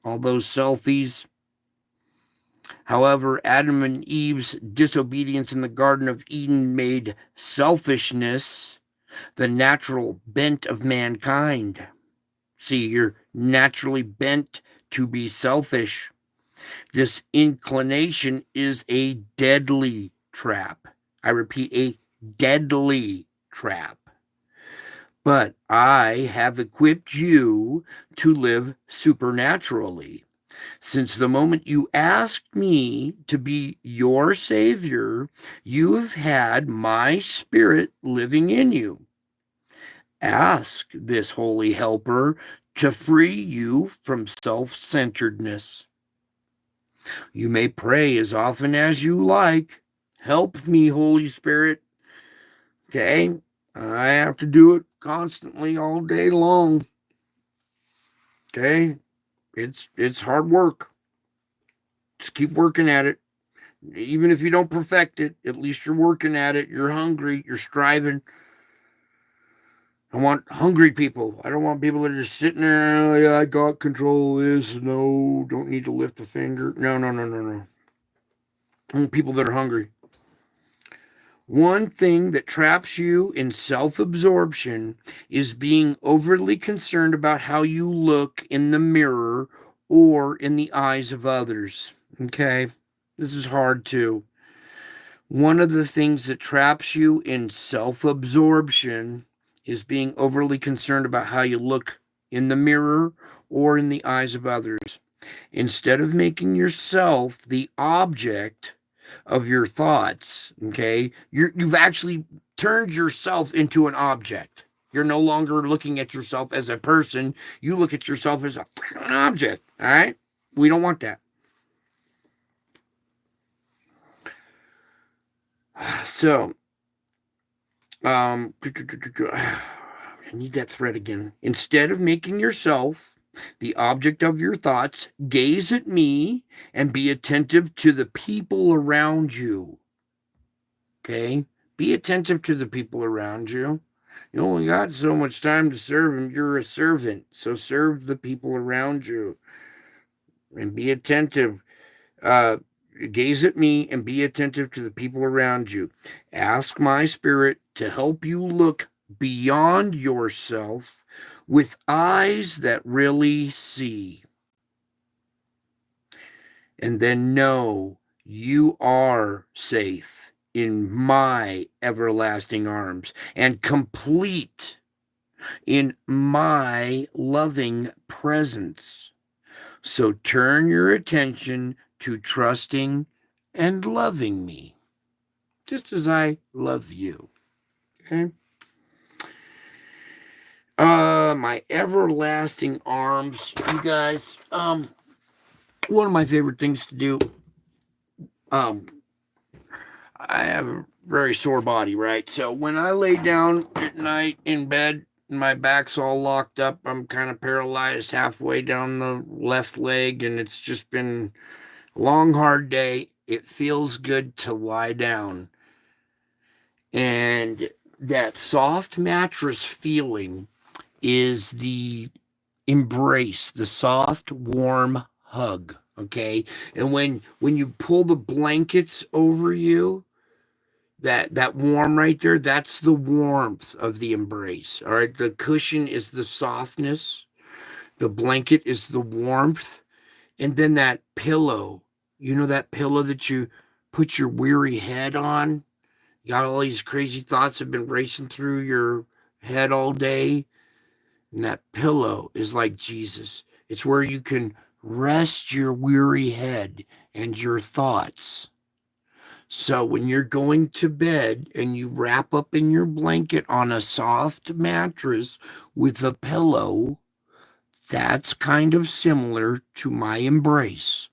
All those selfies. However, Adam and Eve's disobedience in the Garden of Eden made selfishness the natural bent of mankind. See, you're naturally bent to be selfish. This inclination is a deadly trap. I repeat, a deadly trap. but I have equipped you to live supernaturally. Since the moment you asked me to be your Savior, you have had my Spirit living in you. Ask this Holy Helper to free you from self-centeredness. You may pray as often as you like. Help me, Holy Spirit. Okay? I have to do it constantly all day long. Okay? It's hard work. Just keep working at it. Even if you don't perfect it, at least you're working at it. You're hungry. You're striving. I want hungry people. I don't want people that are just sitting there. Oh, yeah, I got control of this. No, don't need to lift a finger. No, no, no, no, no. I want people that are hungry. One thing that traps you in self-absorption is being overly concerned about how you look in the mirror or in the eyes of others. Okay? This is hard too. One of the things that traps you in self-absorption is being overly concerned about how you look in the mirror or in the eyes of others. Instead of making yourself the object of your thoughts, okay, you've actually turned yourself into an object. You're no longer looking at yourself as a person. You look at yourself as an object, all right? We don't want that. So, I need that thread again. Instead of making yourself the object of your thoughts, gaze at me and be attentive to the people around you. Okay? Be attentive to the people around you. You only got so much time to serve them. You're a servant. So serve the people around you. And be attentive. Gaze at me and be attentive to the people around you. Ask my Spirit to help you look beyond yourself with eyes that really see. And then know you are safe in my everlasting arms and complete in my loving presence. So turn your attention to trusting and loving me, just as I love you. Okay? My everlasting arms, you guys. One of my favorite things to do. I have a very sore body, right? So when I lay down at night in bed, my back's all locked up. I'm kind of paralyzed halfway down the left leg, and it's just been a long, hard day. It feels good to lie down. And that soft mattress feeling is the embrace, the soft, warm hug, okay? And when you pull the blankets over you, that warm right there, that's the warmth of the embrace. All right, the cushion is the softness, the blanket is the warmth, and then that pillow, you know, that pillow that you put your weary head on. You got all these crazy thoughts have been racing through your head all day, and that pillow is like Jesus. It's where you can rest your weary head and your thoughts. So when you're going to bed and you wrap up in your blanket on a soft mattress with a pillow, that's kind of similar to my embrace.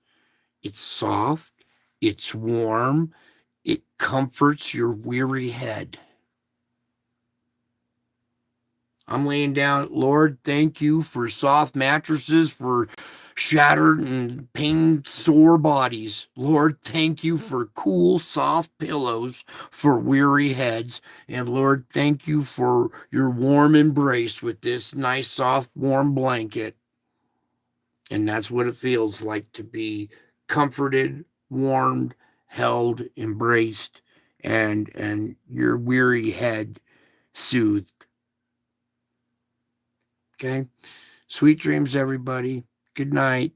It's soft, it's warm, it comforts your weary head. I'm laying down, Lord, thank you for soft mattresses for shattered and pain sore bodies. Lord, thank you for cool, soft pillows for weary heads. And Lord, thank you for your warm embrace with this nice, soft, warm blanket. And that's what it feels like to be comforted, warmed, held, embraced, and your weary head soothed. Okay? Sweet dreams, everybody. Good night.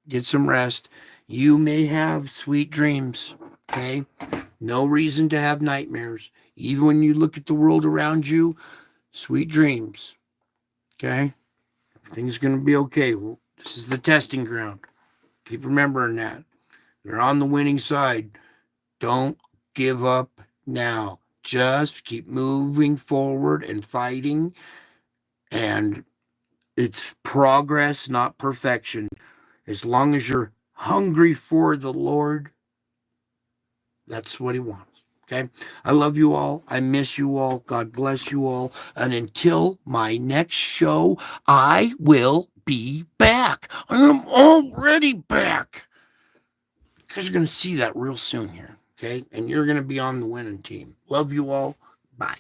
Get some rest. You may have sweet dreams, okay? No reason to have nightmares. Even when you look at the world around you, Sweet dreams. Okay? Everything's going to be okay. Well, this is the testing ground. Keep remembering that. You're on the winning side. Don't give up now. Just keep moving forward and fighting. And it's progress, not perfection. As long as you're hungry for the Lord, that's what He wants. Okay? I love you all. I miss you all. God bless you all. And until my next show, I will be back. I'm already back. You guys are going to see that real soon here. Okay? And you're going to be on the winning team. Love you all. Bye.